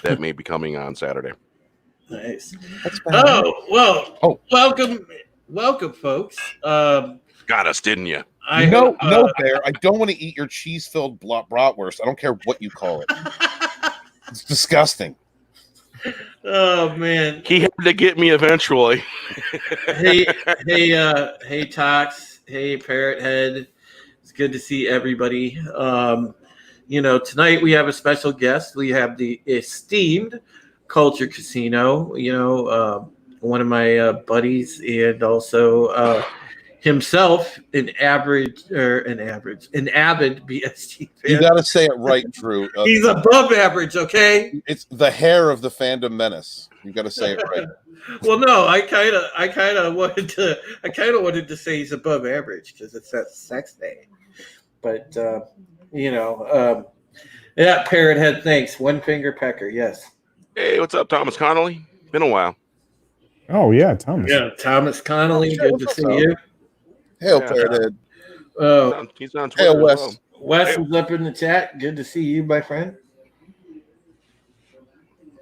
that may be coming on Saturday. Nice. Oh, welcome, folks. Got us, didn't you? No, Bear. I don't want to eat your cheese-filled bratwurst. I don't care what you call it. It's disgusting. Oh man, he had to get me eventually. hey, Tox. Hey, Parrot Head. It's good to see everybody. Tonight we have a special guest. We have the esteemed Culture Casino. One of my buddies, and also himself an avid BSG fan. You got to say it right, Drew. He's above average, okay? It's the hair of the fandom menace. You got to say it right. Well, no, I kind of wanted to say he's above average because it's that sex day. But yeah, Parrot Head, thanks. One finger pecker, yes. Hey, what's up, Thomas Connolly? Been a while. Oh yeah, Thomas. Yeah, Thomas Connolly, good to see you. Hail, Parrot Head. He's on Twitter. Hail, Wes. Well. Wes is up in the chat. Good to see you, my friend.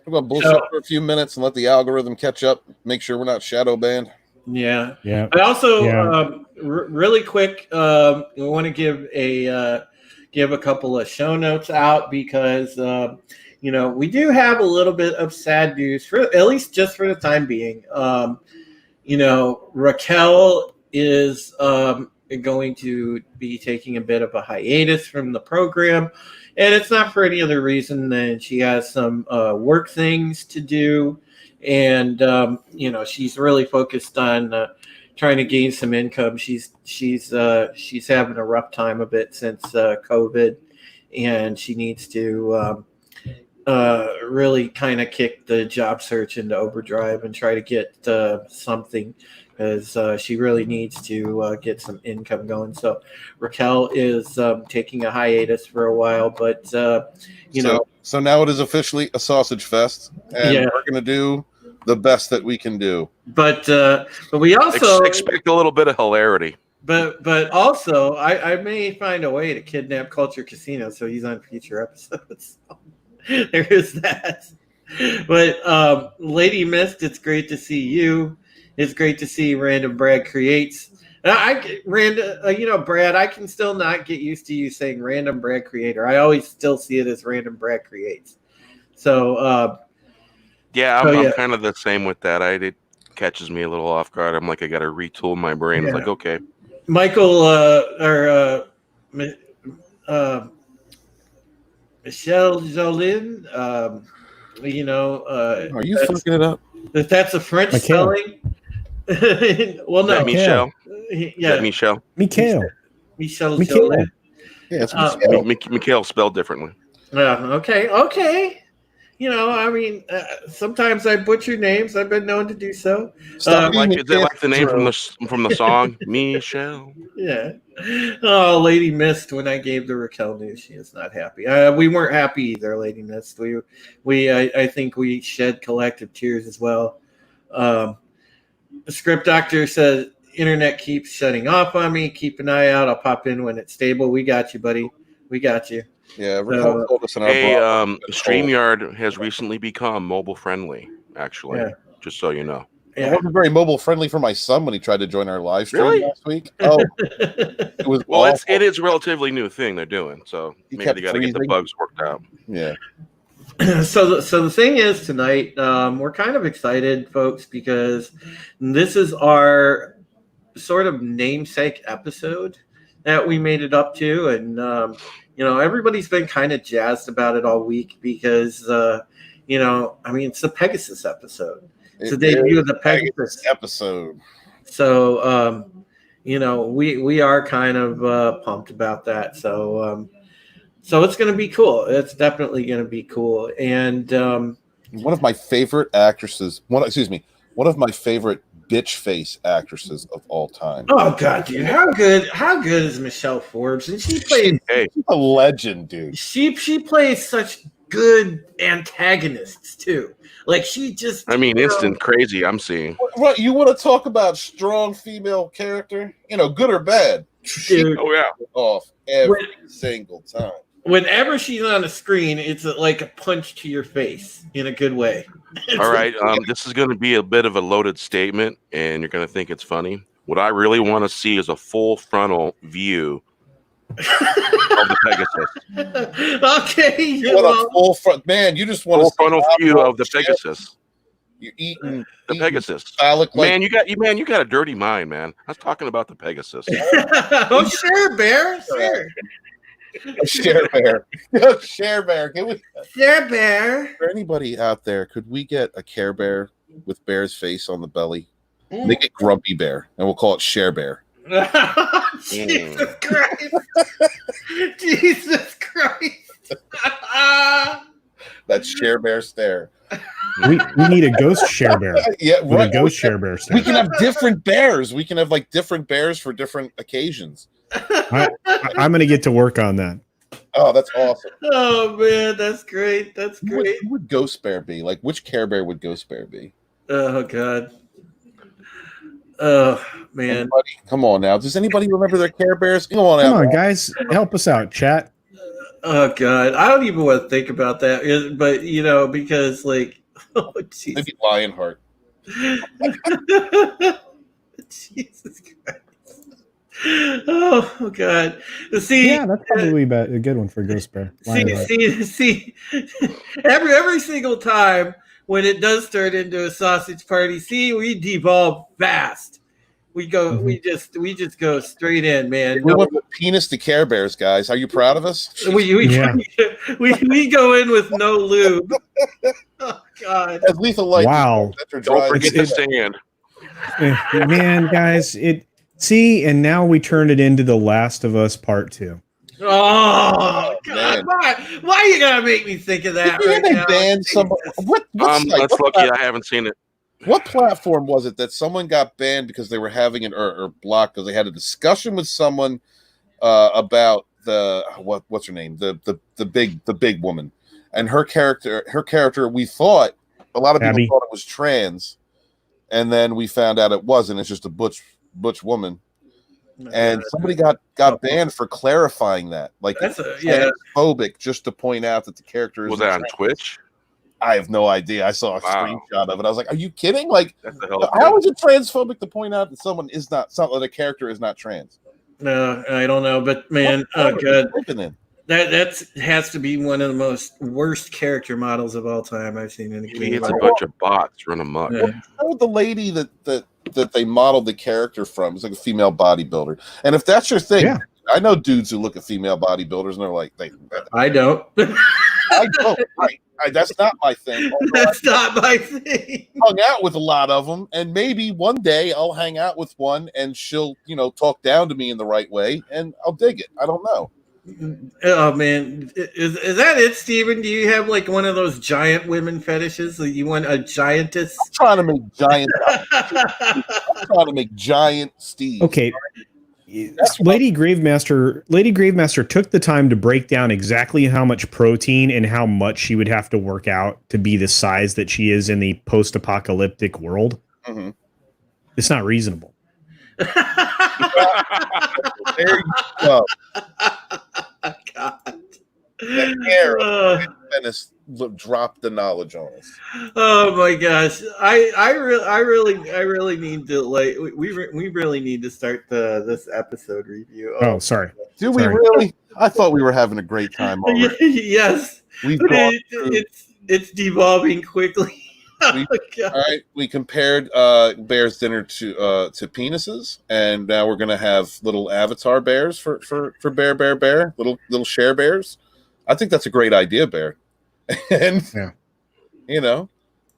We're going to bullshit for a few minutes and let the algorithm catch up. Make sure we're not shadow banned. Yeah. I also, really quick, we want to give a couple of show notes out because, we do have a little bit of sad news, for at least just for the time being. Raquel is going to be taking a bit of a hiatus from the program, and it's not for any other reason than she has some work things to do, and she's really focused on trying to gain some income. She's having a rough time of it since COVID, and she needs to really kind of kick the job search into overdrive and try to get something, because she really needs to get some income going. So Raquel is taking a hiatus for a while, but so now it is officially a sausage fest, and we're going to do the best that we can do. But we also expect a little bit of hilarity. But also, I may find a way to kidnap Culture Casino so he's on future episodes. There is that. But Lady Mist, it's great to see you. It's great to see Random Brad Creates. Brad, I can still not get used to you saying Random Brad Creator. I always still see it as Random Brad Creates. So I'm kind of the same with that. It catches me a little off guard. I'm like, I got to retool my brain. It's like, okay, Michael Michelle Jolin, are you fucking it up? That's a French spelling. Well, no, Michelle. Yeah, Michelle. Michelle Jolin. Yeah, it's Michelle. Michael spelled differently. Yeah. Okay. Sometimes I butcher names. I've been known to do so. Is that like the name from the song, Michelle? Yeah. Oh, Lady Mist. When I gave the Raquel news, she is not happy. We weren't happy either, Lady Mist. I think we shed collective tears as well. The script doctor says internet keeps shutting off on me. Keep an eye out. I'll pop in when it's stable. We got you, buddy. We got you. Yeah, told us in our StreamYard has recently become mobile friendly, actually, just so you know. Yeah. It wasn't very mobile friendly for my son when he tried to join our live stream last week. Oh, it was it is a relatively new thing they're doing, so maybe they got to get the bugs worked out. Yeah. So the thing is tonight, we're kind of excited, folks, because this is our sort of namesake episode that we made it up to, and everybody's been kind of jazzed about it all week because it's the Pegasus episode. It's the debut of the Pegasus episode. So we are kind of pumped about that. So it's going to be cool. It's definitely going to be cool. And one of my favorite actresses. One of my favorite bitch face actresses of all time. Oh God, dude, how good is Michelle Forbes? And she plays a legend, dude. She plays such good antagonists too. Like she just instant crazy I'm seeing. What you want to talk about strong female character? Good or bad? Dude, off every single time. Whenever she's on the screen, it's like a punch to your face in a good way. All right, this is going to be a bit of a loaded statement, and you're going to think it's funny. What I really want to see is a full frontal view of the Pegasus. Okay, You want a full front, man. You just want Full a frontal view of the Pegasus. You're eating The Pegasus. man, you got a dirty mind, man. I was talking about the Pegasus. Oh, sure, Bear. Sure. Share Bear. Share Bear. Can we? Sure, Bear. For anybody out there, could we get a Care Bear with Bear's face on the belly? Make it Grumpy Bear, and we'll call it Share Bear. Jesus Christ. Jesus Christ. That Share Bear stare. We need a ghost share bear. Yeah, right. A ghost share bear stare. We can have different bears. We can have like different bears for different occasions. I'm going to get to work on that. Oh, that's awesome. Oh, man, that's great. That's great. Who would Ghost Bear be? Like, which Care Bear would Ghost Bear be? Oh, God. Oh, man. Anybody? Come on now. Does anybody remember their Care Bears? Come on, guys. Help us out, chat. Oh, God. I don't even want to think about that. But, because, like, oh, Jesus. Maybe Lionheart. Jesus Christ. Oh, God. See, yeah, that's probably a good one for Ghost Bear. See, every single time when it does turn into a sausage party, we devolve fast. We go, we just go straight in, man. We went from penis to Care Bears, guys. Are you proud of us? We go in with no lube. Oh, God. As Lethal Light. Wow. Don't forget the sand. Man, guys, and now we turned it into The Last of Us Part 2. Oh, God. Why you gotta make me think of that right now? Banned that's lucky I haven't seen it. What platform was it that someone got banned because they were having or blocked because they had a discussion with someone about what's her name, the big woman, and her character we thought a lot of people Abby. thought it was trans, and then we found out it wasn't. It's just a butch woman. And somebody got banned for clarifying that, like that's transphobic, just to point out that the character was that on Twitch. I have no idea. I saw a screenshot of it. I was like, "Are you kidding? Like, how is it transphobic to point out that someone is not that a character is not trans?" No, I don't know, but man, oh God, that has to be one of the most worst character models of all time I've seen in a game. It's a bunch of bots run amok. Yeah. The lady that they modeled the character from is like a female bodybuilder, and if that's your thing, yeah. I know dudes who look at female bodybuilders and they're like, I don't. I don't. Right. That's not my thing. That's not my thing. Hung out with a lot of them, and maybe one day I'll hang out with one, and she'll, talk down to me in the right way, and I'll dig it. I don't know. Oh man, is that it, Steven? Do you have like one of those giant women fetishes? Like you want a giantess? I'm trying to make giant. I'm trying to make giant Steve. Okay. Lady Gravemaster took the time to break down exactly how much protein and how much she would have to work out to be the size that she is in the post-apocalyptic world. Mm-hmm. It's not reasonable. There you go. God. The hair Venice dropped the knowledge on us. Oh my gosh, I really need to we really need to start this episode review. Oh, sorry. Do we really? I thought we were having a great time already. Yes, it's devolving quickly. All right, we compared Bear's dinner to penises, and now we're gonna have little avatar bears for Bear, little share bears. I think that's a great idea, Bear. And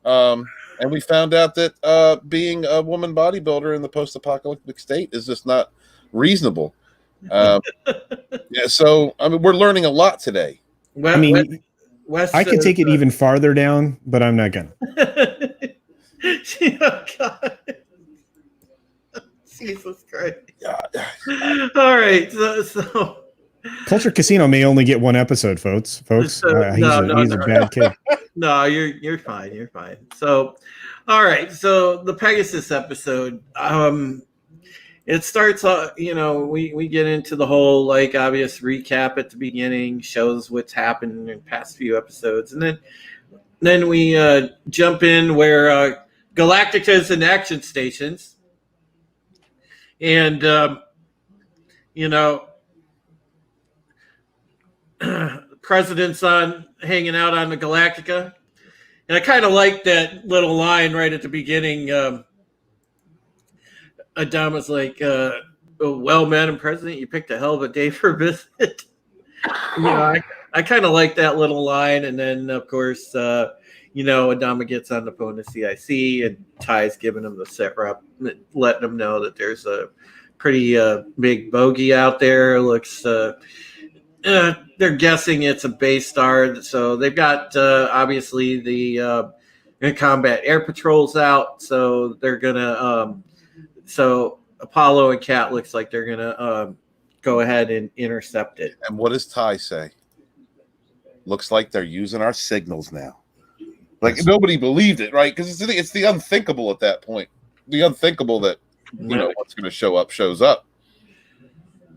and we found out that being a woman bodybuilder in the post-apocalyptic state is just not reasonable. So I mean, we're learning a lot today. I mean, I could take it even farther down, but I'm not gonna. Oh, God. Jesus Christ! All right, so. Culture Casino may only get one episode, folks. He's a bad kid. No, you're fine. You're fine. So, all right. So the Pegasus episode. it starts, we get into the whole like obvious recap at the beginning, shows what's happened in the past few episodes, and then we jump in where Galactica is in action stations, and you know, president's on hanging out on the Galactica, and I kind of like that little line right at the beginning. Adama's like, "Well, Madam President, you picked a hell of a day for a visit." I kind of like that little line, and then of course, Adama gets on the phone to CIC, and Ty's giving him the sit rep, letting him know that there's a pretty big bogey out there. Looks, they're guessing it's a base star, so they've got obviously the combat air patrols out, so they're gonna. So Apollo and Kat looks like they're gonna go ahead and intercept it. And what does Ty say? Looks like they're using our signals now. Like nobody believed it, right? Because it's the unthinkable at that point. The unthinkable that what's going to show up shows up.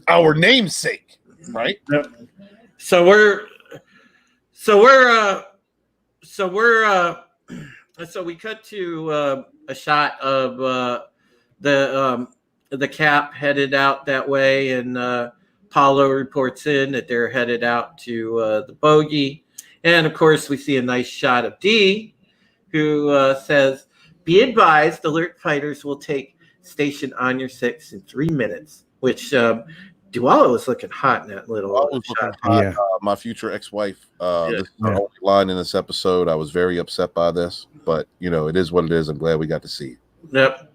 Our namesake, right? Yep. So we cut to a shot of the Cap headed out that way, and Paulo reports in that they're headed out to the bogey. And of course, we see a nice shot of D, who says, "Be advised, alert fighters will take station on your 6 in 3 minutes," which Duala was looking hot in that little shot. Hot. My future ex-wife. This is the only line in this episode. I was very upset by this, but it is what it is. I'm glad we got to see it. Yep.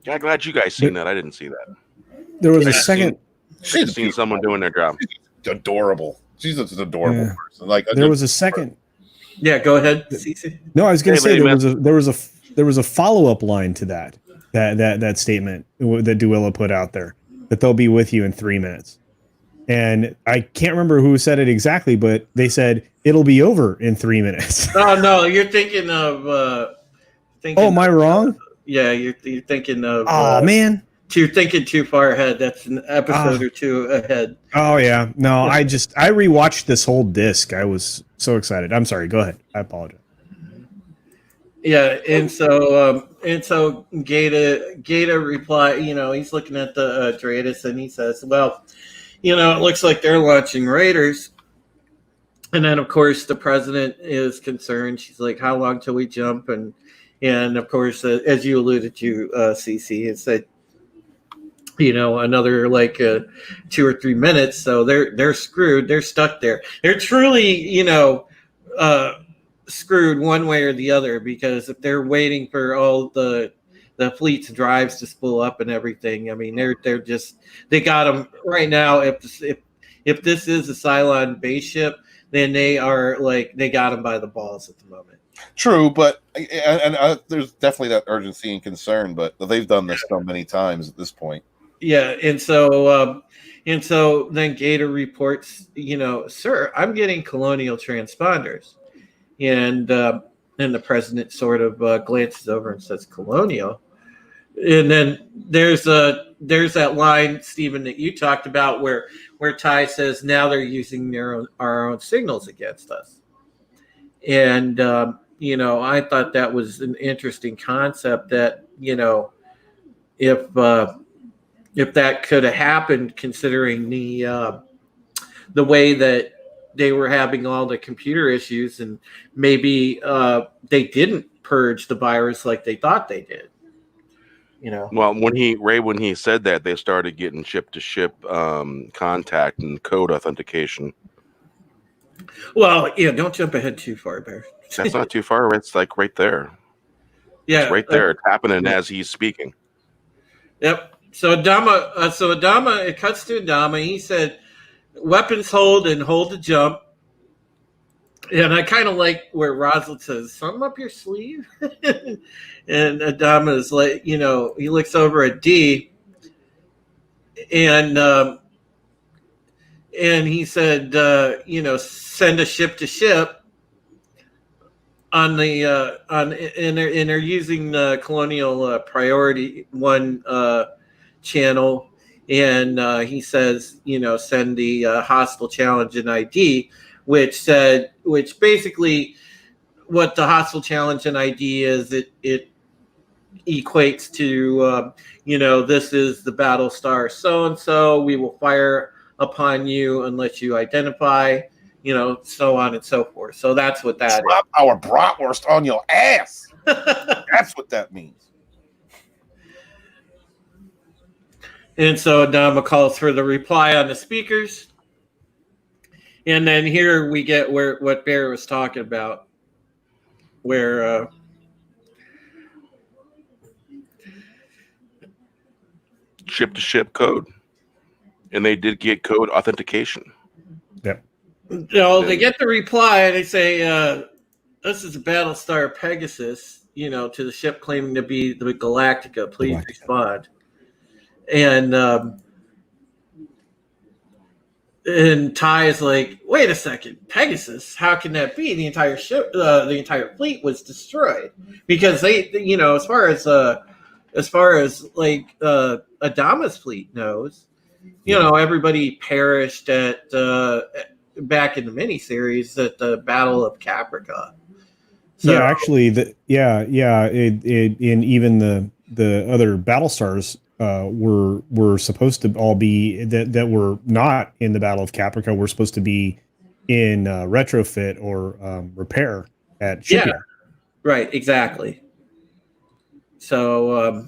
Yeah, glad you guys seen that. I didn't see that. There was a second. She's seen someone doing their job. She's adorable. She's an adorable person. Like there was a second. Yeah, go ahead, Cece. No, I was going to say there was a follow-up line to that statement that Duilla put out there, that they'll be with you in 3 minutes. And I can't remember who said it exactly, but they said it'll be over in 3 minutes. Oh no, you're thinking of. Am I wrong? Yeah, you're thinking of. Oh man, you're thinking too far ahead. That's an episode or two ahead. Oh yeah, no, I rewatched this whole disc. I was so excited. I'm sorry. Go ahead. I apologize. Yeah, and so Gata reply. He's looking at the Dratus, and he says, "Well, it looks like they're launching Raiders." And then, of course, the president is concerned. She's like, "How long till we jump?" And of course, as you alluded to, CC, it said, another 2 or 3 minutes. So they're screwed. They're stuck there. They're truly, screwed one way or the other, because if they're waiting for all the fleet's drives to spool up and everything, I mean, they got them right now. If this is a Cylon base ship, then they got them by the balls at the moment. True, but there's definitely that urgency and concern, but they've done this so many times at this point. Yeah, and so then Gator reports, "Sir, I'm getting colonial transponders," and the president sort of glances over and says, "Colonial," and then there's that line, Stephen, that you talked about where Ty says, "Now they're using our own signals against us," and I thought that was an interesting concept, that if that could have happened, considering the way that they were having all the computer issues, and maybe they didn't purge the virus like they thought they did. Well, when he said that, they started getting ship-to-ship contact and code authentication. Well, don't jump ahead too far, Bear. That's not too far. It's like right there. Yeah, it's right there. It's happening as he's speaking. Yep. So Adama, it cuts to Adama. He said, "Weapons hold and hold to jump." And I kind of like where Rosalind says, "Something up your sleeve," and Adama is like, he looks over at D, and he said, "Send a ship to ship." on the and they're using the Colonial Priority One channel, and he says, send the hostile challenge and ID, which basically what the hostile challenge and ID is, it equates to this is the Battlestar so and so. We will fire upon you unless you identify, so on and so forth. So that's what that Drop our bratwurst on your ass. is. That's what that means. And so Adama calls for the reply on the speakers. And then here we get what Barry was talking about, where ship-to-ship code. And they did get code authentication. Yep. they get the reply and they say, this is a Battlestar Pegasus, to the ship claiming to be the Galactica. Please respond. And Ty is like, wait a second, Pegasus? How can that be? The entire ship, the entire fleet was destroyed because they, as far as like Adama's fleet knows, everybody perished at back in the miniseries at the Battle of Caprica. So, yeah, actually, in even the other Battlestars were supposed to all be that were not in the Battle of Caprica. Were supposed to be in retrofit or repair at shipyard. Yeah, right, exactly. So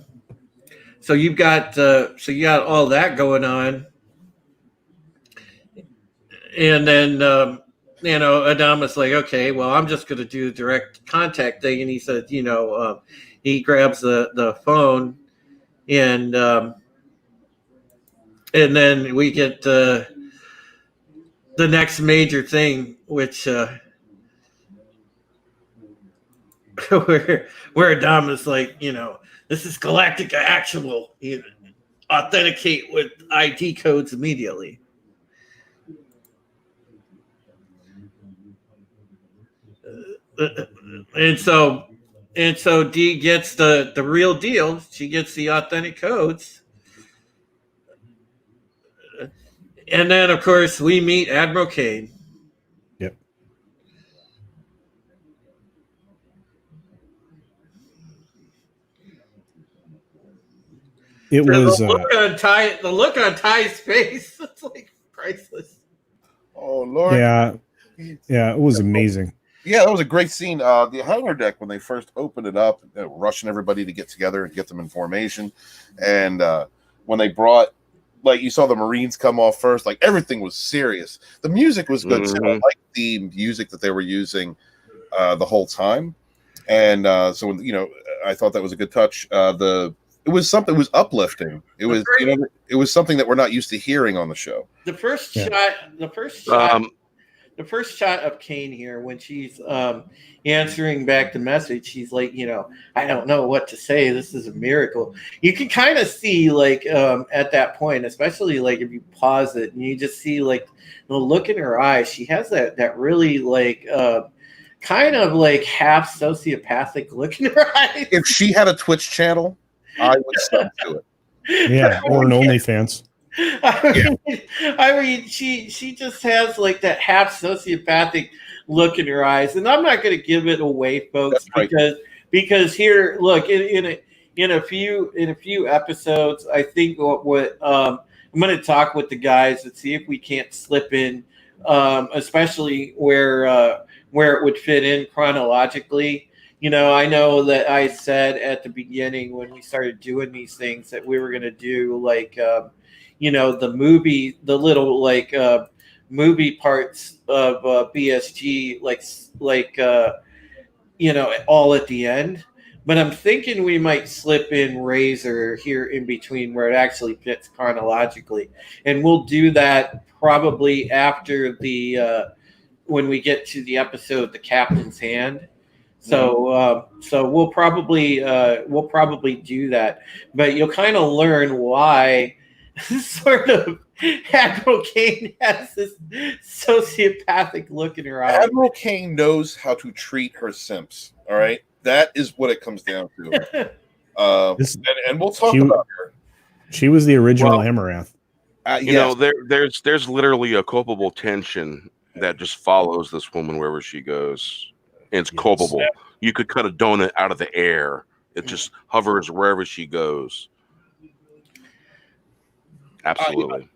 so you got all that going on, and then Adama's like, okay, well, I'm just going to do the direct contact thing, and he said, he grabs the phone, and then we get the next major thing, which where Adama's like, this is Galactica actual. Authenticate with ID codes immediately. And so Dee gets the real deal. She gets the authentic codes. And then, of course, we meet Admiral Kane. Yep. It was the look on Ty's face. It's like priceless. Oh Lord! Yeah, it was amazing. Yeah, that was a great scene. The hangar deck, when they first opened it up, rushing everybody to get together and get them in formation, and when they brought, like, you saw the Marines come off first, like everything was serious. The music was good too. I liked the music that they were using the whole time, and so when, I thought that was a good touch. It was uplifting. It was it was something that we're not used to hearing on the show. The first shot of Kane here, when she's answering back the message, she's like, I don't know what to say. This is a miracle. You can kind of see, like, at that point, especially like if you pause it and you just see like the look in her eyes. She has that really like kind of like half sociopathic look in her eyes. If she had a Twitch channel, I would sub to it. Yeah, or an OnlyFans. I mean, she just has like that half sociopathic look in her eyes, and I'm not going to give it away, folks, because here, look, in a few episodes, I think what I'm going to talk with the guys and see if we can't slip in, especially where it would fit in chronologically. I know that I said at the beginning when we started doing these things that we were going to do like, the movie, the little like movie parts of BSG, all at the end. But I'm thinking we might slip in Razor here in between where it actually fits chronologically, and we'll do that probably after when we get to the episode, The Captain's Hand. So we'll probably do that, but you'll kind of learn why sort of Admiral Kane has this sociopathic look in her eye. Admiral Kane knows how to treat her simps. All right, that is what it comes down to. And we'll talk about her. She was the original Amarath. You know, there's literally a culpable tension that just follows this woman wherever she goes. And it's culpable. You could cut a donut out of the air. It just hovers wherever she goes. Absolutely.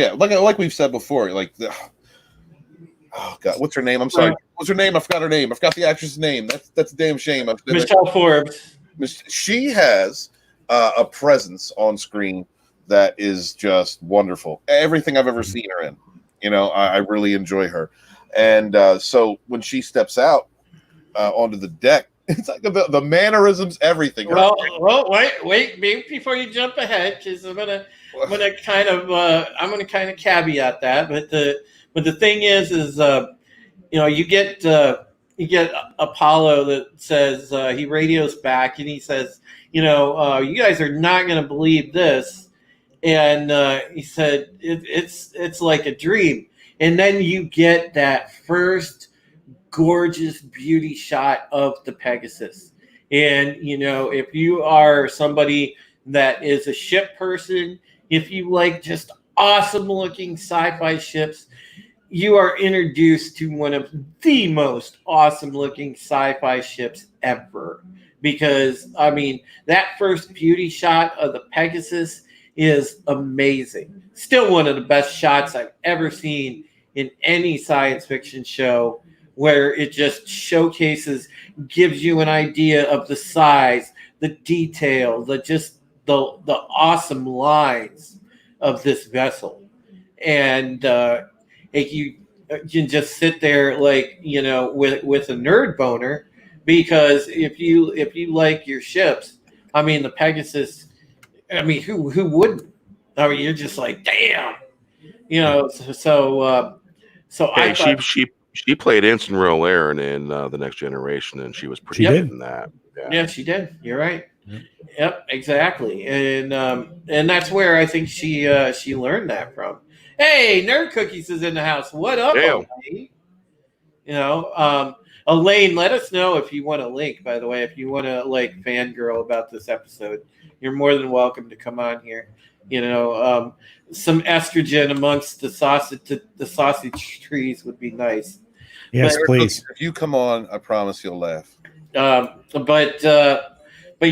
Like we've said before, oh God, what's her name? I'm sorry. What's her name? I forgot her name. I forgot the actress' name. That's a damn shame. Michelle Forbes. She has a presence on screen that is just wonderful. Everything I've ever seen her in. You know, I really enjoy her. And so when she steps out onto the deck, it's like the mannerisms, everything. Well, wait, maybe before you jump ahead, because I'm gonna kind of caveat that. But the thing is you know, you get Apollo that says he radios back and he says, you know, you guys are not going to believe this, and he said it's like a dream, and then you get that first gorgeous beauty shot of the Pegasus. And you know, if you are somebody that is a ship person, if you like just awesome looking sci-fi ships, you are introduced to one of the most awesome looking sci-fi ships ever. Because I mean, that first beauty shot of the Pegasus is amazing. Still one of the best shots I've ever seen in any science fiction show, where it just showcases, gives you an idea of the size, the detail, the awesome lines of this vessel. And you can just sit there like, you know, with a nerd boner, because if you like your ships, I mean, the Pegasus, I mean, who wouldn't? I mean, you're just like, damn, you know. So hey, I thought she played Ensign Real Aaron in The Next Generation, and she was pretty good in that. Yeah, she did. You're right. Yep, exactly. And that's where I think she learned that from. Hey, Nerd Cookies is in the house. What up, Elaine? You know, Elaine, let us know if you want a link, by the way, if you want to like fangirl about this episode. You're more than welcome to come on here. You know, some estrogen amongst the sausage trees would be nice. Yes, but, please. If you come on, I promise you'll laugh. But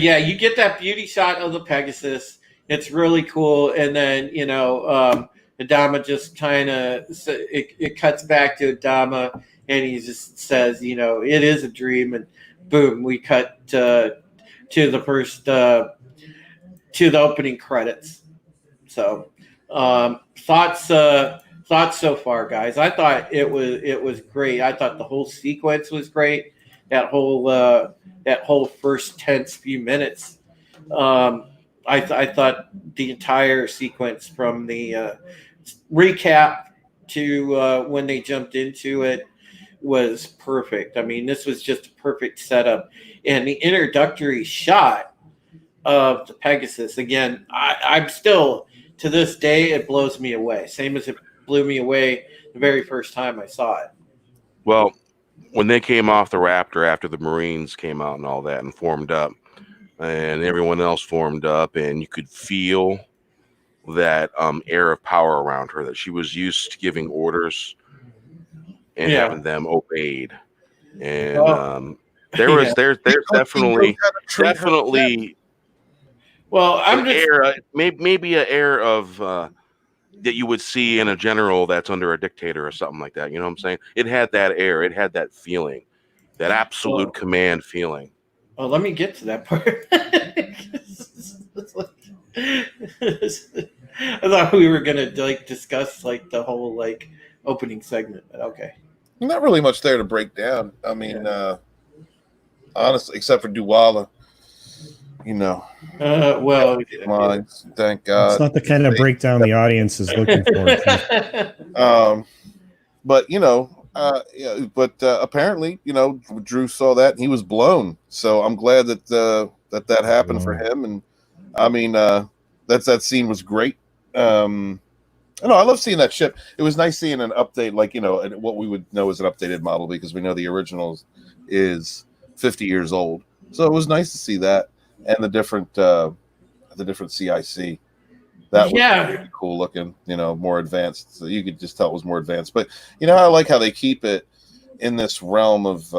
yeah, you get that beauty shot of the Pegasus. It's really cool. And then, you know, Adama just kind of, it cuts back to Adama, and he just says, you know, it is a dream. And boom, we cut to the first, to the opening credits. So, thoughts so far, guys. I thought it was great. I thought the whole sequence was great. That whole first tense few minutes. I thought the entire sequence from the recap to when they jumped into it was perfect. I mean, this was just a perfect setup, and the introductory shot of the Pegasus, again, I'm still, to this day, it blows me away. Same as it blew me away the very first time I saw it. Well, when they came off the Raptor after the Marines came out and all that and formed up, and everyone else formed up, and you could feel that air of power around her, that she was used to giving orders and having them obeyed. And there's definitely well, I'm just air, maybe an air of that you would see in a general that's under a dictator or something like that. You know what I'm saying? It had that air. It had that feeling, that absolute command feeling. Well, let me get to that part. I thought we were gonna like discuss like the whole like opening segment, but okay. Not really much there to break down. I mean, honestly, except for Duwala, you know. Well, lines, thank God. It's not the kind of breakdown the audience is looking for. But you know, apparently, you know, Drew saw that and he was blown. So I'm glad that that happened for him. And I mean, that scene was great. No, I love seeing that ship. It was nice seeing an update, like, you know, what we would know as an updated model, because we know the original is 50 years old. So it was nice to see that, and the different CIC. That was Yeah. really cool looking, you know, more advanced. So you could just tell it was more advanced. But you know, I like how they keep it in this realm of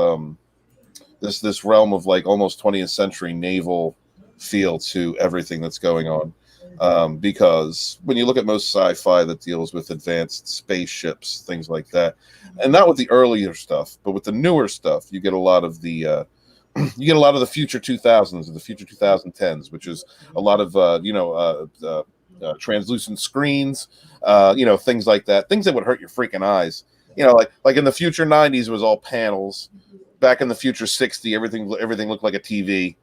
this realm of like almost 20th century naval feel to everything that's going on. Because when you look at most sci-fi that deals with advanced spaceships, things like that, and not with the earlier stuff, but with the newer stuff, you get a lot of the future 2000s and the future 2010s, which is a lot of translucent screens, you know, things like that, things that would hurt your freaking eyes. You know, like in the future 90s was all panels. Back in the future 60, everything looked like a TV.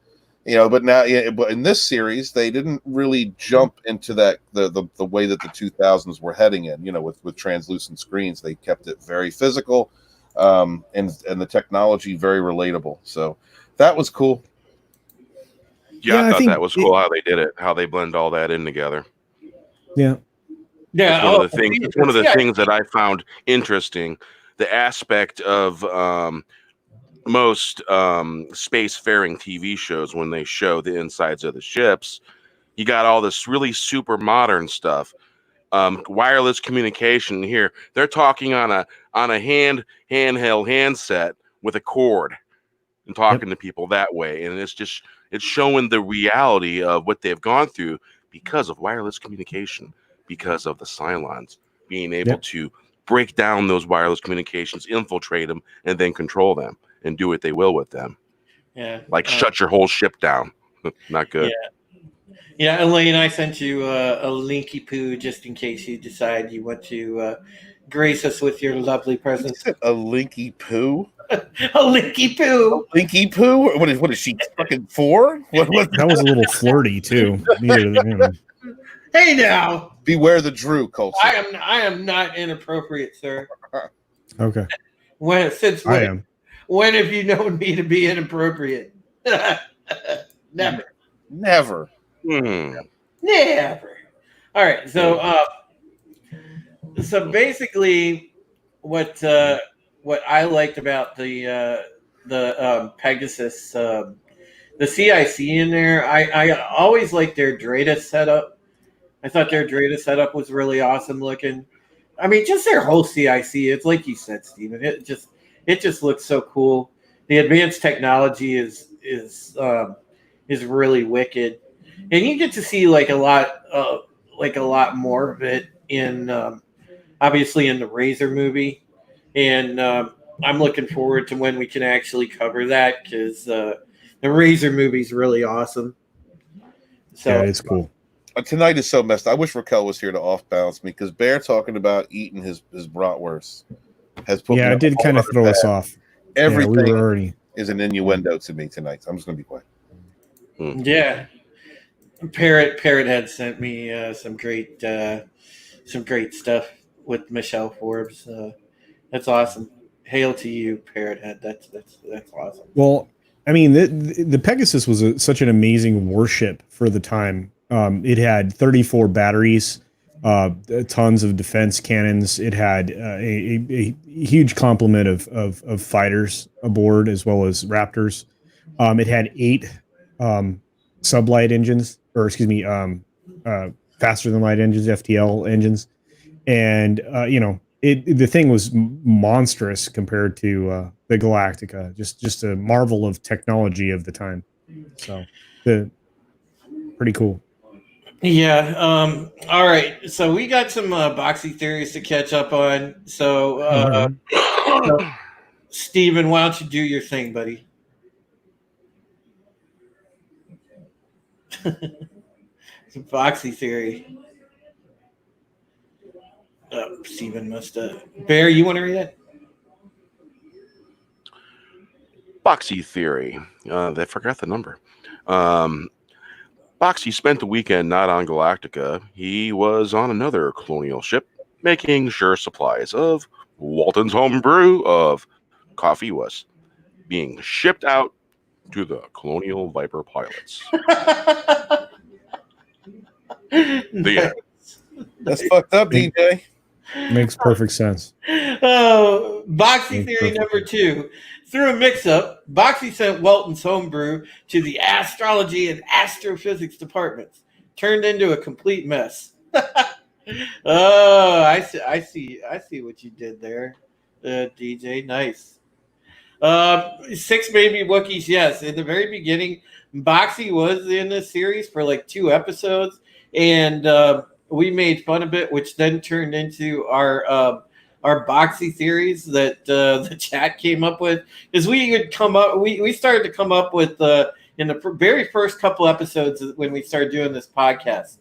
You know, but now, yeah, but in this series, they didn't really jump into that the way that the 2000s were heading in. You know, with translucent screens, they kept it very physical, and the technology very relatable. So that was cool. Yeah, I I thought think that was cool how they did it, how they blend all that in together. Yeah. It's one of the things. It's one of the yeah. things that I found interesting. The aspect of most spacefaring TV shows, when they show the insides of the ships, you got all this really super modern stuff, wireless communication. Here they're talking on a handheld handset with a cord and talking to people that way, and it's showing the reality of what they've gone through because of wireless communication, because of the Cylons being able to break down those wireless communications, infiltrate them, and then control them and do what they will with them. Yeah. Like shut your whole ship down. Not good. Yeah, Elaine, I sent you a linky poo just in case you decide you want to grace us with your lovely presence. A linky poo? A linky poo. Linky poo? What is she fucking 4? What? That was a little flirty too. Hey now, beware the Drew culture. I am not inappropriate, sir. Okay. When I have you known me to be inappropriate? Never. Never. Never. All right. So basically, what I liked about the Pegasus, the CIC in there, I always liked their Drata setup. I thought their Drata setup was really awesome looking. I mean, just their whole CIC. It's like you said, Steven. It just looks so cool. The advanced technology is really wicked, and you get to see like a lot more of it in obviously in the Razor movie, and I'm looking forward to when we can actually cover that, because the Razor movie is really awesome. So yeah, it's cool. Tonight is so messed up. I wish Raquel was here to off balance me, because Bear talking about eating his bratwurst has put me it did kind of throw us off. Everything we were already is an innuendo to me tonight. I'm just going to be quiet. Yeah, Parrot had sent me some great stuff with Michelle Forbes. That's awesome. Hail to you, Parrot Head. That's awesome. Well, I mean, the Pegasus was such an amazing warship for the time. It had 34 batteries, tons of defense cannons. It had a huge complement of fighters aboard, as well as Raptors. It had 8 sublight engines, or excuse me, faster than light engines, FTL engines, and the thing was monstrous compared to the Galactica. Just a marvel of technology of the time. So pretty cool. Yeah. All right. So we got some boxy theories to catch up on. So, Steven, why don't you do your thing, buddy? It's a boxy theory. Steven must have. Bear, you want to read it? Boxy theory. They forgot the number. Boxy spent the weekend not on Galactica. He was on another colonial ship, making sure supplies of Walton's home brew of coffee was being shipped out to the Colonial Viper pilots. The end. That's fucked up, DJ. Makes perfect sense. Oh, Boxy Makes theory perfect number 2. Through a mix-up, Boxy sent Welton's homebrew to the astrology and astrophysics departments. Turned into a complete mess. Oh, I see what you did there, DJ. Nice. 6 baby Wookiees, yes. In the very beginning, Boxy was in this series for like 2 episodes, and we made fun of it, which then turned into our Boxy theories that the chat came up with. Because we started to come up with in the very first couple episodes when we started doing this podcast,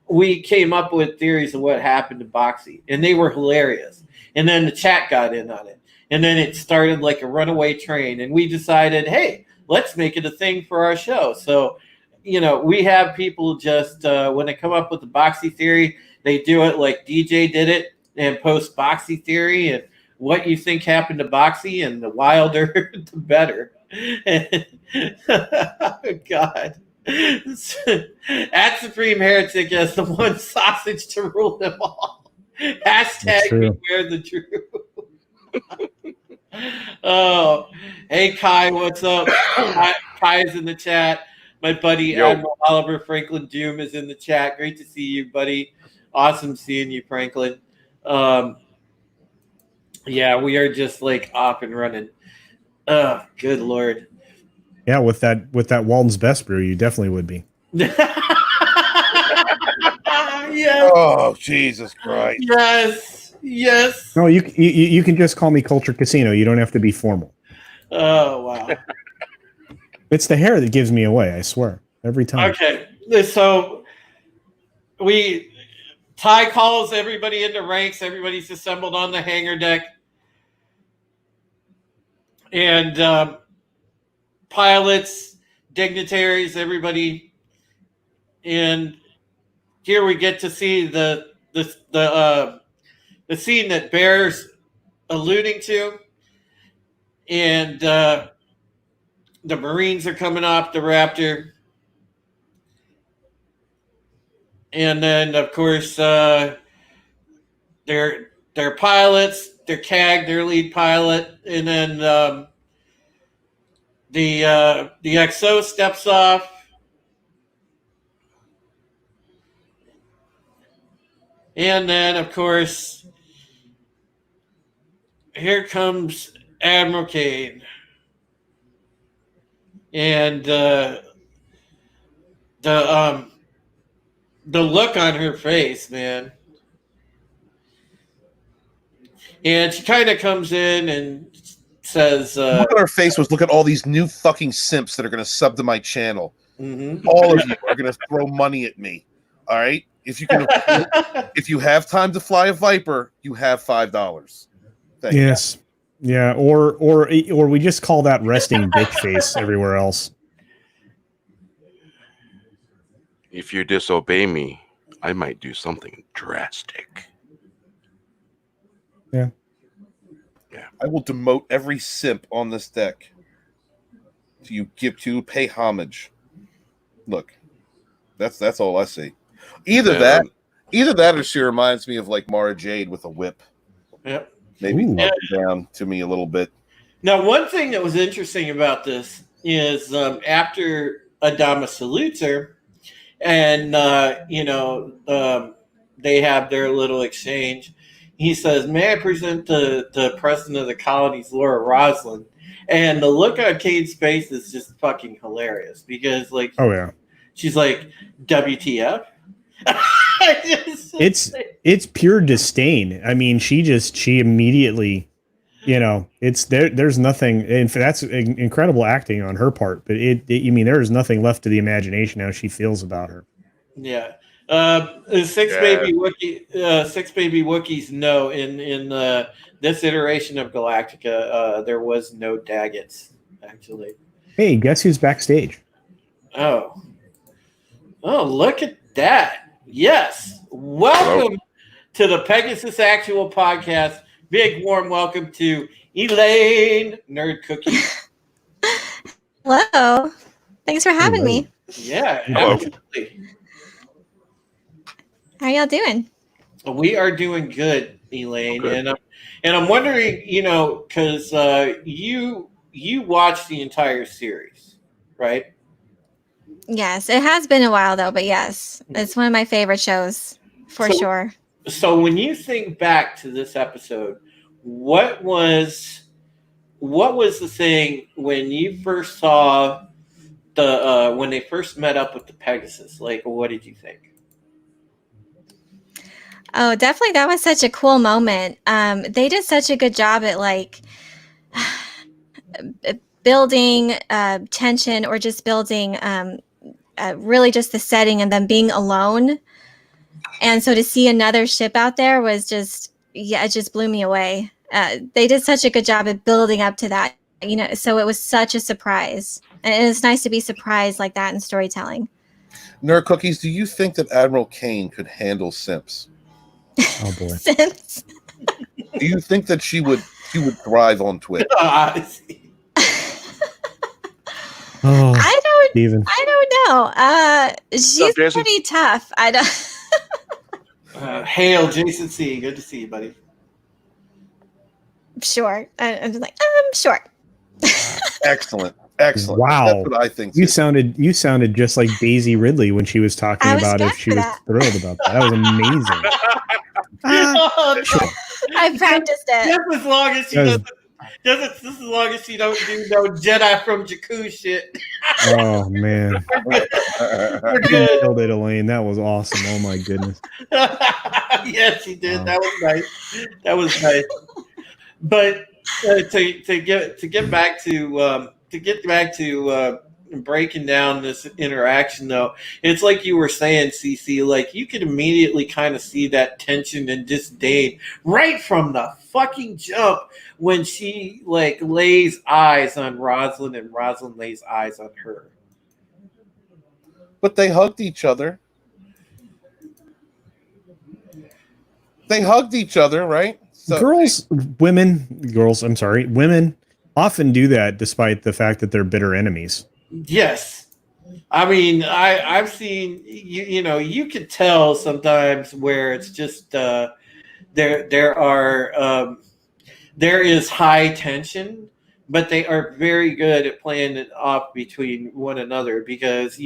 we came up with theories of what happened to Boxy, and they were hilarious. And then the chat got in on it. And then it started like a runaway train, and we decided, hey, let's make it a thing for our show. So, we have people just, when they come up with the Boxy theory, they do it like DJ did it and post Boxy theory and what you think happened to Boxy, and the wilder, the better. Oh, God. At Supreme Heretic as the one sausage to rule them all. Hashtag beware the truth. Oh, hey Kai, what's up? Kai is in the chat. My buddy Admiral Oliver Franklin Doom is in the chat. Great to see you, buddy. Awesome seeing you, Franklin. Yeah, we are just like off and running. Oh, good Lord. Yeah, with that Walton's Best brew, you definitely would be. Yes. Oh, Jesus Christ. Yes. No, you can just call me Culture Casino. You don't have to be formal. Oh, wow. It's the hair that gives me away, I swear. Every time. Okay. So Ty calls everybody into ranks. Everybody's assembled on the hangar deck. And pilots, dignitaries, everybody. And here we get to see the scene that Bear's alluding to. And the Marines are coming off the Raptor. And then, of course, their pilots, their CAG, their lead pilot, and then the XO steps off. And then, of course, here comes Admiral Kane. And the look on her face, man. And she kind of comes in and says... look at her face was, look at all these new fucking simps that are going to sub to my channel. Mm-hmm. All of you are going to throw money at me. All right? If you can, if you have time to fly a Viper, you have $5. Thank yes. You. Yeah, or we just call that resting bitch face everywhere else. If you disobey me, I might do something drastic. Yeah. I will demote every simp on this deck. To pay homage. Look, that's all I see. Either that or she reminds me of like Mara Jade with a whip. Yep. Maybe down to me a little bit. Now, one thing that was interesting about this is after Adama salutes her, and they have their little exchange. He says, "May I present the president of the colonies, Laura Roslin?" And the look on Kate's face is just fucking hilarious because, like, oh yeah, she's like, "WTF?" It's pure disdain. I mean, she immediately, there's nothing, and that's incredible acting on her part. But there is nothing left to the imagination how she feels about her. Yeah. Six baby Wookiees. No, in this iteration of Galactica, there was no Daggets actually. Hey, guess who's backstage? Oh, look at that! Yes, welcome to the Pegasus Actual Podcast. Big warm welcome to Elaine Nerd Cookie. Hello, thanks for having me. Yeah, hello. absolutely. How y'all doing? We are doing good, Elaine, Good. and I'm wondering, because you watched the entire series, right? Yes, it has been a while though, but yes, it's one of my favorite shows for So, sure. so when you think back to this episode, what was what was the thing when you first saw the when they first met up with the Pegasus? Like, what did you think? Oh, definitely, that was such a cool moment. They did such a good job at like building tension or just building really just the setting and them being alone. And so to see another ship out there was just, yeah, it just blew me away. They did such a good job at building up to that, so it was such a surprise. And it's nice to be surprised like that in storytelling. Nerd Cookies, do you think that Admiral Kane could handle simps? Oh boy. Since Do you think that she would thrive on Twitch? Oh, I Steven. don't know. She's What's up, Jason? pretty tough. I don't. Hail, Jason C. Good to see you, buddy. Sure. I'm just like, sure. Excellent. Wow. That's what I think. You too. sounded just like Daisy Ridley when she was talking I was about if scared she for was that. thrilled about that. That was amazing. Oh, Sure. I practiced it. just as long as she That was- doesn't. Just as long as she don't do no Jedi from Jakku shit. Oh man. We're You good. killed it, Elaine. That was awesome. Oh my goodness. Yes, she did. Wow. That was nice. That was nice. But to get back to breaking down this interaction, though, it's like you were saying, CC. Like you could immediately kind of see that tension and disdain right from the fucking jump when she like lays eyes on Rosalind and Rosalind lays eyes on her. But they hugged each other. Right? So, women often do that despite the fact that they're bitter enemies. Yes. I mean, I've seen you could tell sometimes where it's just there is high tension, but they are very good at playing it off between one another because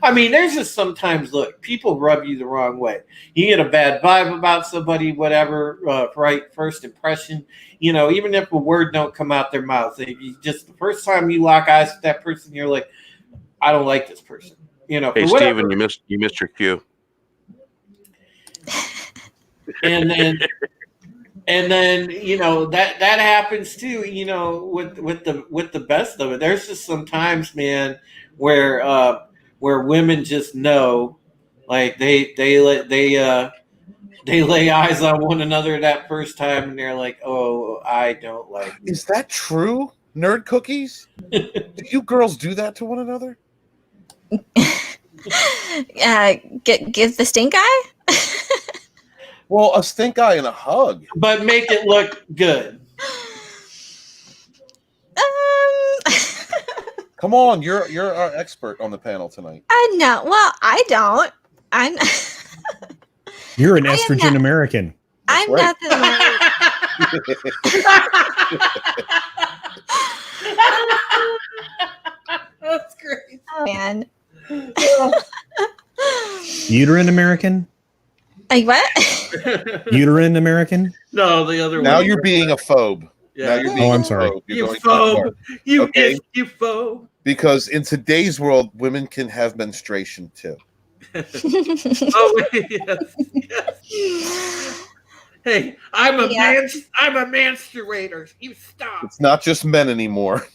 I mean, there's just sometimes look, people rub you the wrong way. You get a bad vibe about somebody, whatever, right first impression. Even if a word don't come out their mouth, if you just the first time you lock eyes with that person, you're like, I don't like this person. Hey, for whatever. Steven, you missed your cue. And then that happens too. With the best of it, there's just some times, man, where women just know, like they lay eyes on one another that first time, and they're like, oh, I don't like you. is that true? Nerd Cookies? Do you girls do that to one another? Give the stink eye. Well, a stink eye and a hug. But make it look good. Come on, you're our expert on the panel tonight. I know. Well, I don't. I'm. You're an I am estrogen not- American. I'm right. nothing like. That's great. Oh man. Uterine American? Like what? Uterine American? No, the other Now one. you're being a phobe. Now you're being Oh, I'm a sorry. phobe. You're You going too far. phobe. You Okay. you phobe. Because in today's world, women can have menstruation too. Oh yes. Hey, I'm a menstruator. You stop. It's not just men anymore.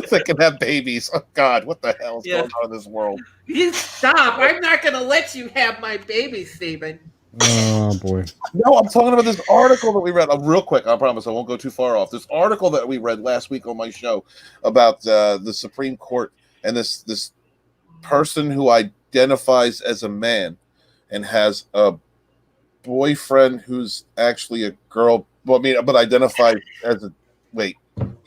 They can have babies. Oh God, what the hell is Yeah. going on in this world? You stop. I'm not gonna let you have my baby, Stephen. Oh boy. No, I'm talking about this article that we read. Real quick, I promise I won't go too far off. This article that we read last week on my show about the Supreme Court and this person who identifies as a man and has a boyfriend who's actually a girl. Well, I mean, but identifies as a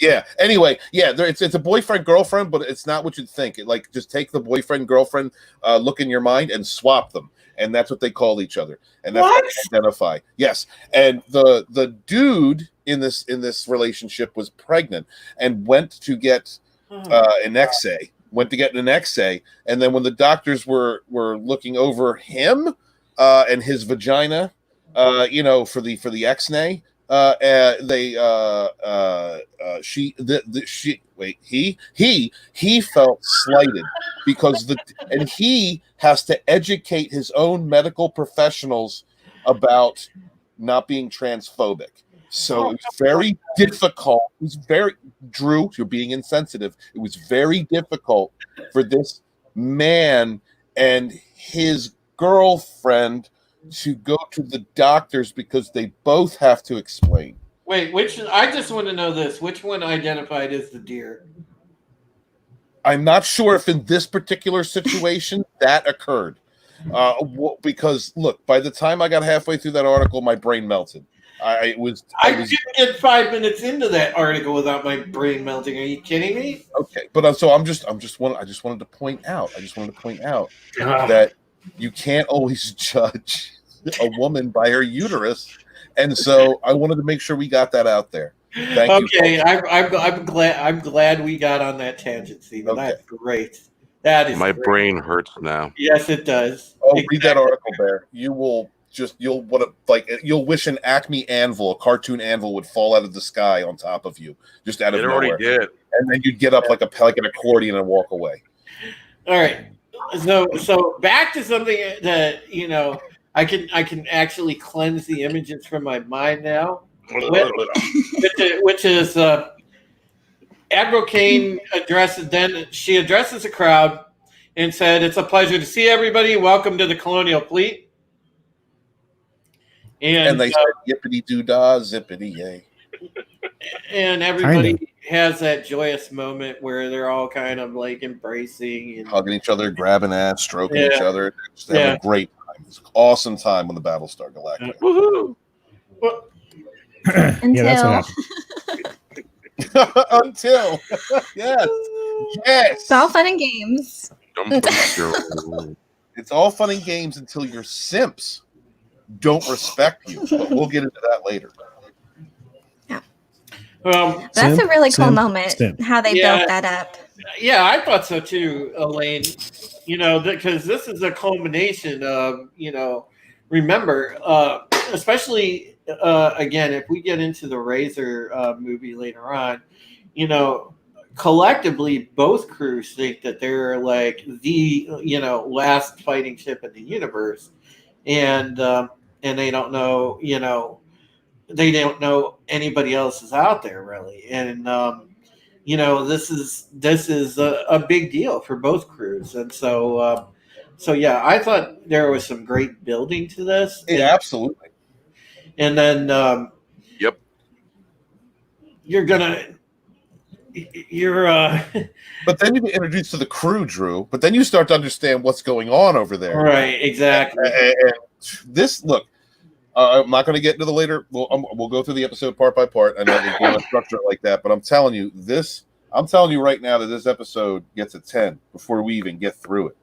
Yeah. Anyway, yeah, it's a boyfriend girlfriend, but it's not what you'd think. Like, just take the boyfriend girlfriend look in your mind and swap them, and that's what they call each other, and that's how they identify. Yes, and the dude in this relationship was pregnant and went to get an X-ray. Went to get an X-ray, and then when the doctors were looking over him and his vagina, for the X-ray. He felt slighted because he has to educate his own medical professionals about not being transphobic. So it was very difficult. It was very, Drew, you're being insensitive. It was very difficult for this man and his girlfriend to go to the doctors because they both have to explain. Wait, I just want to know this. Which one identified as the deer? I'm not sure if in this particular situation that occurred. Because look, by the time I got halfway through that article, my brain melted. I didn't get 5 minutes into that article without my brain melting. Are you kidding me? Okay, but I just wanted to point out. I just wanted to point out that you can't always judge a woman by her uterus, and so I wanted to make sure we got that out there. Thank you. Okay, I'm glad we got on that tangent, Stephen. Okay. That's great. That is my great. Brain hurts now. Yes, it does. Oh, exactly. Read that article, Bear. You'll wish an Acme anvil, a cartoon anvil, would fall out of the sky on top of you, just out of nowhere. It already did, and then you'd get up like an accordion and walk away. All right. So back to something that I can actually cleanse the images from my mind now, which is Admiral Kane addresses the crowd and said, "It's a pleasure to see everybody. Welcome to the Colonial Fleet." And they said, "Yippity doo dah, zippity yay." And everybody has that joyous moment where they're all kind of like embracing and hugging each other, grabbing ass, stroking each other. Just having a great time. It's an awesome time on the Battlestar Galactica. Woohoo! Yeah, that's what happened. Until yes. It's all fun and games. It's all fun and games until your simps don't respect you. But we'll get into that later. That's a really cool moment, how they built that up. Yeah, I thought so too, Elaine. Because this is a culmination of, remember, especially, again, if we get into the Razor movie later on, collectively, both crews think that they're like the, last fighting ship in the universe. And they don't know, they don't know anybody else is out there really, and this is a big deal for both crews, and so yeah, I thought there was some great building to this. Yeah, absolutely. And then yep, you're but then you get introduced to the crew, Drew. But then you start to understand what's going on over there, right? Exactly. And this look. I'm not going to get into the later. We'll go through the episode part by part. I know they want to structure it like that, but I'm telling you right now that this episode gets a 10 before we even get through it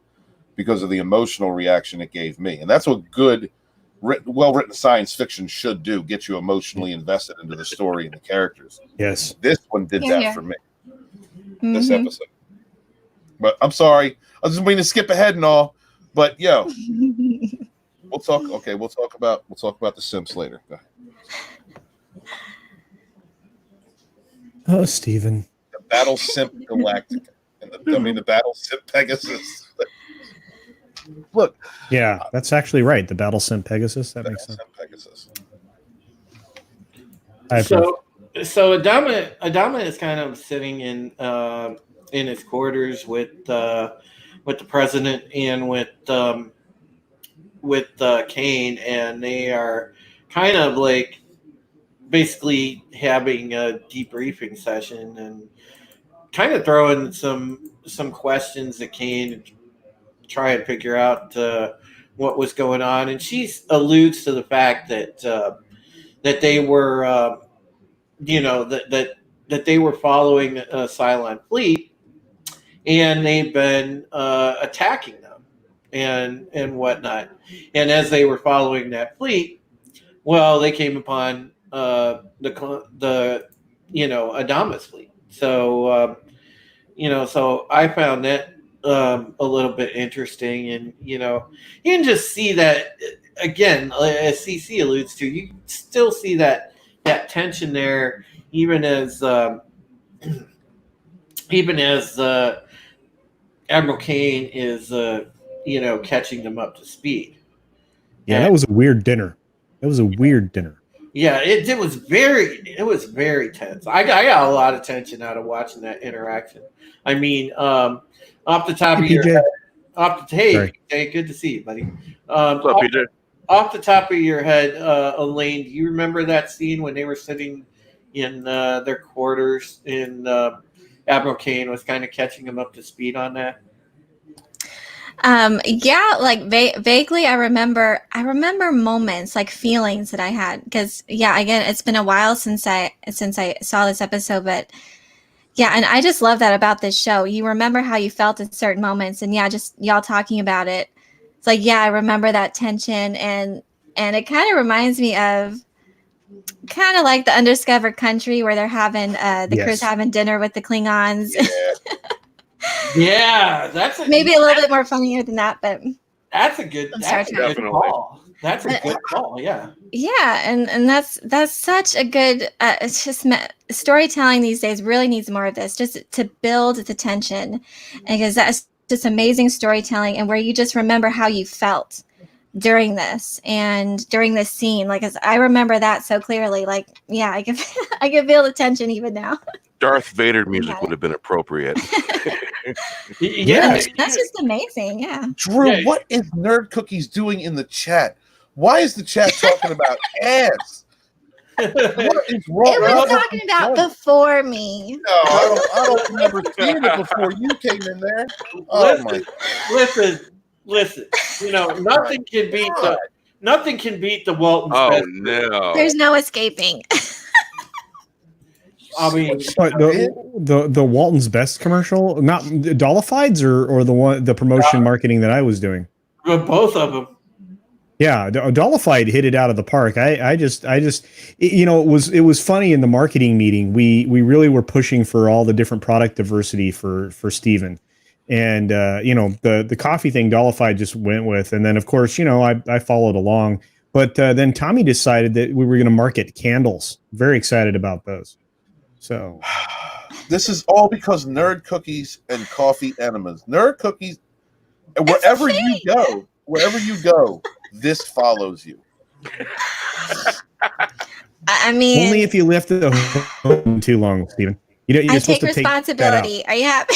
because of the emotional reaction it gave me, and that's what good, well-written science fiction should do: get you emotionally invested into the story and the characters. Yes, this one did that for me. This episode, but I'm sorry, I was just waiting to skip ahead and all, but yo. We'll talk about the Simps later. Go ahead. Oh, Stephen. The Battle Simp Galactica. The Battle Simp Pegasus. Look. Yeah, that's actually right. The Battle Simp Pegasus. That makes sense. Pegasus. So Adama is kind of sitting in his quarters with the president and with Kane, and they are kind of like basically having a debriefing session and kind of throwing some questions at Kane to try and figure out what was going on. And she alludes to the fact that they were, that that they were following a Cylon fleet, and they've been attacking them and whatnot. And as they were following that fleet, well, they came upon the Adamas fleet. So so I found that a little bit interesting, and you can just see that again, as CC alludes to, you still see that tension there, even as Admiral Kane is catching them up to speed. Yeah, And that was a weird dinner. That was a weird dinner. yeah, it was very tense. I got a lot of tension out of watching that interaction. I mean, off the top of your PJ. head, hey, good to see you, buddy. What's up, PJ? Off the top of your head, Elaine, do you remember that scene when they were sitting in their quarters and Admiral Kane was kind of catching them up to speed on that? Yeah, like vaguely I remember moments, like feelings that I had, because again, it's been a while since I saw this episode, but yeah, and I just love that about this show. You remember how you felt at certain moments, and just y'all talking about it. It's like, I remember that tension, and it kind of reminds me of kind of like the Undiscovered Country, where they're having the crew's having dinner with the Klingons. Yeah, that's maybe a little bit more funnier than that, but that's a good call. That's a good call. Yeah. Yeah, and that's such a good. It's just storytelling these days really needs more of this, just to build the tension, because that's just amazing storytelling, and where you just remember how you felt during this and during this scene. Like, as I remember that so clearly. Like, I can I can feel the tension even now. Darth Vader music would have been appropriate. Yeah, that's just amazing. Yeah, Drew, what is Nerd Cookies doing in the chat? Why is the chat talking about ass? What is wrong? It was talking about before me. No, I don't remember seeing it before you came in there. Oh listen. Nothing can beat the Walton's. Oh no! There's no escaping. I mean, the Walton's Best commercial, not Dollifieds or the promotion marketing that I was doing. Both of them. Yeah, Dollified hit it out of the park. I just it was funny in the marketing meeting. We really were pushing for all the different product diversity for Steven. And the coffee thing Dollified just went with, and then of course I followed along. But then Tommy decided that we were going to market candles. Very excited about those. So this is all because Nerd Cookies and coffee enemas. Nerd Cookies, wherever you go, this follows you. I mean, only if you left the home too long, Steven. I take responsibility. Are you happy?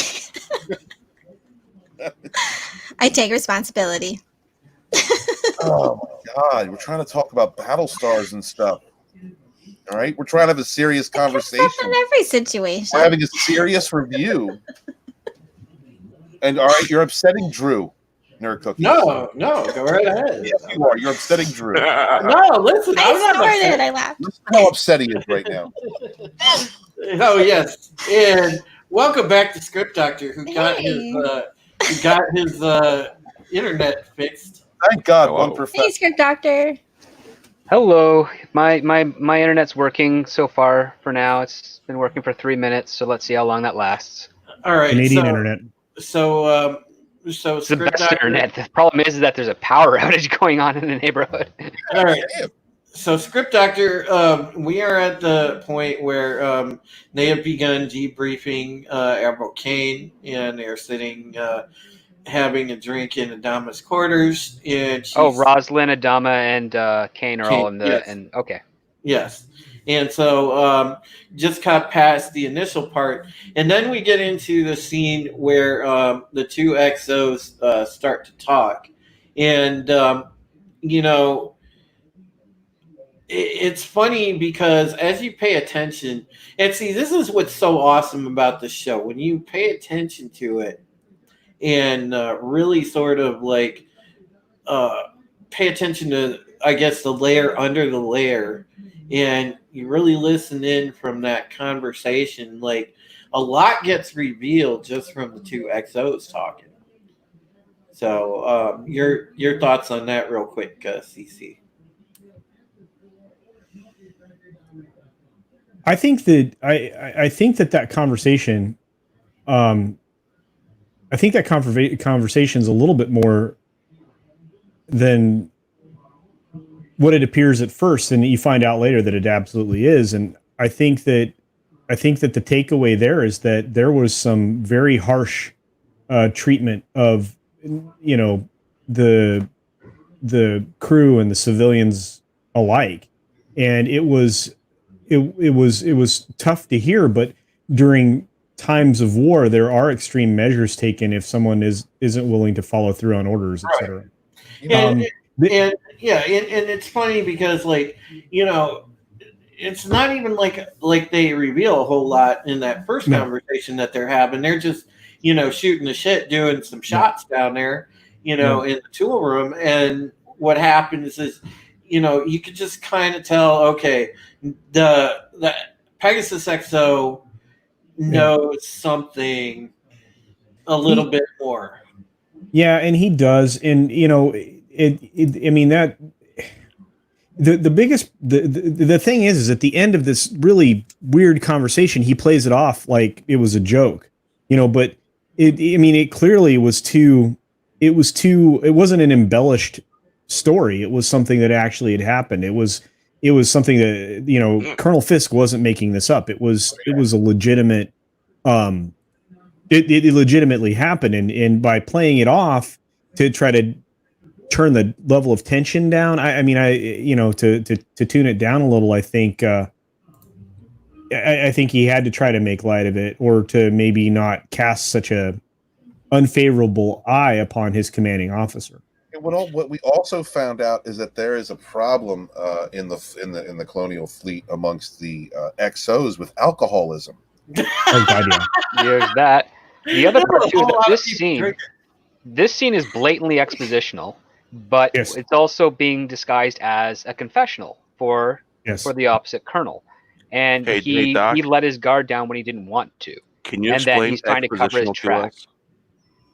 I take responsibility. Oh my God, we're trying to talk about Battlestars and stuff. All right, we're trying to have a serious conversation. In every situation, we're having a serious review. And all right, you're upsetting Drew, Nerd Cookies. No, go right ahead. Yes, you are. You're upsetting Drew. No, listen. I snorted. I laughed. Listen how upset he is right now. Oh yes, and welcome back to Script Doctor, who got his internet fixed. Thank God, Hello. one professor. Hey, Script Doctor. Hello. My internet's working so far for now. It's been working for 3 minutes, so let's see how long that lasts. All right, Canadian internet. So it's the best internet. The problem is that there's a power outage going on in the neighborhood. All right. So Script Doctor, we are at the point where they have begun debriefing Admiral Kane, and they're sitting having a drink in Adama's quarters. And Rosalind, Adama, and Kane are all in the yes. okay. Yes. And so just cut past the initial part. And then we get into the scene where the two XOs start to talk. And, it's funny because as you pay attention, and see, this is what's so awesome about the show. When you pay attention to it and really sort of pay attention to, I guess, the layer under the layer, and you really listen in from that conversation, like a lot gets revealed just from the two XOs talking. So, your thoughts on that, real quick, CC? I think that I think that conversation, I think that conversation is a little bit more than what it appears at first, and you find out later that it absolutely is. And I think that the takeaway there is that there was some very harsh treatment of, you know, the crew and the civilians alike, and it was tough to hear. But during times of war, there are extreme measures taken if someone isn't willing to follow through on orders, etc. And, and yeah, and it's funny because, like, you know, it's not even like they reveal a whole lot in that first conversation that they're having. They're just, you know, shooting the shit, doing some shots down there, you know, in the tool room. And what happens is, you know, you could just kind of tell, okay, the Pegasus XO knows something a little bit more. Yeah, and he does, and you know, I mean that the biggest the thing is at the end of this really weird conversation, he plays it off like it was a joke, you know. But I mean, it clearly was too. It wasn't an embellished story. It was something that actually had happened. It was something that, you know, Colonel Fisk wasn't making this up. It was a legitimate. It legitimately happened, and by playing it off to try to turn the level of tension down, I mean, you know, to tune it down a little, I think I think he had to try to make light of it, or to maybe not cast such a unfavorable eye upon his commanding officer. And what we also found out is that there is a problem in the colonial fleet amongst the XOs with alcoholism. Oh God, yeah. There's that. The other part too is that this scene is blatantly expositional, but Yes. it's also being disguised as a confessional for the opposite colonel, and Hey, he Doc, let his guard down when he didn't want to. can you And then explain he's trying to cover his expositional to tracks. us?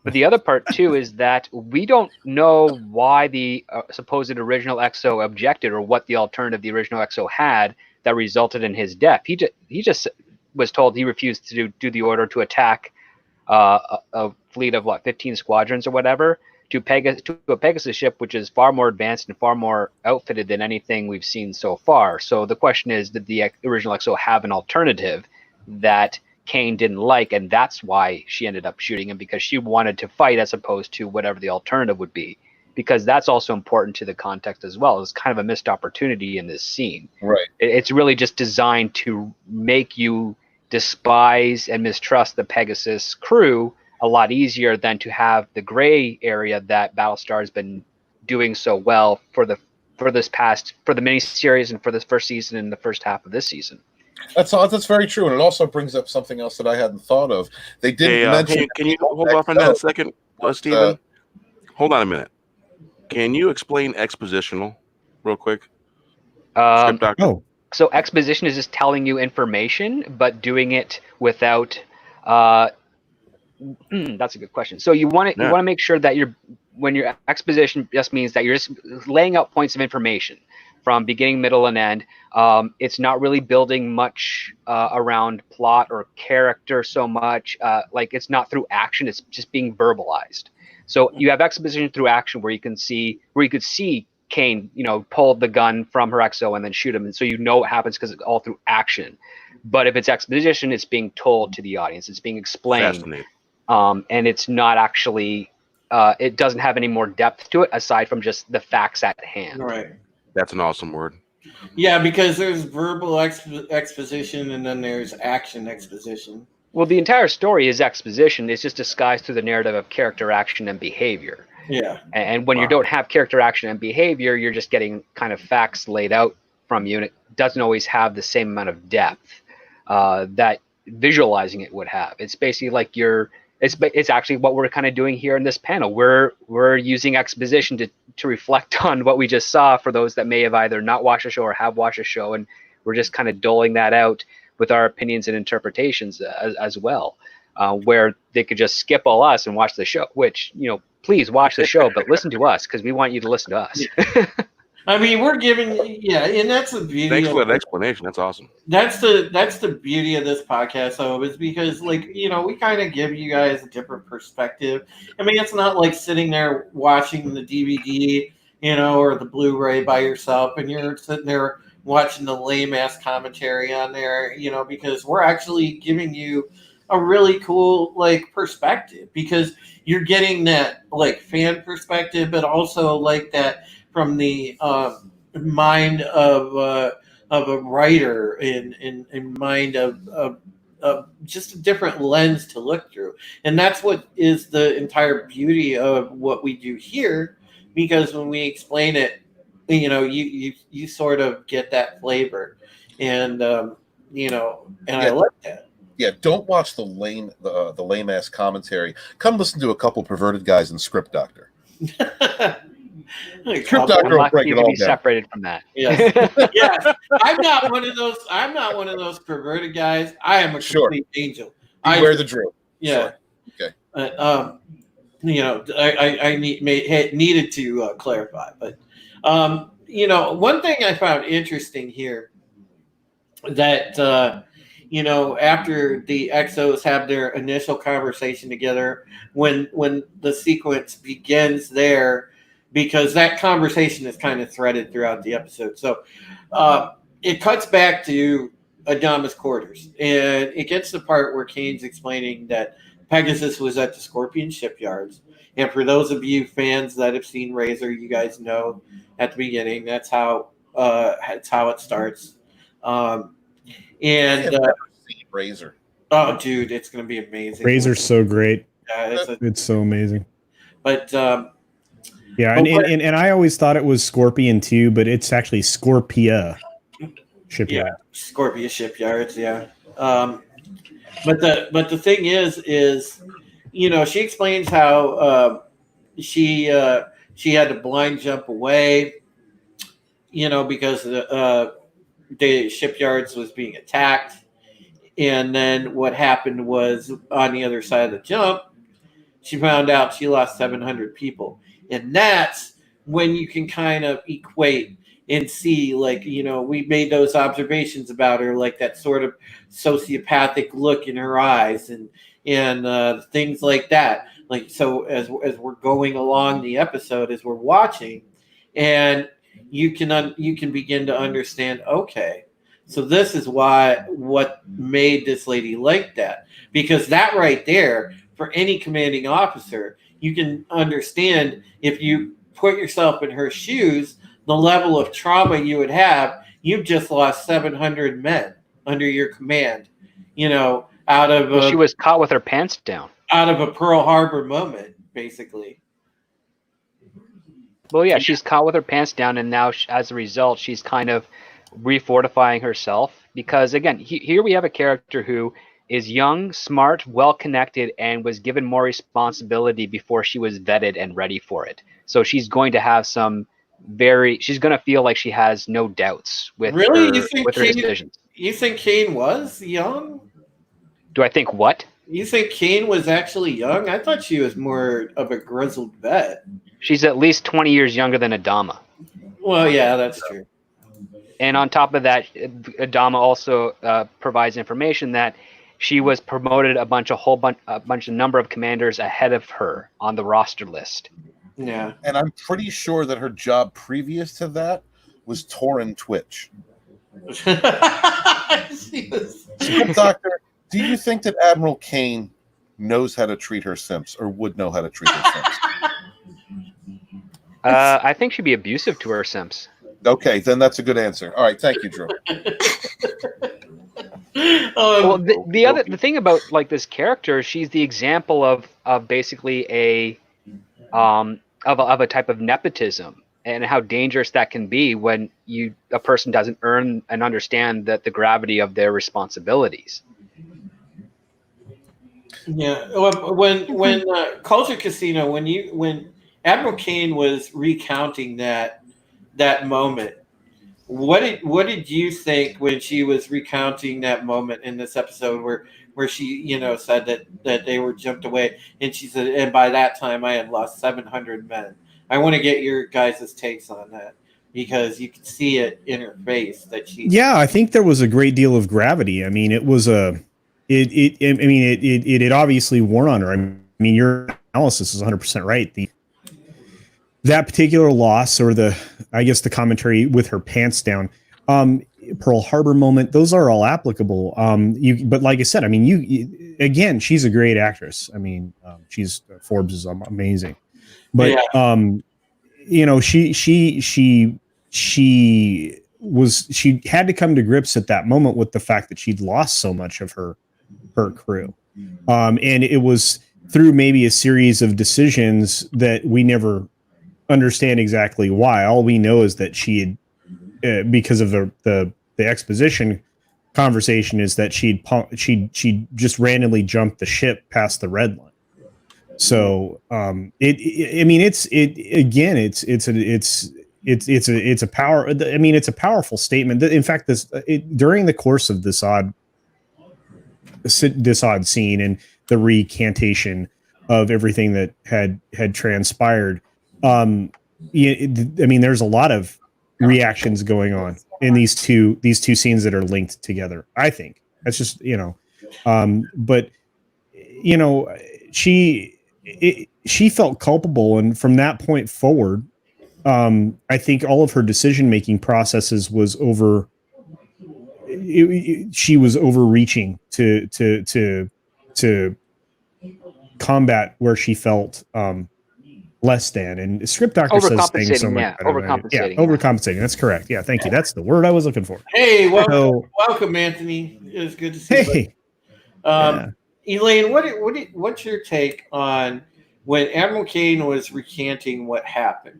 But the other part too is that we don't know why the supposed original XO objected, or what the alternative the original XO had that resulted in his death. He just was told he refused to do the order to attack a fleet of 15 squadrons or whatever to a Pegasus ship, which is far more advanced and far more outfitted than anything we've seen so far. So the question is, did the original XO have an alternative that Kane didn't like, and that's why she ended up shooting him, because she wanted to fight as opposed to whatever the alternative would be? Because that's also important to the context as well. It's kind of a missed opportunity in this scene. Right. It's really just designed to make you despise and mistrust the Pegasus crew a lot easier than to have the gray area that Battlestar has been doing so well for the miniseries and for this first season and the first half of this season. That's very true, and it also brings up something else that I hadn't thought of. They didn't mention. Can you hold off on that a second, Stephen? Hold on a minute. Can you explain expositional real quick? Script doctor. So exposition is just telling you information, but doing it without. That's a good question. So you want to make sure that when your exposition just means that you're just laying out points of information from beginning, middle, and end. It's not really building much around plot or character so much. Like, it's not through action; it's just being verbalized. So you have exposition through action, where you could see Kane, you know, pull the gun from her XO and then shoot him, and so you know what happens because it's all through action. But if it's exposition, it's being told to the audience. It's being explained, and it's not actually. It doesn't have any more depth to it aside from just the facts at hand. Right. That's an awesome word. Yeah, because there's verbal exposition and then there's action exposition. Well, the entire story is exposition. It's just disguised through the narrative of character, action, and behavior. Yeah. And when you don't have character, action, and behavior, you're just getting kind of facts laid out from you, and it doesn't always have the same amount of depth that visualizing it would have. It's basically like it's actually what we're kind of doing here in this panel. We're using exposition to reflect on what we just saw for those that may have either not watched the show or have watched the show, and We're just kind of doling that out with our opinions and interpretations as well, where they could just skip all us and watch the show, which, please watch the show, but listen to us because we want you to listen to us. I mean, we're giving, and that's the beauty. Thanks for that explanation. That's awesome. That's the beauty of this podcast, though, is because, we kind of give you guys a different perspective. I mean, it's not like sitting there watching the DVD, or the Blu-ray by yourself, and you're sitting there watching the lame-ass commentary on there, because we're actually giving you a really cool, perspective, because you're getting that, fan perspective, but also, that from the mind of a writer and mind of just a different lens to look through. And that's what is the entire beauty of what we do here, because when we explain it, you sort of get that flavor, and I like that. Yeah, don't watch the lame ass commentary. Come listen to a couple perverted guys in Script Doctor. Script Doctor will break it all down. Separated from that. Yes. Yes. I'm not one of those. I'm not one of those perverted guys. I am a complete angel. I wear the drill. Yeah. Sure. Okay. I needed to clarify, but one thing I found interesting here that after the Exos have their initial conversation together, when the sequence begins there, because that conversation is kind of threaded throughout the episode. So it cuts back to Adama's quarters, and it gets to the part where Kane's explaining that Pegasus was at the Scorpion shipyards. And for those of you fans that have seen Razor, you guys know at the beginning that's how it starts. Razor. Oh, dude, it's going to be amazing. Razor's so great. Yeah, it's so amazing. But yeah, and I always thought it was Scorpion too, but it's actually Scorpia Shipyard. Yeah, Scorpia Shipyards. Yeah. But the thing is, she explains how she had to blind jump away, because the shipyards was being attacked. And then what happened was, on the other side of the jump, she found out she lost 700 people. And that's when you can kind of equate and see, we made those observations about her, that sort of sociopathic look in her eyes and things like that. So as we're going along the episode, as we're watching, and you can begin to understand, okay, so this is what made this lady like that. Because that right there, for any commanding officer, you can understand, if you put yourself in her shoes, the level of trauma you would have. You've just lost 700 men under your command, out of she was caught with her pants down. Out of a Pearl Harbor moment, basically. Well, yeah, she's caught with her pants down, and now, as a result, she's kind of refortifying herself. Because, again, here we have a character who is young, smart, well-connected, and was given more responsibility before she was vetted and ready for it. So she's going to have she's going to feel like she has no doubts with her decisions. You think Kane was young? Do I think what? You think Kane was actually young? I thought she was more of a grizzled vet. She's at least 20 years younger than Adama. Well, yeah, that's true. And on top of that, Adama also provides information that she was promoted a number of commanders ahead of her on the roster list. Yeah. And I'm pretty sure that her job previous to that was Torin Twitch. Doctor, do you think that Admiral Kane knows how to treat her simps, or would know how to treat her simps? I think she'd be abusive to her simps. Okay, then that's a good answer. All right, thank you, Drew. Well, the thing about this character, she's the example of basically a type of nepotism, and how dangerous that can be when a person doesn't earn and understand the gravity of their responsibilities. Yeah, when Culture Casino, when Admiral Kane was recounting that moment, what did you think when she was recounting that moment in this episode where she said that they were jumped away, and she said, and by that time I had lost 700 men. I want to get your guys' takes on that, because you could see it in her face that she. Yeah, I think there was a great deal of gravity. I mean, it was it obviously wore on her. I mean, your analysis is 100% right. That particular loss, or I guess the commentary with her pants down, Pearl Harbor moment, those are all applicable. But like I said, I mean, again, she's a great actress. I mean, Forbes is amazing, but Yeah. she had to come to grips at that moment with the fact that she'd lost so much of her crew, and it was through maybe a series of decisions that we never understand exactly why. All we know is that she had, because of the exposition conversation, is that she just randomly jumped the ship past the red line. So it's a power. I mean, it's a powerful statement. In fact, during the course of this odd scene and the recantation of everything that had transpired, I mean, there's a lot of reactions going on in these two scenes that are linked together. I think that's just but she felt culpable, and from that point forward, I think all of her decision making processes was over. She was overreaching to combat where she felt less than. And script doctor says things so much better. Overcompensating. That's correct. Yeah, thank you. That's the word I was looking for. Hey, welcome, Anthony. It's good to see you. Yeah. Elaine, what's your take on when Admiral Kane was recanting what happened?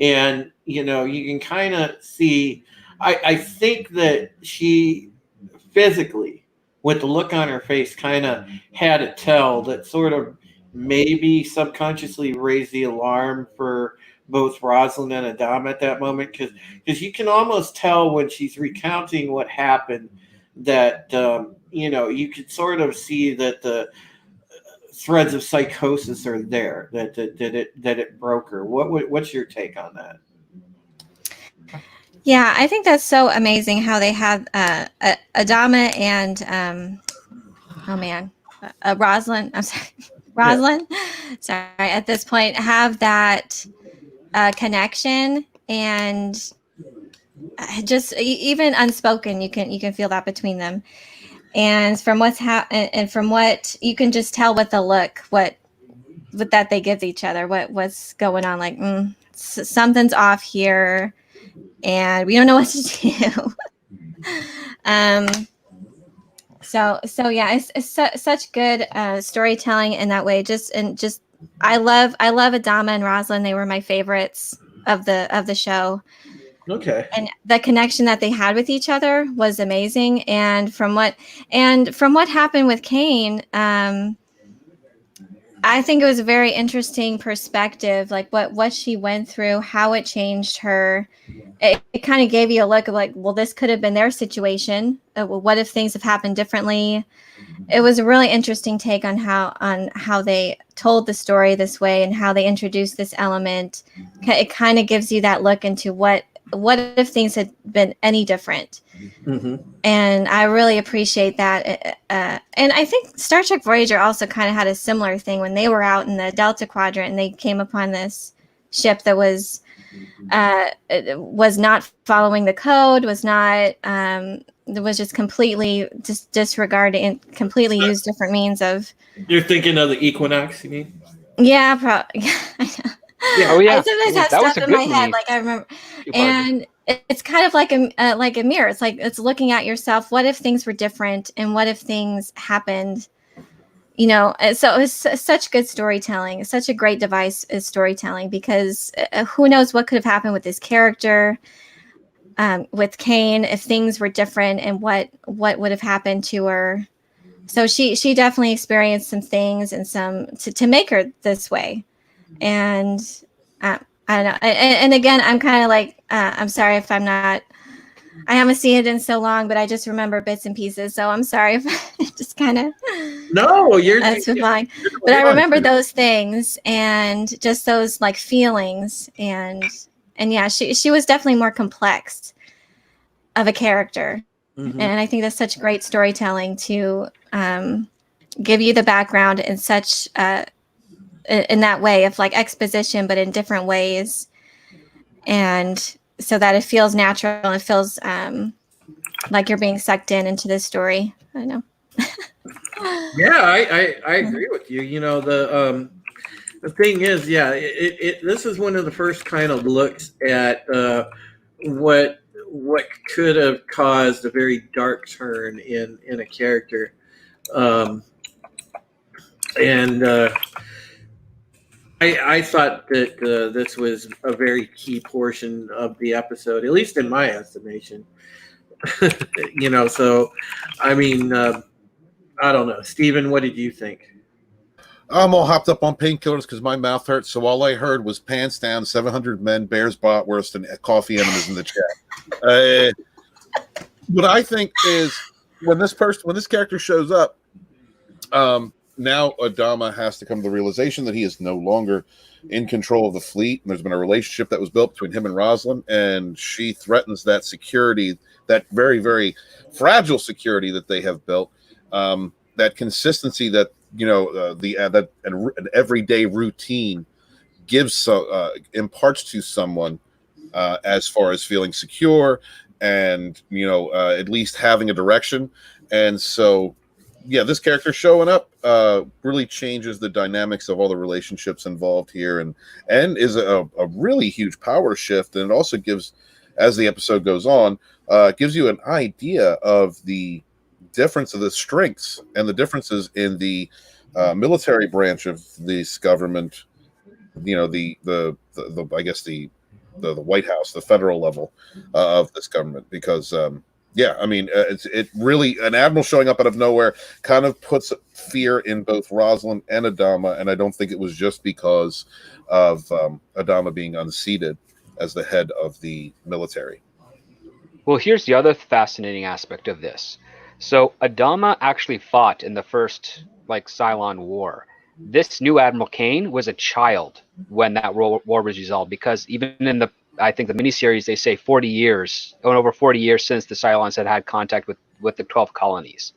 And you can kind of see. I think that she physically, with the look on her face, kind of had a tell that sort of maybe subconsciously raised the alarm for both Rosalind and Adam at that moment, because you can almost tell when she's recounting what happened that you could sort of see that the threads of psychosis are there, that it broke her. What's your take on that? Yeah, I think that's so amazing how they have Adama and Rosalind. I'm sorry, Rosalind. Yeah. Sorry, at this point have that connection, and just even unspoken, you can feel that between them. And from and from what you can just tell with the look, what that they give each other, what's going on, like something's off here. And we don't know what to do. So yeah, it's such good storytelling in that way. I love Adama and Rosalind. They were my favorites of the show. Okay. And the connection that they had with each other was amazing. And from what happened with Kane, I think it was a very interesting perspective, like what she went through, how it changed her. It kind of gave you a look of like, well, this could have been their situation. Well, what if things have happened differently? It was a really interesting take on how they told the story this way and how they introduced this element. It kind of gives you that look into what if things had been any different. Mm-hmm. And I really appreciate that. And I think Star Trek Voyager also kind of had a similar thing when they were out in the Delta Quadrant and they came upon this ship that was not following the code, was just completely disregarded and completely used different means of. You're thinking of the Equinox, you mean? Yeah, probably. Yeah. Oh yeah. I sometimes have stuff in my head, like I remember, and it's kind of like a mirror. It's like it's looking at yourself. What if things were different, and what if things happened? So it's such good storytelling. It's such a great device is storytelling, because who knows what could have happened with this character, with Kane, if things were different, and what would have happened to her. So she definitely experienced some things and some to make her this way. And I don't know. And again, I'm kind of like, I'm sorry if I'm not I haven't seen it in so long, but I just remember bits and pieces. So I'm sorry if I just kind of No, you're that's fine. But I remember those things and just those like feelings and yeah, she was definitely more complex of a character. Mhm. And I think that's such great storytelling to give you the background in such in that way of like exposition, but in different ways, and so that it feels natural. It feels like you're being sucked into this story. I know. Yeah, I agree with you. You know, the thing is, yeah, this is one of the first kind of looks at what could have caused a very dark turn in a character, um, and I thought that this was a very key portion of the episode, at least in my estimation. You know, so I mean, I don't know, Steven, what did you think? I'm all hopped up on painkillers because my mouth hurts. So all I heard was pants down, 700 men, bears bratwurst, and coffee enemas in the chat. What I think is when this character shows up, now Adama has to come to the realization that he is no longer in control of the fleet. And there's been a relationship that was built between him and Rosalind, and she threatens that security, that very, very fragile security that they have built, that consistency that that an everyday routine gives imparts to someone as far as feeling secure and at least having a direction. And so this character showing up really changes the dynamics of all the relationships involved here, and is a really huge power shift. And it also gives, as the episode goes on, gives you an idea of the difference of the strengths and the differences in the military branch of this government. The I guess the White House, the federal level of this government, because it really, an admiral showing up out of nowhere kind of puts fear in both Rosalind and Adama, and I don't think it was just because of Adama being unseated as the head of the military. Well, here's the other fascinating aspect of this. So Adama actually fought in the first Cylon War. This new Admiral Kane was a child when that war was resolved, because even in the miniseries they say 40 years, over 40 years since the Cylons had contact with the 12 colonies,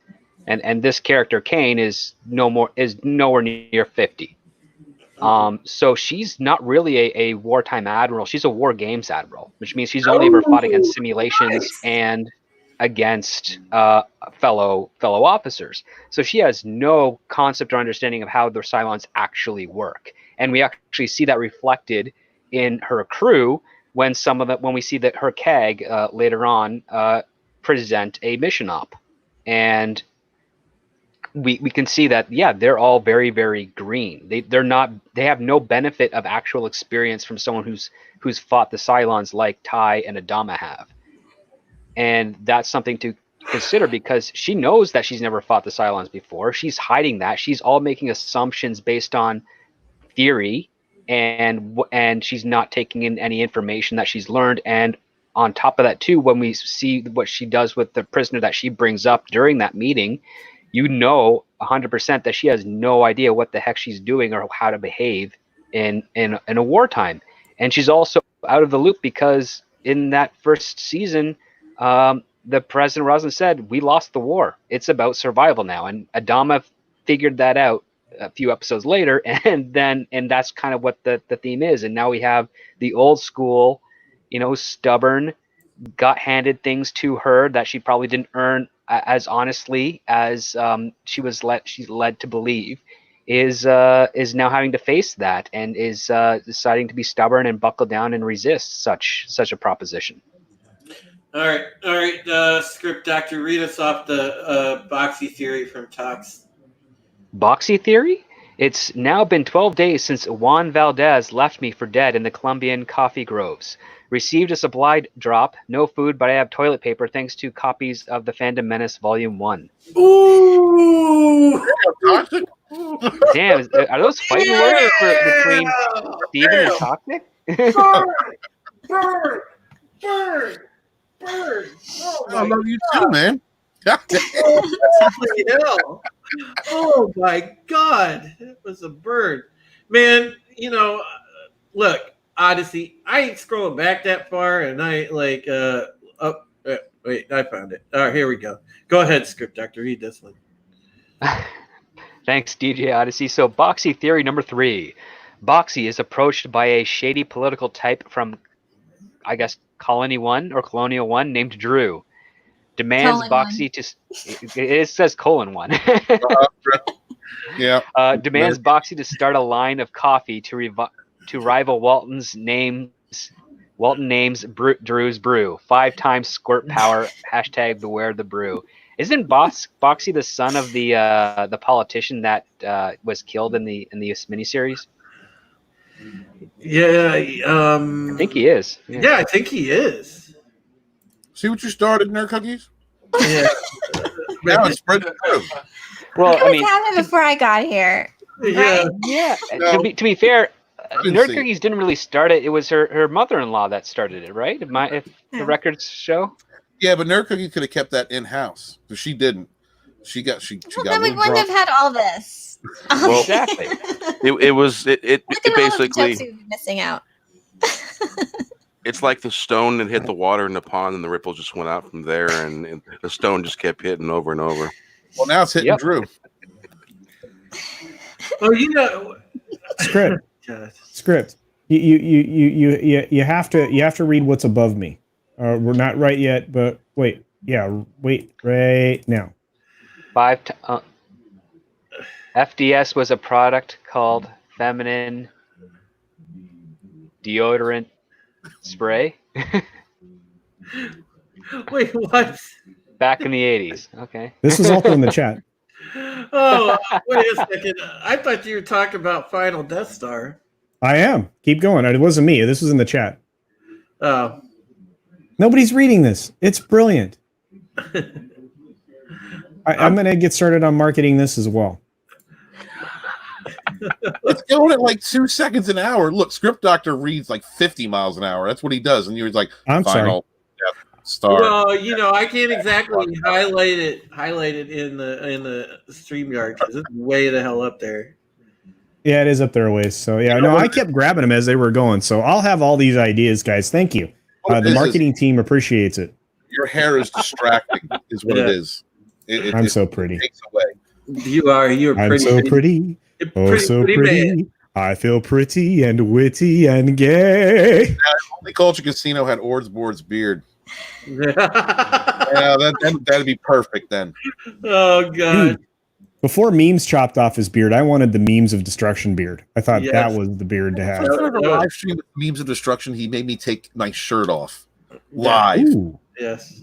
and this character Kane is nowhere near 50. So she's not really a wartime admiral. She's a war games admiral, which means she's only ever fought against simulations and against fellow officers. So she has no concept or understanding of how the Cylons actually work. And we actually see that reflected in her crew when we see that her CAG later on present a mission op. And we can see that they're all very, very green. They have no benefit of actual experience from someone who's fought the Cylons like Ty and Adama have. And that's something to consider, because she knows that she's never fought the Cylons before. She's hiding that. She's all making assumptions based on theory, and she's not taking in any information that she's learned. And on top of that too, when we see what she does with the prisoner that she brings up during that meeting, 100% that she has no idea what the heck she's doing or how to behave in a wartime. And she's also out of the loop because in that first season, the President Rosalind said, "We lost the war. It's about survival now." And Adama figured that out a few episodes later, and that's kind of what the theme is. And now we have the old school, stubborn, got handed things to her that she probably didn't earn as honestly as she's led to believe, is now having to face that, and is deciding to be stubborn and buckle down and resist such a proposition. All right. Script doctor, read us off the Boxy theory from Tox. Boxy theory? It's now been 12 days since Juan Valdez left me for dead in the Colombian coffee groves. Received a supply drop, no food, but I have toilet paper thanks to copies of The Phantom Menace Volume 1. Ooh! Damn, are those fighting words between Steven and Toxic? Burn! bird. Oh I my love you too, man. God damn. holy hell. Oh my god. It was a bird. Man, look, Odyssey, I ain't scrolling back that far and I like up wait, I found it. All right, here we go. Go ahead, script doctor. Read this one. Thanks, DJ Odyssey. So, Boxy theory number 3. Boxy is approached by a shady political type from, I guess, Colony 1 or Colonial 1 named Drew. Demands Colon Boxy to. It says colon 1. Yeah. Demands Boxy to start a line of coffee to rival Walton names Drew's Brew. 5 times squirt power. # beware the brew. Isn't Boxy the son of the politician that was killed in the miniseries? Yeah, I think he is. Yeah, I think he is. See what you started, Nerd Cookies? Yeah. Now it's spreading through. Well, It was happening before I got here. Yeah. yeah. No. To be fair, didn't Nerd see it. Cookies didn't really start it. It was her mother-in-law that started it, right? If the records show. Yeah, but Nerd Cookie could have kept that in house, but she didn't. She got Well, got then a we little wouldn't have drunk. had all this. Well, Exactly. It Look at all of the basically, jokes we've been missing out. it's like the stone that hit the water in the pond, and the ripples just went out from there, and the stone just kept hitting over and over. Well, now it's hitting Yep. Drew. Oh, Script. God. Script. You have to read what's above me. We're not right yet, but wait. Yeah, wait right now. FDS was a product called Feminine Deodorant Spray Wait, what? back in the 80s. Okay. This is also in the chat. Oh, wait a second. I thought you were talking about Final Death Star. I am. Keep going. It wasn't me. This was in the chat. Oh. Nobody's reading this. It's brilliant. I'm going to get started on marketing this as well. It's going at like 2 seconds an hour. Look, Script Doctor reads like 50 miles an hour. That's what he does. And you're like, I'm Final Death Star. Well, I can't exactly highlight it in the StreamYard because it's way the hell up there. Yeah, it is up there a ways. So yeah, no, I kept grabbing them as they were going. So I'll have all these ideas, guys. Thank you. The marketing team appreciates it. Your hair is distracting, is what it is. I'm so pretty. It takes away. You're pretty. I'm so pretty. Oh, so pretty. Man. I feel pretty and witty and gay. Only Culture Casino had Ordsboard's beard. Yeah, That'd be perfect then. Oh god. Dude, before memes chopped off his beard, I wanted the memes of destruction beard. I thought Yes. that was the beard to have. For a live stream with memes of destruction, he made me take my shirt off live. Ooh. Yes.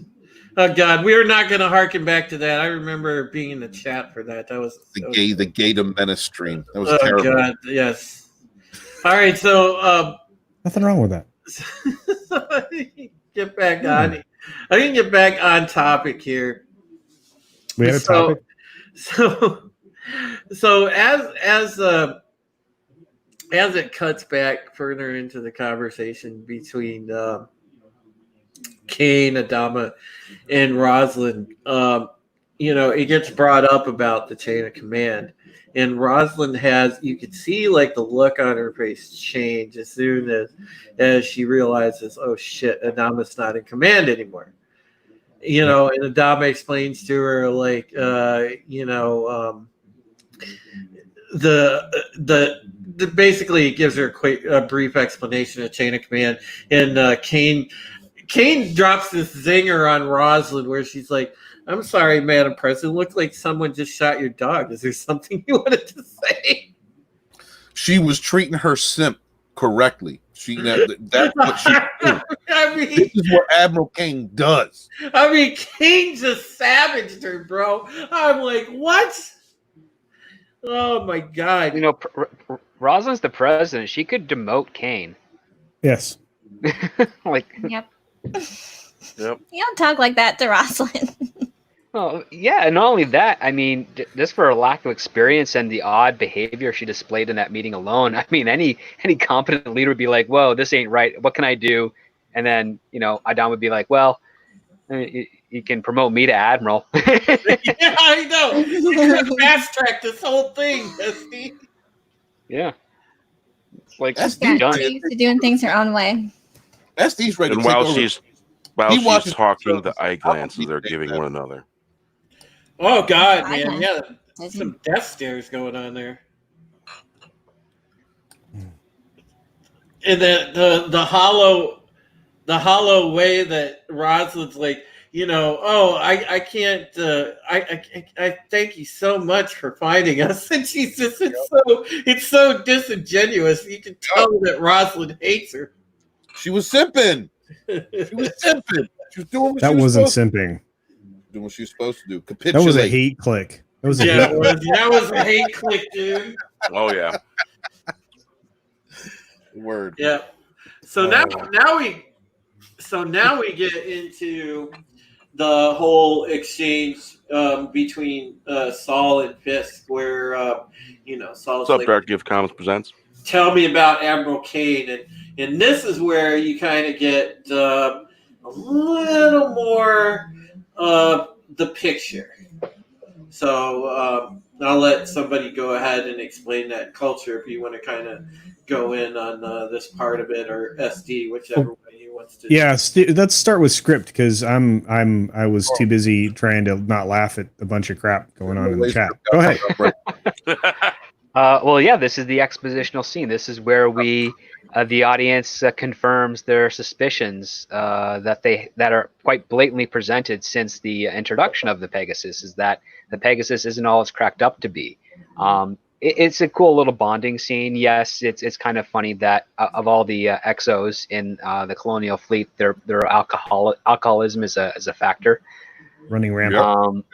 Oh god, we are not going to harken back to that. I remember being in the chat for that. That was The Gay to Menace stream. That was oh terrible. god, yes. All right, so Nothing wrong with that. get back on. I can get back on topic here. We had a topic. So as it cuts back further into the conversation between Kane, Adama, and Rosalind, it gets brought up about the chain of command. And Rosalind you could see like the look on her face change as soon as she realizes, oh shit, Adama's not in command anymore. And Adama explains to her like, the basically gives her a brief explanation of chain of command, and Kane drops this zinger on Rosalind where she's like, "I'm sorry, Madam President. Looked like someone just shot your dog. Is there something you wanted to say?" She was treating her simp correctly. That's what she did. This is what Admiral Kane does. Kane just savaged her, bro. I'm like, what? Oh my god. Rosalind's the president. She could demote Kane. Yes. Like. Yep. Yep. You don't talk like that to Rosalind. Oh, yeah, and not only that, just for her lack of experience and the odd behavior she displayed in that meeting alone, any competent leader would be like, whoa, this ain't right. What can I do? And then, Adam would be like, well, You can promote me to admiral. Yeah, I know. You could have fast tracked this whole thing, Dusty. Yeah, it's like That's Yeah, done. she's used to doing things her own way. SD's ready to And take while over. she's He watches talking, the episodes. eye I don't glances need they're to giving take one another. Oh God, I man, know. yeah, Does he? some death stares going on there. And the hollow way that Rosalind's like, I can't, I thank you so much for finding us. And she's just, it's so disingenuous. You can tell that Rosalind hates her. She was simping. She was simping. She was doing what That she was wasn't supposed to simping. doing what she was supposed to do. That Capitulate. was a hate click. That was a Yeah, hate click. that was a hate click, dude. Oh yeah. Word. Yeah. So now we get into the whole exchange between Saul and Fisk, where Saul's What's up, like, Dark Gift Comics presents? "Tell me about Admiral Kane," and this is where you kind of get a little more of the picture. So I'll let somebody go ahead and explain that culture if you want to kind of go in on this part of it, or SD, whichever way you wants to. Yeah, let's start with script because I was too busy trying to not laugh at a bunch of crap going on in the chat. Go ahead. Well, yeah, this is the expositional scene. This is where the audience confirms their suspicions that are quite blatantly presented since the introduction of the Pegasus. Is that the Pegasus isn't all it's cracked up to be. It's a cool little bonding scene. Yes, it's kind of funny that of all the XOs in the Colonial Fleet, their alcoholism is a factor. Running rampant.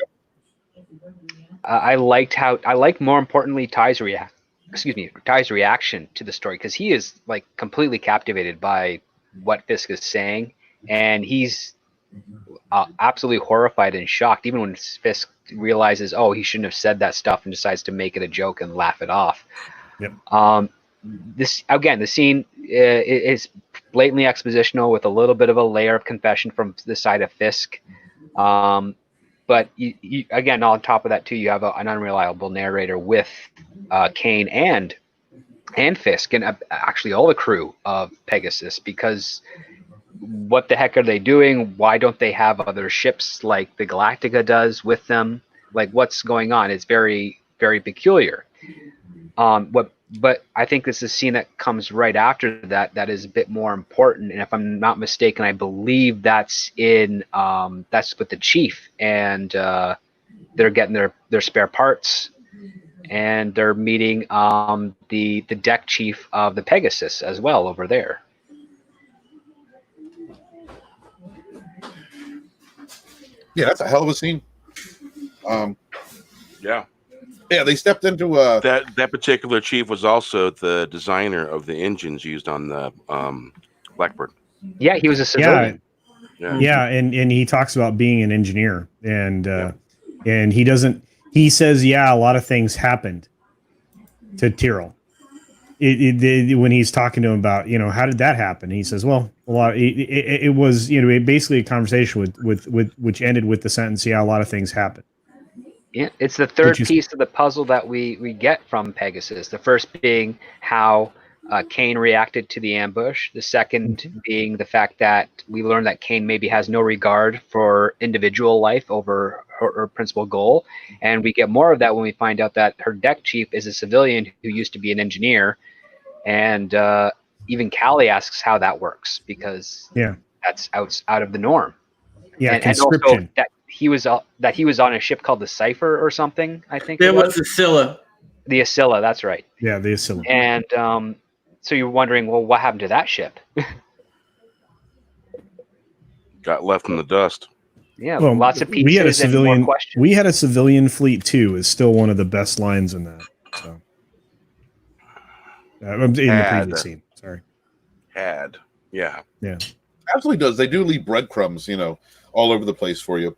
I like more importantly Ty's reaction to the story, because he is like completely captivated by what Fisk is saying, and he's absolutely horrified and shocked even when Fisk realizes, oh, he shouldn't have said that stuff, and decides to make it a joke and laugh it off. Yep. The scene is blatantly expositional with a little bit of a layer of confession from the side of Fisk. But you, again, on top of that too, you have an unreliable narrator with Kane and Fisk, and actually all the crew of Pegasus, because what the heck are they doing? Why don't they have other ships like the Galactica does with them? Like, what's going on? It's very, very peculiar. But I think this is a scene that comes right after that is a bit more important. And if I'm not mistaken, I believe that's with the chief, and they're getting their spare parts, and they're meeting the deck chief of the Pegasus as well over there. Yeah, that's a hell of a scene. Yeah, they stepped into that particular chief was also the designer of the engines used on the Blackbird. Yeah, he was a civilian. Yeah, and he talks about being an engineer, and he says, yeah, a lot of things happened to Tyrrell. When he's talking to him about, how did that happen? He says, well, a lot. It was, basically a conversation with which ended with the sentence, yeah, a lot of things happened. Yeah, it's the third piece of the puzzle that we get from Pegasus. The first being how Kane reacted to the ambush. The second being the fact that we learn that Kane maybe has no regard for individual life over her principal goal. And we get more of that when we find out that her deck chief is a civilian who used to be an engineer. And even Callie asks how that works, because that's out of the norm. Yeah, and also that he was on a ship called the Cypher or something, I think. It was the Scylla. The Ascilla, that's right. Yeah, the Ascilla. And so you're wondering, well, what happened to that ship? Got left in the dust. Yeah, well, lots of pieces and more questions. We had a civilian fleet too. Is still one of the best lines in that. So in the previous scene. Sorry. Yeah. Absolutely does. They do leave breadcrumbs, all over the place for you.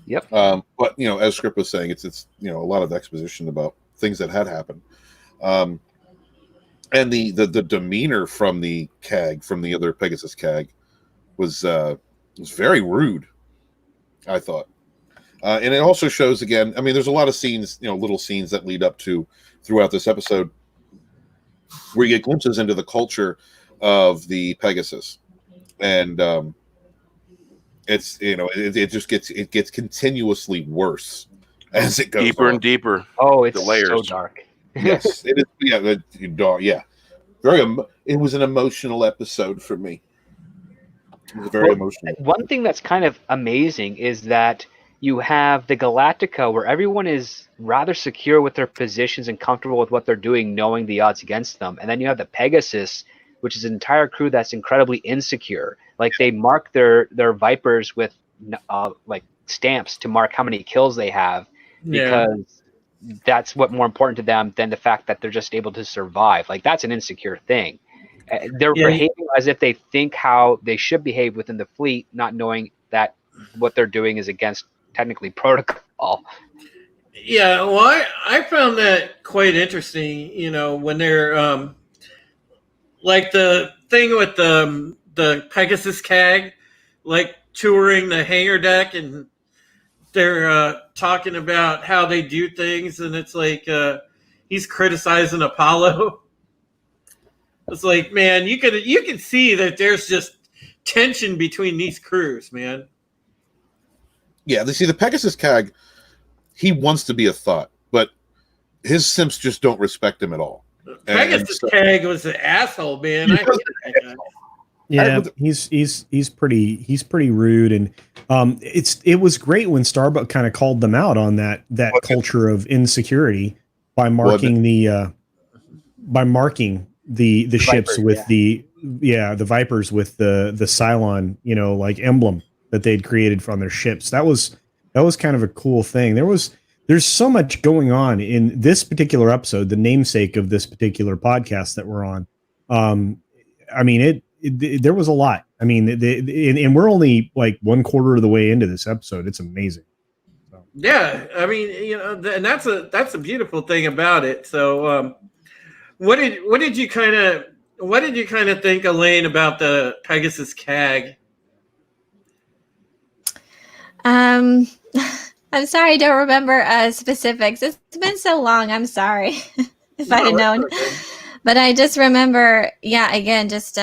Yep. But as Script was saying, it's a lot of exposition about things that had happened. And the demeanor from the CAG, from the other Pegasus CAG, was very rude. I thought. And it also shows again, I mean, there's a lot of scenes, little scenes that lead up to throughout this episode where you get glimpses into the culture of the Pegasus. And it's, it just gets continuously worse as it goes Deeper on. and deeper. Oh, it's The layers. so dark. Yes, it is. Yeah. It was an emotional episode for me. It was very emotional. One thing that's kind of amazing is that you have the Galactica, where everyone is rather secure with their positions and comfortable with what they're doing, knowing the odds against them. And then you have the Pegasus, which is an entire crew that's incredibly insecure. Like, they mark their Vipers with like stamps to mark how many kills they have, because that's what more important to them than the fact that they're just able to survive. Like, that's an insecure thing. They're behaving as if they think how they should behave within the fleet, not knowing that what they're doing is against technically protocol. Yeah, well, I found that quite interesting. When they're like the thing with the Pegasus CAG, like touring the hangar deck, and they're talking about how they do things, and it's like he's criticizing Apollo. It's like, man, you can see that there's just tension between these crews, man. Yeah, the Pegasus CAG, he wants to be a thought, but his simps just don't respect him at all. Pegasus CAG was an asshole, man. I hate that guy. Yeah, he's pretty rude, and it was great when Starbuck kind of called them out on that culture of insecurity by marking the ships Viper, with the Vipers with the Cylon, like emblem that they'd created from their ships. That was kind of a cool thing. There's so much going on in this particular episode, the namesake of this particular podcast that we're on. I mean, there was a lot. I mean, and we're only like 1/4 of the way into this episode. It's amazing. So. Yeah, I mean, and that's a beautiful thing about it. So, what did you kind of think, Elaine, about the Pegasus CAG? I'm sorry, I don't remember specifics. It's been so long. I'm sorry if I had known. Okay. But I just remember, again, just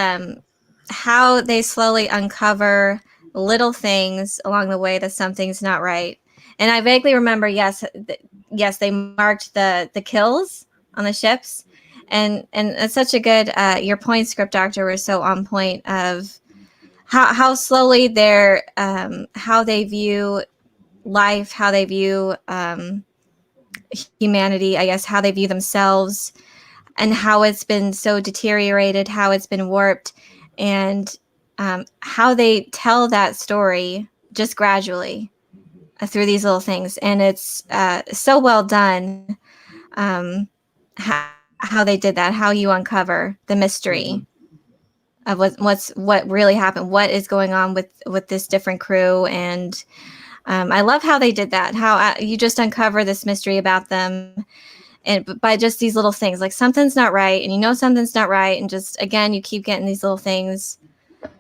how they slowly uncover little things along the way that something's not right. And I vaguely remember, yes, they marked the kills on the ships. And it's such a good, your point, Script Doctor, was so on point of how slowly they're, how they view life, how they view humanity, I guess, how they view themselves, and how it's been so deteriorated, how it's been warped, and how they tell that story just gradually through these little things. And it's so well done how they did that, how you uncover the mystery of what really happened, what is going on with this different crew. And I love how they did that, how you just uncover this mystery about them, and by just these little things, like something's not right, and something's not right, and just, again, you keep getting these little things.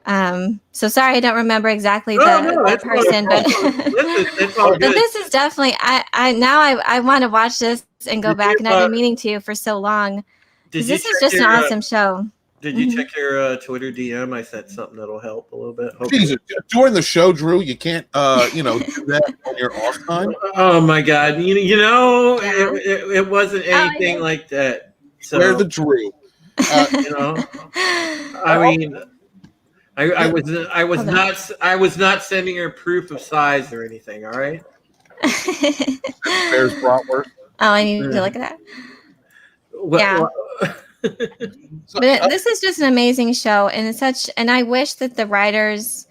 So sorry, I don't remember exactly that person, but it's all but good. this is definitely, I want to watch this and go back, and I've been meaning to for so long. This is just an awesome show. Did you check your Twitter DM? I said something that'll help a little bit. Jesus, during the show, Drew, you can't, do that on your off time. Oh my God! It wasn't anything like that. So, Where the Drew? I mean, I was not sending her proof of size or anything. All right. Bears bratwurst. Oh, I need to look at that. But this is just an amazing show, and I wish that the writers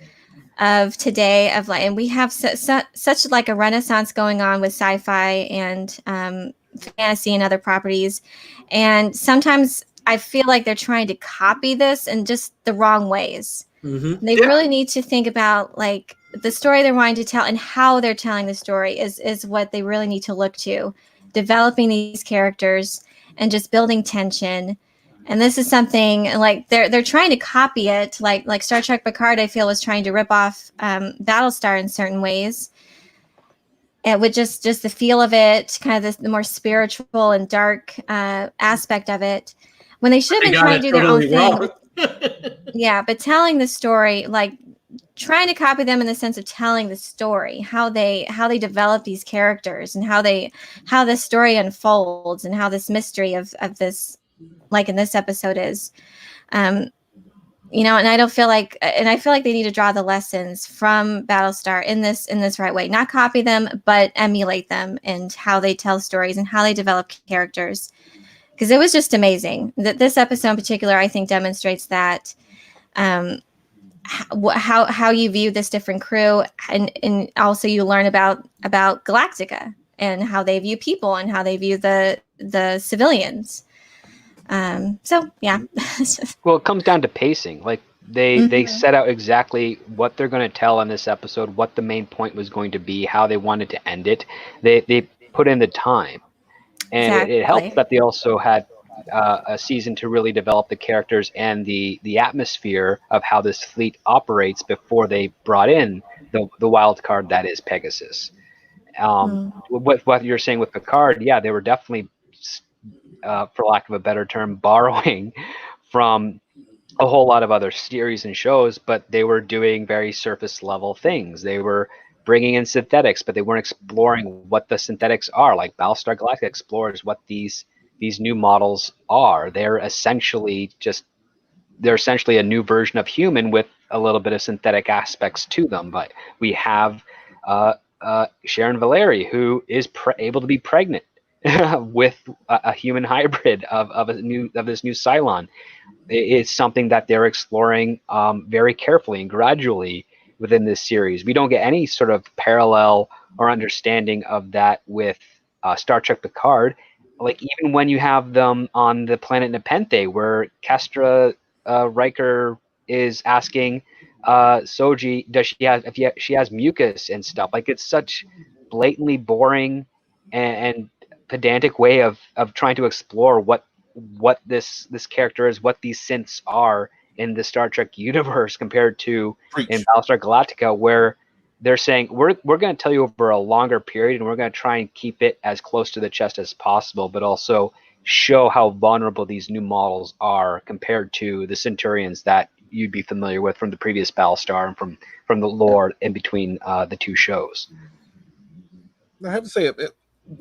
of today and we have such like a renaissance going on with sci-fi and fantasy and other properties, and sometimes I feel like they're trying to copy this in just the wrong ways. Mm-hmm. They really need to think about like the story they're wanting to tell and how they're telling the story is what they really need to look to, developing these characters and just building tension And this is something like they're trying to copy it, like Star Trek Picard, I feel, was trying to rip off Battlestar in certain ways, and with just the feel of it, kind of the more spiritual and dark aspect of it, when they should have been trying to do their own thing. Yeah, but telling the story, like trying to copy them in the sense of telling the story, how they develop these characters, and how the story unfolds, and how this mystery of this, like in this episode, is. And I feel like they need to draw the lessons from Battlestar in this right way, not copy them, but emulate them, and how they tell stories and how they develop characters. Because it was just amazing. That this episode in particular, I think, demonstrates that how you view this different crew, and also you learn about Galactica and how they view people and how they view the civilians. So yeah. Well, it comes down to pacing. Like they set out exactly what they're going to tell in this episode, what the main point was going to be, how they wanted to end it. They put in the time, and it helped that they also had a season to really develop the characters and the atmosphere of how this fleet operates before they brought in the wild card that is Pegasus. What you're saying with Picard, yeah, they were definitely, for lack of a better term, borrowing from a whole lot of other series and shows, but they were doing very surface level things. They were bringing in synthetics, but they weren't exploring what the synthetics are. Like Battlestar Galactica explores what these new models are. They're essentially a new version of human with a little bit of synthetic aspects to them. But we have Sharon Valerii, who is able to be pregnant with a human hybrid of this new Cylon. It's something that they're exploring very carefully and gradually within this series. We don't get any sort of parallel or understanding of that with Star Trek Picard. Like even when you have them on the planet Nepenthe, where Kestra Riker is asking Soji, does she has mucus and stuff. Like it's such blatantly boring and pedantic way of trying to explore what this character is, what these synths are in the Star Trek universe compared to in Battlestar Galactica, where they're saying we're going to tell you over a longer period, and we're going to try and keep it as close to the chest as possible, but also show how vulnerable these new models are compared to the Centurions that you'd be familiar with from the previous Battlestar and from the lore in between the two shows. I have to say,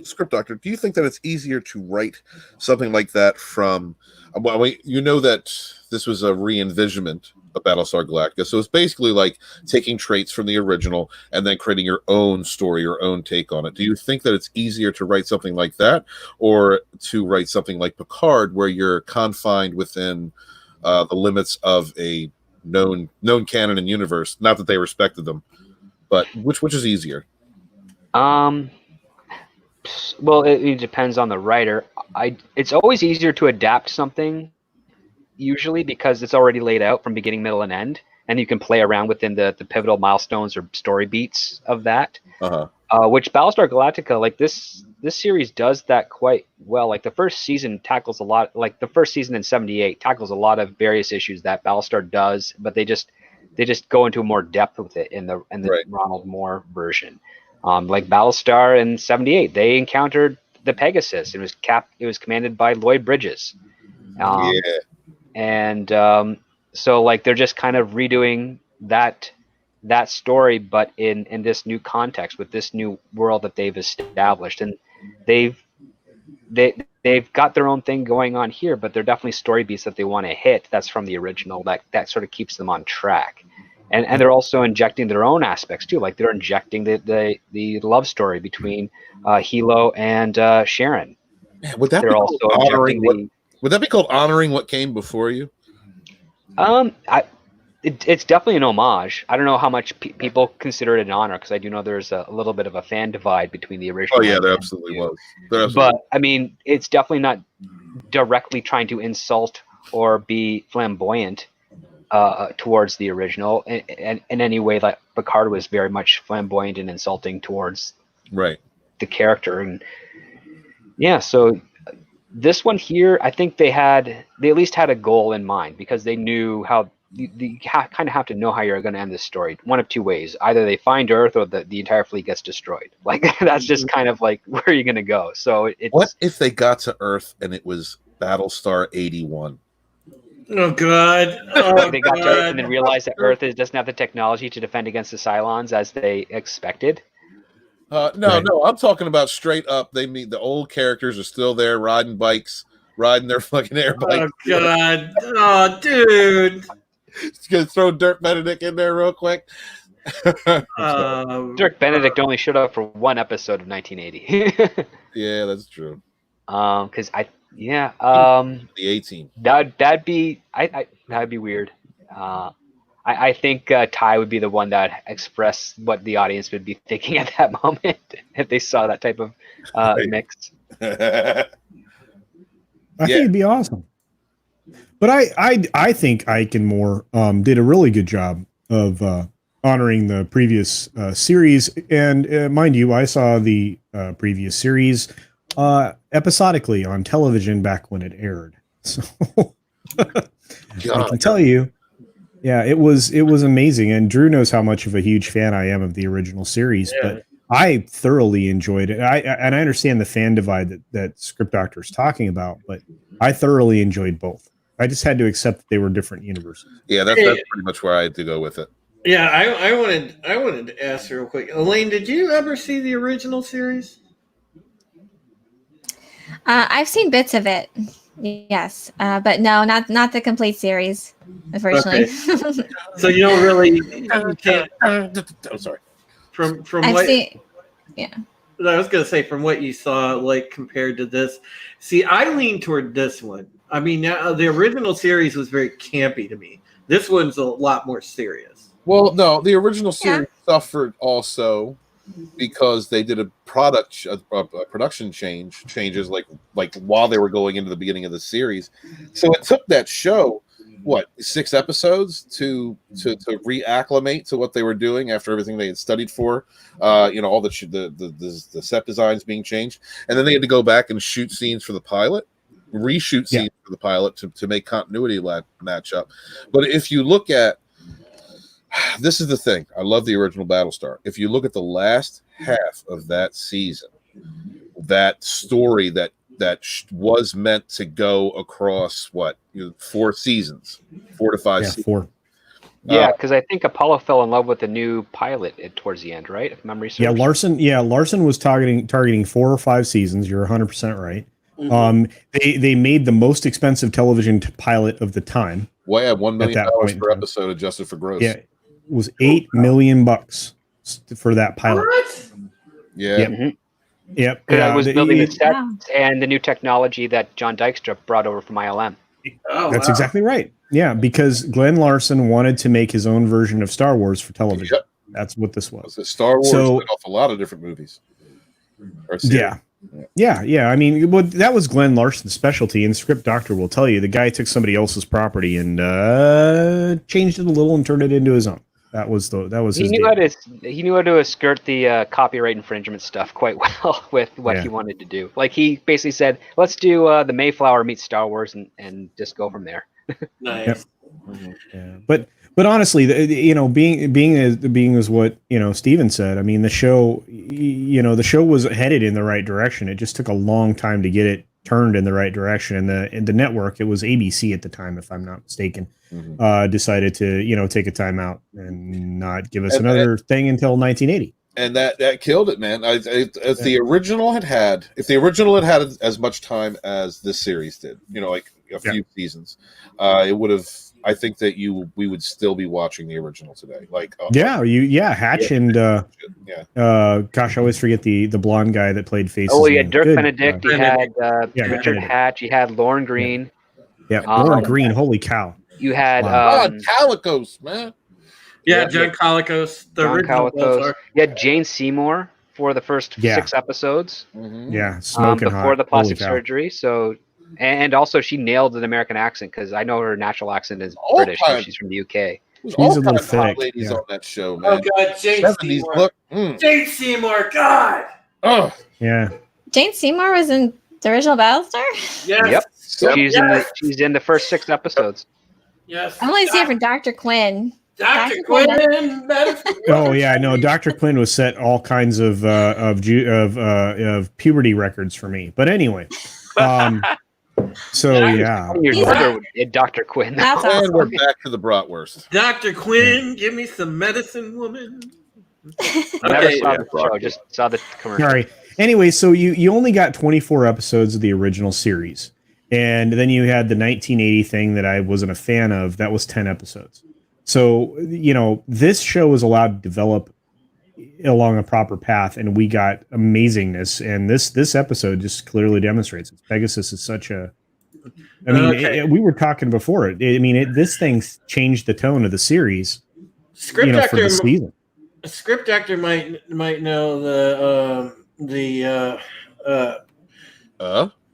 Script Doctor, do you think that it's easier to write something like that from? Well, you know that this was a re-envisionment of Battlestar Galactica, so it's basically like taking traits from the original and then creating your own story, your own take on it. Do you think that it's easier to write something like that, or to write something like Picard, where you're confined within the limits of a known canon and universe? Not that they respected them, but which is easier? Well, it depends on the writer. It's always easier to adapt something, usually, because it's already laid out from beginning, middle, and end, and you can play around within the pivotal milestones or story beats of that. Which Battlestar Galactica, like this series does that quite well. Like the first season tackles a lot. Like the first season in '78 tackles a lot of various issues that Battlestar does, but they just go into more depth with it in the Right. Ronald Moore version. Like Battlestar in '78, they encountered the Pegasus. It was commanded by Lloyd Bridges. And so like they're just kind of redoing that story, but in this new context with this new world that they've established, and they've got their own thing going on here, but they're definitely story beats that they want to hit. That's from the original. That sort of keeps them on track. And they're also injecting their own aspects too. Like they're injecting the love story between Hilo and Sharon. Man, would that They're be also called injecting honoring would that be called honoring what came before you? It's definitely an homage. I don't know how much people consider it an honor, because I do know there's a little bit of a fan divide between the original. Oh yeah, there absolutely was. But I mean, it's definitely not directly trying to insult or be flamboyant towards the original in any way. Like Picard was very much flamboyant and insulting towards right the character, and yeah, so This one here, I think they at least had a goal in mind, because they knew how you kind of have to know how you're going to end this story. One of two ways: either they find Earth, or the entire fleet gets destroyed. Like that's just kind of like where you're going to go. So it's What if they got to Earth and it was Battlestar 81? Oh God! Oh they got to Earth and then God! realized that Earth doesn't have the technology to defend against the Cylons as they expected. No, Right. no, I'm talking about straight up. They meet the old characters are still there, riding bikes, riding their fucking air Oh bikes. God! Oh, dude! Just gonna throw Dirk Benedict in there real quick. Dirk Benedict only showed up for one episode of 1980. Yeah, that's true. Because The A-Team. that'd be weird. I think Ty would be the one that expressed what the audience would be thinking at that moment if they saw that type of mix. I think it'd be awesome. But I think Ike and Moore did a really good job of honoring the previous series. And mind you, I saw the previous series episodically on television back when it aired. So I can tell you, yeah, it was amazing. And Drew knows how much of a huge fan I am of the original series, but I thoroughly enjoyed it. I understand the fan divide that Script Doctor is talking about, but I thoroughly enjoyed both. I just had to accept that they were different universes. Yeah, that's pretty much where I had to go with it. Yeah, I wanted to ask real quick, Elaine, did you ever see the original series? I've seen bits of it, yes, but no, not the complete series, unfortunately. Okay. So you don't really. You can't, I'm sorry. from I've what seen, yeah. I was gonna say, from what you saw, like compared to this. See, I lean toward this one. I mean, now the original series was very campy to me. This one's a lot more serious. Well, no, the original series suffered also because they did a production changes like while they were going into the beginning of the series. So it took that show 6 episodes to reacclimate to what they were doing after everything they had studied for. All the set designs being changed, and then they had to go back and shoot scenes for the pilot, reshoot scenes for the pilot to make continuity match up. But if you look at this is the thing. I love the original Battlestar. If you look at the last half of that season, that story that was meant to go across 4 seasons, 4 to 5 seasons. 4. Yeah, because I think Apollo fell in love with the new pilot towards the end, right? If memory serves. Larson was targeting 4 or 5 seasons. You're 100% right. Mm-hmm. They made the most expensive television pilot of the time. Well, yeah, $1 million per episode adjusted for gross. Yeah, it was $8 million for that pilot. What? Yeah. Yep. Mm-hmm. Yep. I was building the sets and the new technology that John Dykstra brought over from ILM. That's exactly right. Yeah, because Glenn Larson wanted to make his own version of Star Wars for television. Yep. That's what this was. Star Wars went off a lot of different movies. Yeah. I mean, that was Glenn Larson's specialty, and Script Doctor will tell you the guy took somebody else's property and changed it a little and turned it into his own. That was he knew how to skirt the copyright infringement stuff quite well with what he wanted to do. Like he basically said, let's do the Mayflower meets Star Wars and just go from there. Nice. Yep. Yeah. But honestly, being as what Steven said. I mean, the show was headed in the right direction. It just took a long time to get it turned in the right direction. And the network, it was ABC at the time, if I'm not mistaken, decided to take a time out and not give us another thing until 1980. And that killed it, man. If the original had as much time as this series did, like a few seasons, it would have. I think that we would still be watching the original today. Hatch and gosh, I always forget the blonde guy that played Faces. Oh, yeah, Dirk Benedict. He had Richard Hatch. He had Lauren Green. Yeah, Lauren Green. Holy cow! You had Calicos, man. Yeah, John Calicos. You had Jane Seymour for the first 6 episodes. Mm-hmm. Yeah, smoking before hot. the plastic surgery. So, and also she nailed an American accent because I know her natural accent is British. She's from the UK. She's a little thick. Ladies on that show, man. Oh God, Jane Seymour. Jane Seymour. God. Oh yeah. Jane Seymour was in The original Battlestar? Yes. Yep. Yep. She's in the first 6 episodes. Yes. I only see it for Dr. Quinn. Dr. Quinn. Quinn. Oh yeah, no. Dr. Quinn was set all kinds of puberty records for me. But anyway, so yeah, Your He's mother would be Dr. Quinn. That's And awesome. we're back to the bratwurst. Dr. Quinn, give me some medicine, woman. Never Okay. saw the show, just saw the commercial. sorry. Anyway, so you only got 24 episodes of the original series, and then you had the 1980 thing that I wasn't a fan of. That was 10 episodes. So this show was allowed to develop along a proper path, and we got amazingness. And this episode just clearly demonstrates it. Pegasus is such a. I mean, we were talking before it. This thing changed the tone of the series. Script for actor, the season. a script actor might know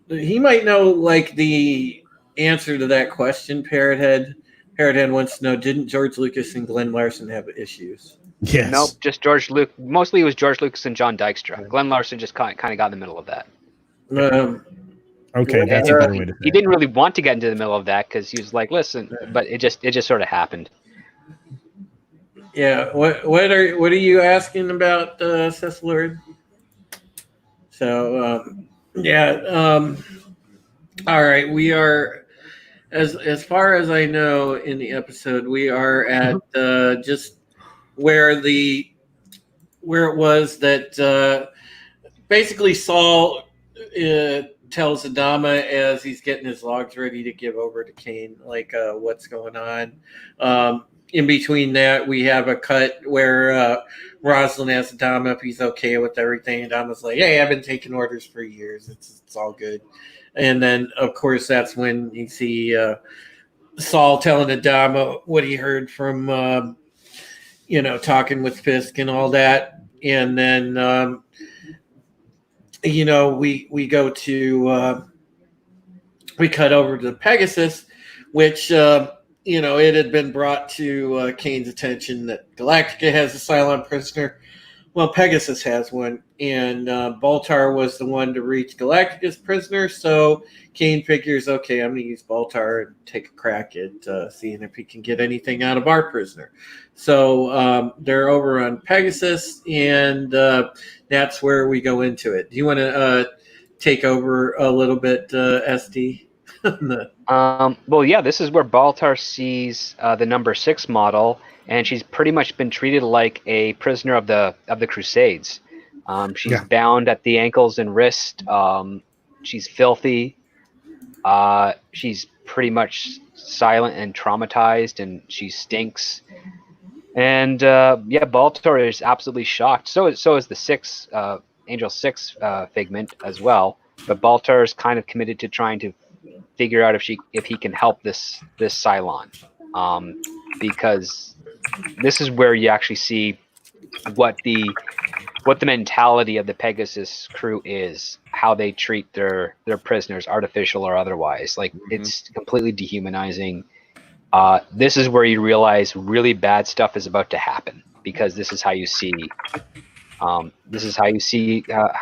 he might know like the answer to that question. Parrothead wants to know: didn't George Lucas and Glenn Larson have issues? Yes. Nope, just George Lucas. Mostly it was George Lucas and John Dykstra. Glenn Larson just kind of got in the middle of that. Okay, that's a better way to say He didn't really want to get into the middle of that because he was like, "Listen," but it just sort of happened. Yeah. What are you asking about, Seth Lord? So all right. We are as far as I know in the episode, we are at just where it was that basically Saul tells Adama as he's getting his logs ready to give over to Kane, like what's going on. In between that, we have a cut where Rosalind asks Adama if he's okay with everything. Adama's like, "Hey, I've been taking orders for years. It's all good." And then, of course, that's when you see Saul telling Adama what he heard from, talking with Fisk and all that. And then, we go to we cut over to the Pegasus, which it had been brought to Kane's attention that Galactica has a Cylon prisoner. Well, Pegasus has one, and Baltar was the one to reach Galactica's prisoner. So Kane figures, okay, I'm going to use Baltar and take a crack at seeing if he can get anything out of our prisoner. So they're over on Pegasus, and that's where we go into it. Do you want to take over a little bit, SD? Well, yeah, this is where Baltar sees the number 6 model, and she's pretty much been treated like a prisoner of the Crusades. She's bound at the ankles and wrist. She's filthy. She's pretty much silent and traumatized, and she stinks. And Baltar is absolutely shocked. So is the Angel 6 figment as well. But Baltar is kind of committed to trying to figure out if he can help this Cylon, because this is where you actually see what the mentality of the Pegasus crew is, how they treat their prisoners, artificial or otherwise. Like it's completely dehumanizing. This is where you realize really bad stuff is about to happen, because this is how you see how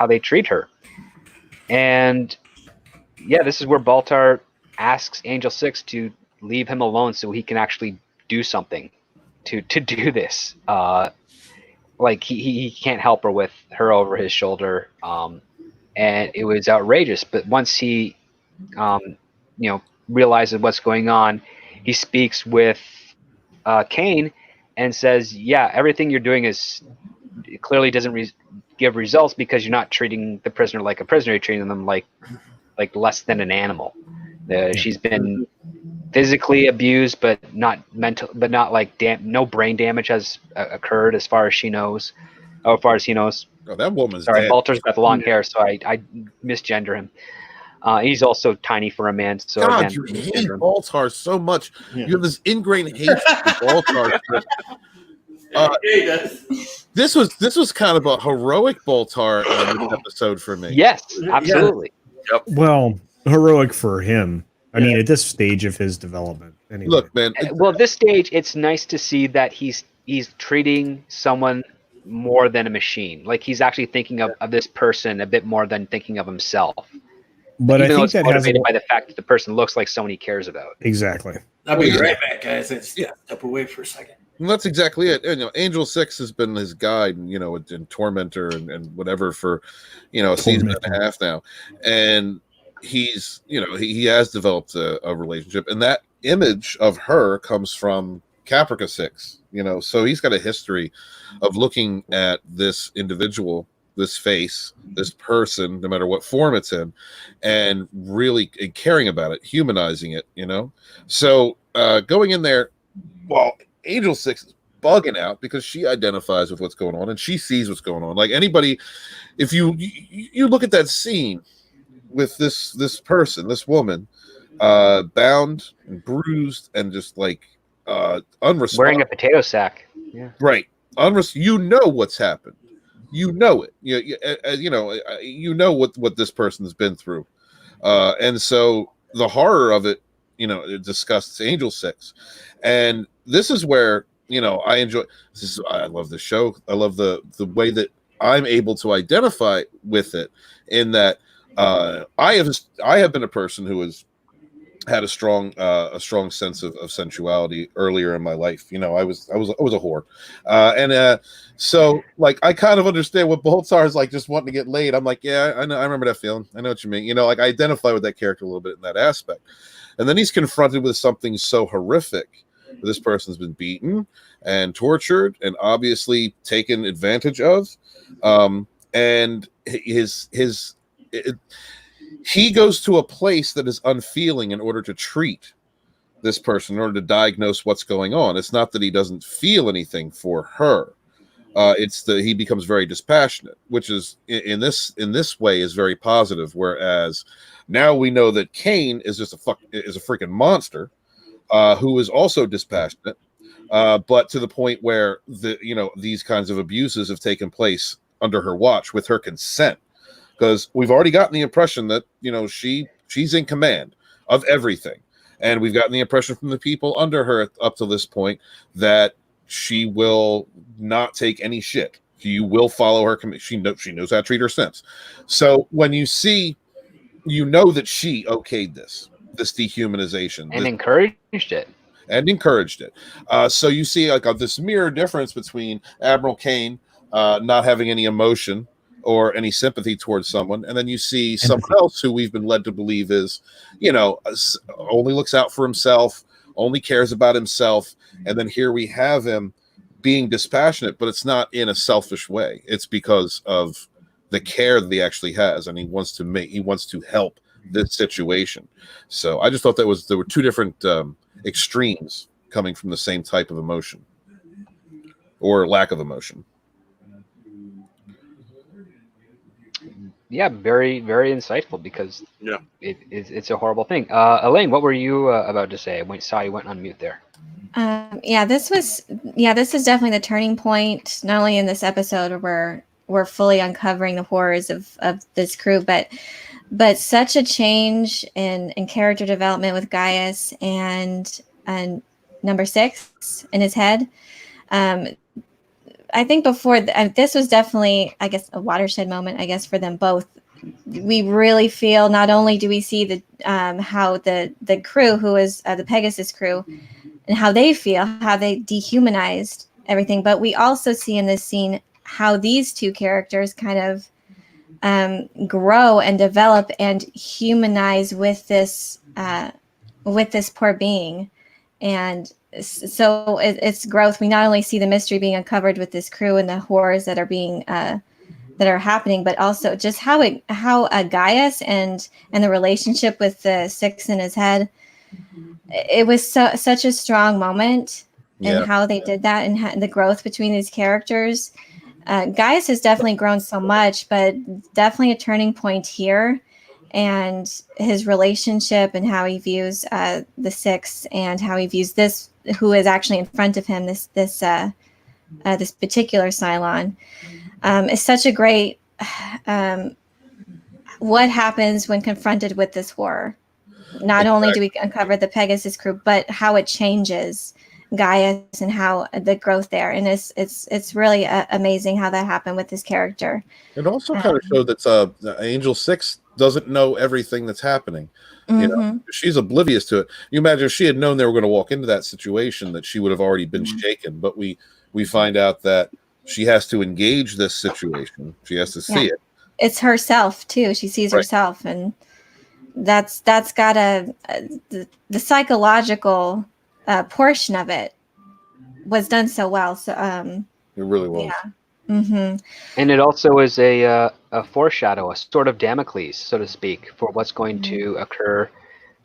they treat her. And yeah, this is where Baltar asks Angel 6 to leave him alone so he can actually do something to do this. Like he can't help her with her over his shoulder, and it was outrageous. But once he realizes what's going on, he speaks with Kane and says, "Yeah, everything you're doing clearly doesn't give results, because you're not treating the prisoner like a prisoner. You're treating them like less than an animal. She's been physically abused, but not mental, but not like no brain damage has occurred as far as she knows, or as far as he knows." Oh, that woman's Sorry, dead. Baltar's got long hair, so I misgender him. He's also tiny for a man, so God, again, you hate misgender him. Baltar so much. Yeah. You have this ingrained hatred for Baltar. This was kind of a heroic Baltar this episode for me. Yes, absolutely. Yep. Well, heroic for him. I mean, at this stage of his development. Anyway. Look, man. Well, at this stage, it's nice to see that he's treating someone more than a machine. Like he's actually thinking of this person a bit more than thinking of himself. But Even I though think it's that has motivated by the fact that the person looks like someone he cares about. exactly. I'll be Yeah. right back, guys. I just gotta step away for a second. And that's exactly it. And, Angel 6 has been his guide, and Tormentor and whatever for, a season and a half now. And he's, he has developed a relationship. And that image of her comes from Caprica 6, so he's got a history of looking at this individual, this face, this person, no matter what form it's in, and really caring about it, humanizing it, So going in there, well, Angel 6 is bugging out because she identifies with what's going on and she sees what's going on. Like anybody, if you look at that scene with this person, this woman, bound and bruised and just like unresponsive, Wearing a potato sack. Yeah. right? You know what's happened. You know it. You know what this person's been through, and so the horror of it, it discusses Angel 6, and this is where I enjoy. I love the show. I love the way that I'm able to identify with it. In that, I have been a person who has had a strong sense of sensuality earlier in my life. I was a whore, and so like I kind of understand what Boltar is like, just wanting to get laid. I'm like, yeah, I know, I remember that feeling. I know what you mean. Like I identify with that character a little bit in that aspect. And then he's confronted with something so horrific. This person's been beaten and tortured and obviously taken advantage of, and he goes to a place that is unfeeling in order to treat this person, in order to diagnose what's going on. It's not that he doesn't feel anything for her. It's that he becomes very dispassionate, which is in this way is very positive. Whereas now we know that Kane is just a freaking monster, who is also dispassionate, but to the point where these kinds of abuses have taken place under her watch with her consent. Because we've already gotten the impression that she's in command of everything, and we've gotten the impression from the people under her up to this point that she will not take any shit. She will follow her command. She knows how to treat her simps. So when you see, that she okayed this dehumanization And encouraged it. So you see like this mirror difference between Admiral Kane not having any emotion or any sympathy towards someone, and then you see someone else who we've been led to believe is, only looks out for himself, only cares about himself, and then here we have him being dispassionate, but it's not in a selfish way. It's because of the care that he actually has, and he wants to help this situation. So I just thought there were two different extremes coming from the same type of emotion or lack of emotion. Yeah, very, very insightful because Yeah. it's a horrible thing. Elaine, what were you about to say? Saw you went on mute there. This is definitely the turning point, not only in this episode where we're fully uncovering the horrors of this crew, but such a change in character development with Gaius and number 6 in his head. I think before this was definitely, I guess, a watershed moment, I guess, for them both. We really feel, not only do we see the how the crew, who is the Pegasus crew, and how they feel, how they dehumanized everything, but we also see in this scene how these two characters kind of grow and develop and humanize with this poor being. And so it's growth. We not only see the mystery being uncovered with this crew and the horrors that are being that are happening, but also just how Gaius and the relationship with the 6 in his head. It was such a strong moment in how they did that and the growth between these characters. Gaius has definitely grown so much, but definitely a turning point here. And his relationship and how he views the 6 and how he views this, who is actually in front of him, this particular Cylon, is such a great. What happens when confronted with this horror? Not only do we uncover the Pegasus crew, but how it changes Gaius and how the growth there, and it's really amazing how that happened with this character. It also kind of showed that Angel 6 doesn't know everything that's happening. You know, she's oblivious to it. You imagine if she had known they were going to walk into that situation, that she would have already been shaken. But we find out that she has to engage this situation. She has to see it. It's herself too. She sees herself, and that's got the psychological portion of it was done so well. So it really was. Yeah. And it also is a foreshadow, a sort of Damocles, so to speak, for what's going to occur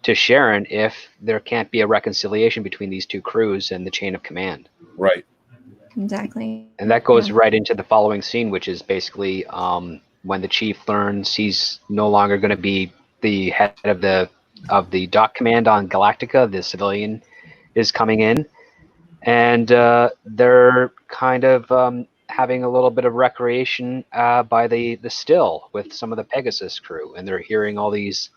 to Sharon if there can't be a reconciliation between these two crews and the chain of command. Right. Exactly. And that goes right into the following scene, which is basically when the chief learns he's no longer going to be the head of the dock command on Galactica. The civilian is coming in, and they're kind of having a little bit of recreation by the still with some of the Pegasus crew, and they're hearing all these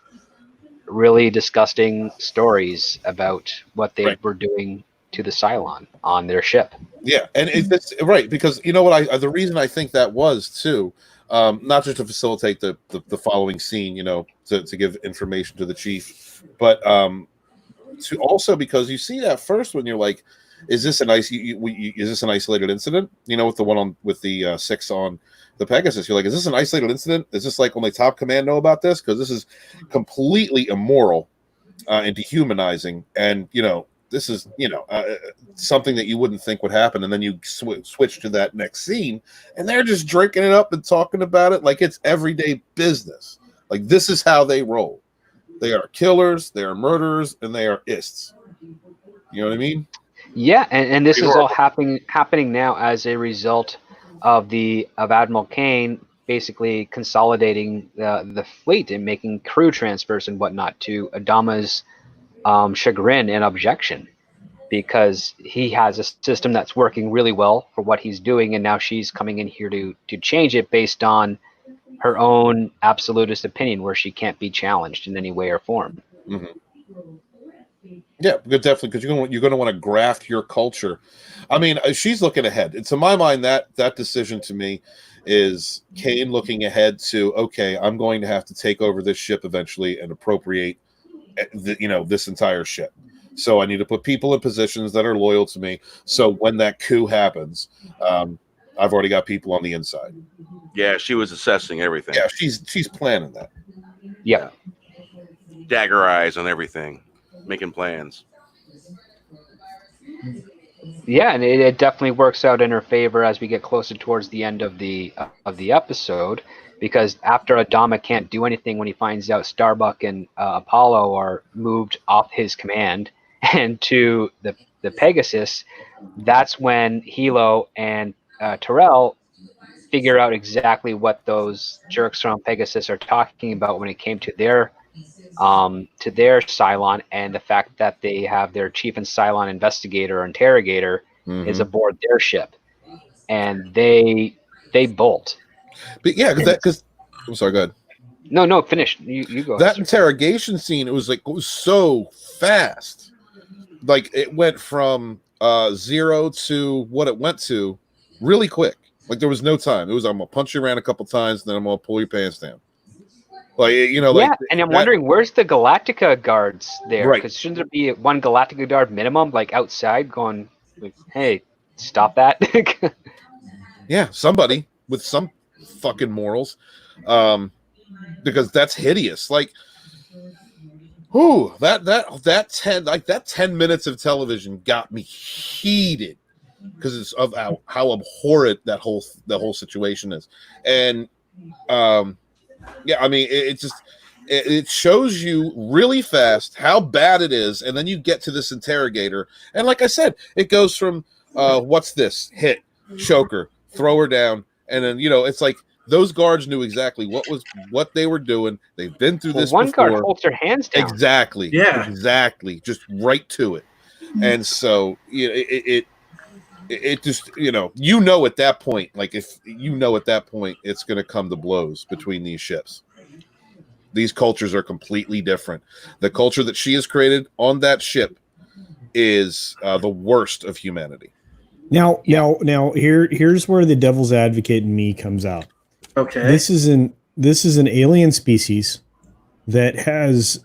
really disgusting stories about what they were doing to the Cylon on their ship. Yeah, and it's right, because you know what, the reason I think that was too, not just to facilitate the following scene, you know, to give information to the chief, but to also because you see that first when you're like, is this an isolated incident? You know, with the one with the 6 on the Pegasus, you're like, is this an isolated incident? Is this like only top command know about this? Because this is completely immoral and dehumanizing, and you know, this is, you know, something that you wouldn't think would happen. And then you switch to that next scene, and they're just drinking it up and talking about it like it's everyday business. Like, this is how they roll. They are killers, they are murderers, and they are ists. You know what I mean? Yeah, and this is all happening now as a result of Admiral Kane basically consolidating the fleet and making crew transfers and whatnot to Adama's chagrin and objection, because he has a system that's working really well for what he's doing, and now she's coming in here to change it based on her own absolutist opinion, where she can't be challenged in any way or form. Yeah, definitely, because you're going to want to graft your culture. I mean, she's looking ahead. And to my mind, that decision to me is Kane looking ahead to, okay, I'm going to have to take over this ship eventually and appropriate this entire ship. So I need to put people in positions that are loyal to me. So when that coup happens, I've already got people on the inside. Yeah, she was assessing everything. Yeah, she's planning that. Yeah. Dagger eyes on everything, making plans. Yeah, and it definitely works out in her favor as we get closer towards the end of the episode, because after Adama can't do anything when he finds out Starbuck and Apollo are moved off his command and to the Pegasus, that's when Hilo and Terrell figure out exactly what those jerks from Pegasus are talking about when it came to their Cylon, and the fact that they have their chief and Cylon investigator or interrogator is aboard their ship, and they bolt. But yeah, because I'm sorry, go ahead. No, finish. You go. That interrogation scene, it was so fast. Like, it went from 0 to what it went to really quick. Like, there was no time. It was, I'm gonna punch you around a couple times, and then I'm gonna pull your pants down. Like, you know, yeah, and I'm wondering, where's the Galactica guards there? Right. Because shouldn't there be one Galactica guard minimum, like outside, going, like, "Hey, stop that"? Yeah, somebody with some fucking morals, because that's hideous. Like, that 10 minutes of television got me heated because it's of how abhorrent that whole situation is, and yeah, I mean, it shows you really fast how bad it is, and then you get to this interrogator, and like I said, it goes from what's this, hit, choker, throw her down, and then, you know, it's like those guards knew exactly what they were doing. They've been through this one before. guard holds their hands down. Exactly. Yeah. Exactly. Just right to it. And so, you know, it just, you know, at that point, like, if you know at that point, it's going to come to blows between these ships. These cultures are completely different. The culture that she has created on that ship is the worst of humanity. Now, here's where the devil's advocate in me comes out. Okay. This is an alien species that has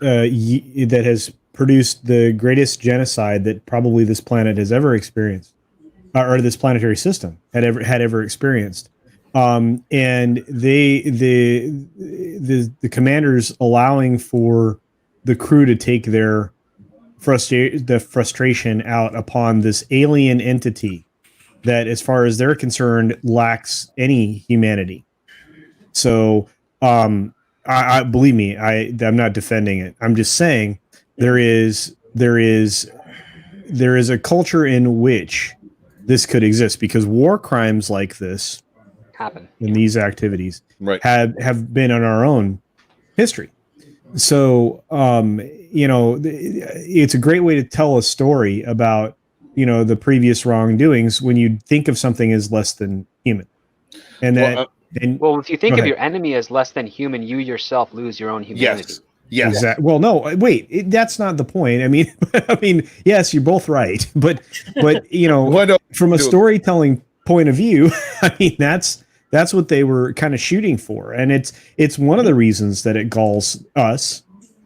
produced the greatest genocide that probably this planet has ever experienced, or this planetary system had ever experienced. And the commanders allowing for the crew to take their frustration out upon this alien entity that, as far as they're concerned, lacks any humanity. So, I believe me, I'm not defending it. I'm just saying there is a culture in which this could exist, because war crimes like this Happen. and these activities Right. have been in our own history. So, it's a great way to tell a story about, the previous wrongdoings when you think of something as less than human. And that, Well, if you think Go of ahead. your enemy as less than human, you yourself lose your own humanity. Yes. exactly. Well, no, wait, that's not the point. I mean, yes, you're both right, but Why don't from a do it? storytelling point of view, I mean, that's what they were kind of shooting for, and it's one of the reasons that it galls us,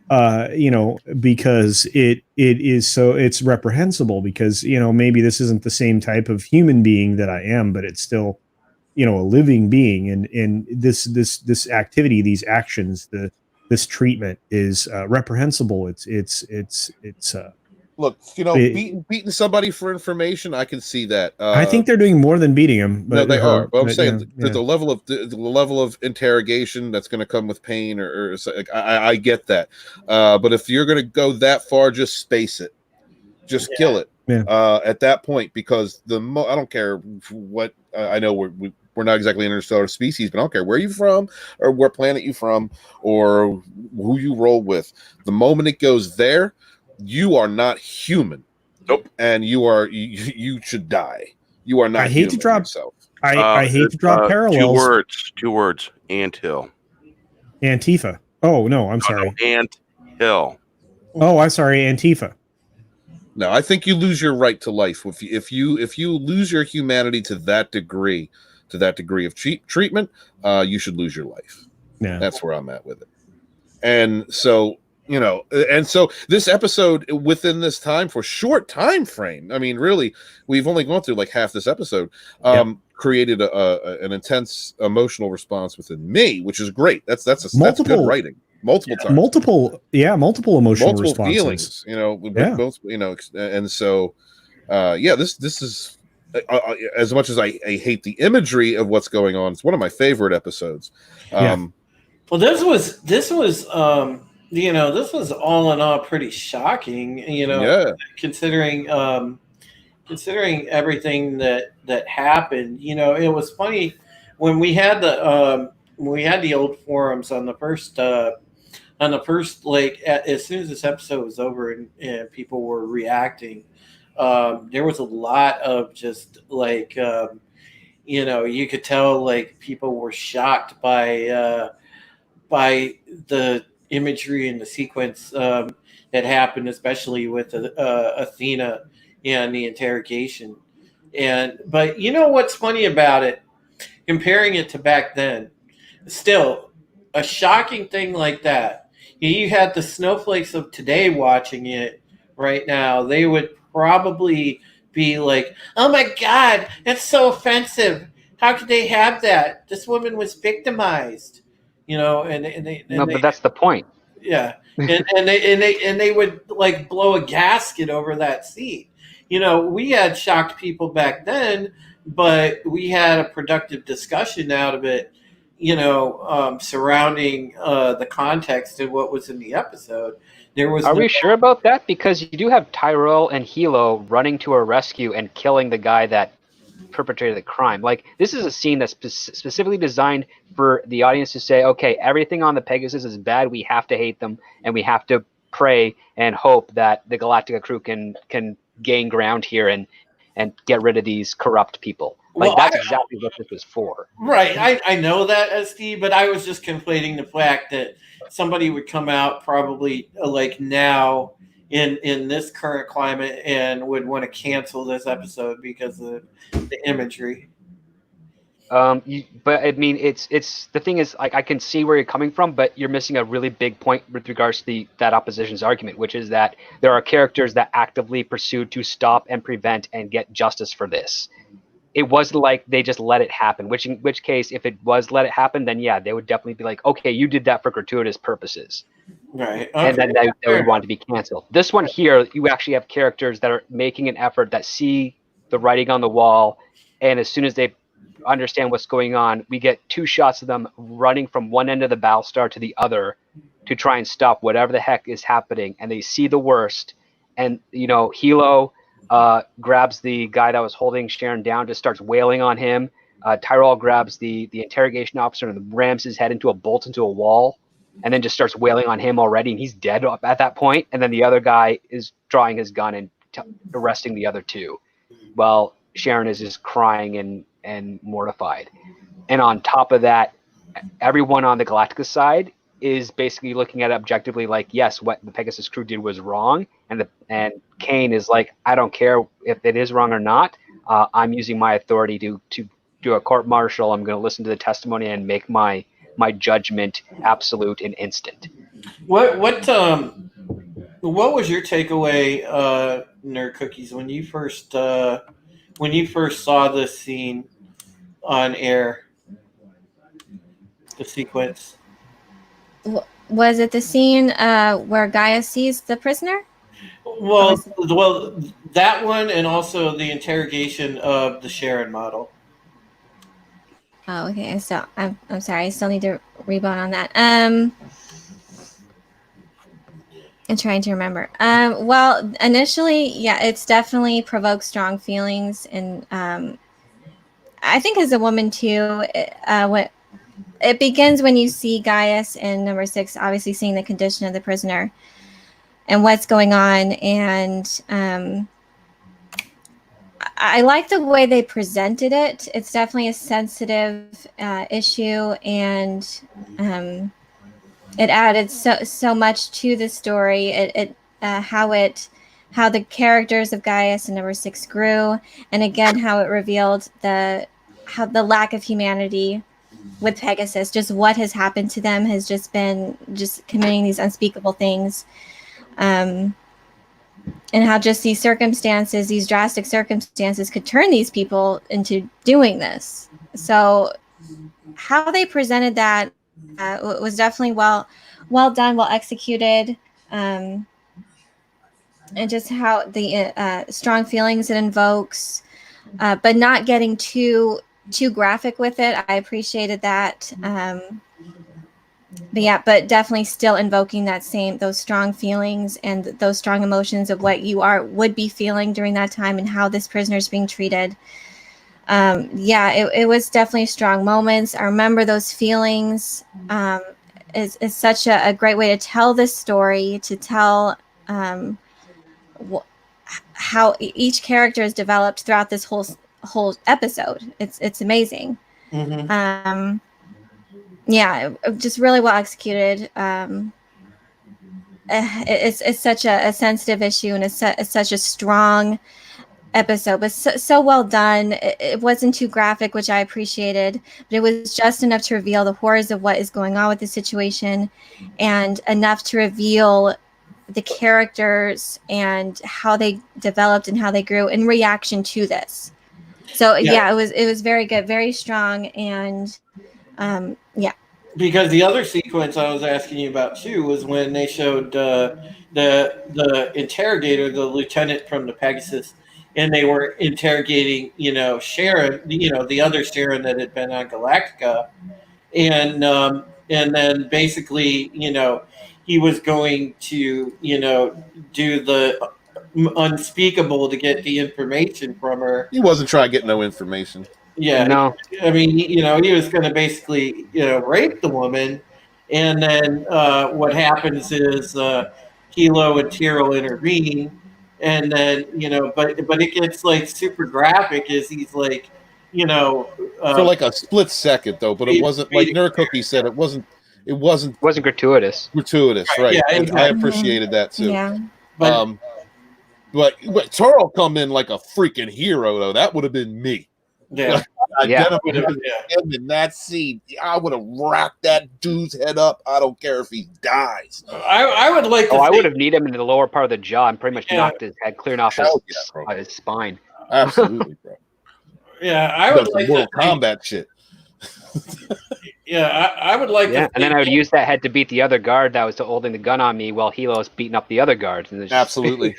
because it's reprehensible, because maybe this isn't the same type of human being that I am, but it's still a living being, and this activity, these actions, this treatment is reprehensible. It's Look, beating somebody for information, I can see that. I think they're doing more than beating him. No, they are. But I'm saying yeah. the level of interrogation that's going to come with pain, or like, I get that. But if you're going to go that far, just space it, just kill it. Yeah. At that point, because I don't care what I know we're not exactly interstellar species, but I don't care where you're from or what planet you're from or who you roll with. The moment it goes there, you are not human. Nope. And you should die. You are not. I hate to drop. yourself. I hate to drop parallels. Two words. Anthill. Antifa. Oh no, I'm sorry. Anthill. Oh, I'm sorry, Antifa. No, I think you lose your right to life if you lose your humanity to that degree of treatment. You should lose your life. Yeah, that's where I'm at with it. And so this episode, within this short time frame, I mean, really, we've only gone through like half this episode, created an intense emotional response within me, which is great. That's good writing. Multiple times. Multiple emotional responses. Feelings, and so, this is, as much as I hate the imagery of what's going on, it's one of my favorite episodes. Well, this was this was all in all pretty shocking, considering everything that happened. It was funny when we had the old forums on the first as soon as this episode was over and people were reacting, there was a lot of just like you could tell like people were shocked by the imagery and the sequence that happened, especially with Athena and the interrogation. But what's funny about it, comparing it to back then, still a shocking thing like that. You had the snowflakes of today watching it right now. They would probably be like, "Oh my God, that's so offensive! How could they have that? This woman was victimized." But that's the point. Yeah, and they would like blow a gasket over that seat. We had shocked people back then, but we had a productive discussion out of it. Surrounding the context and what was in the episode. Are we sure about that? Because you do have Tyrell and Hilo running to her rescue and killing the guy that perpetrated the crime. Like, this is a scene that's specifically designed for the audience to say, okay, everything on the Pegasus is bad. We have to hate them, and we have to pray and hope that the Galactica crew can gain ground here and get rid of these corrupt people. That's exactly what this was for. Right. I know that, SD, but I was just conflating the fact that somebody would come out probably like now in this current climate and would want to cancel this episode because of the imagery. But I mean, it's the thing is, like, I can see where you're coming from, but you're missing a really big point with regards to that opposition's argument, which is that there are characters that actively pursued to stop and prevent and get justice for this. It wasn't like they just let it happen. In which case, if it was let it happen, then yeah, they would definitely be like, okay, you did that for gratuitous purposes, Right. and then they would want to be canceled. This one here, you actually have characters that are making an effort, that see the writing on the wall, and as soon as they understand what's going on, we get 2 shots of them running from one end of the Battlestar to the other to try and stop whatever the heck is happening, and they see the worst. And Hilo grabs the guy that was holding Sharon down, just starts wailing on him. Tyrell grabs the interrogation officer and rams his head into a bolt into a wall, and then just starts wailing on him already, and he's dead at that point. And then the other guy is drawing his gun and arresting the other 2, while Sharon is just crying and mortified. And on top of that, everyone on the Galactica side is basically looking at it objectively, like, yes, what the Pegasus crew did was wrong, and Kane is like, I don't care if it is wrong or not. I'm using my authority to do a court martial. I'm going to listen to the testimony and make my judgment absolute and instant. What was your takeaway, Nerd Cookies, when you first saw this scene on air? The sequence. Was it the scene where Gaia sees the prisoner? Well, that one, and also the interrogation of the Sharon model. Oh, okay. So I'm sorry. I still need to rebound on that. I'm trying to remember. Well, initially, yeah, it's definitely provoked strong feelings, and I think as a woman too, what it begins when you see Gaius in number 6, obviously seeing the condition of the prisoner and what's going on, and I like the way they presented it. It's definitely a sensitive issue, and it added so much to the story. How the characters of Gaius in number 6 grew, and again how it revealed how the lack of humanity with Pegasus, just what has happened to them has just been committing these unspeakable things, and how just these drastic circumstances could turn these people into doing this. So how they presented that was definitely well done, well executed, and just how the strong feelings it invokes, but not getting too graphic with it. I appreciated that. But definitely still invoking those strong feelings and those strong emotions of what you would be feeling during that time and how this prisoner is being treated. It was definitely strong moments. I remember those feelings. Is such a great way to tell this story, to tell how each character is developed throughout this whole episode. It's amazing. Mm-hmm. Just really well executed. It's such a sensitive issue, and it's such a strong episode, but so well done. It wasn't too graphic, which I appreciated, but it was just enough to reveal the horrors of what is going on with the situation, and enough to reveal the characters and how they developed and how they grew in reaction to this. So it was very good, very strong, and Because the other sequence I was asking you about too was when they showed the interrogator, the lieutenant from the Pegasus, and they were interrogating, Sharon, the other Sharon that had been on Galactica, and then basically, he was going to, do the unspeakable to get the information from her. He wasn't trying to get no information. Yeah, No. I mean, he was going to basically, rape the woman, and then what happens is Hilo and Tyrell intervene, and then but it gets like super graphic as he's like, For like a split second though, but it wasn't like Nerd Cookie said. It wasn't It wasn't gratuitous. gratuitous, right? Yeah, And exactly. I appreciated that too. yeah. But But Toro come in like a freaking hero though. That would have been me. yeah, Identify yeah. him in that scene. I would have rocked that dude's head up. I don't care if he dies. I would like to. Oh, I see- would have kneed him in the lower part of the jaw and pretty much Yeah. knocked his head clear off Hell yeah, bro. his spine. Absolutely, bro. Yeah, I That's would like Mortal to see- Kombat shit. Yeah, I would like Yeah, to. and then I would use that head to beat the other guard that was holding the gun on me while Hilo was beating up the other guards. And Absolutely.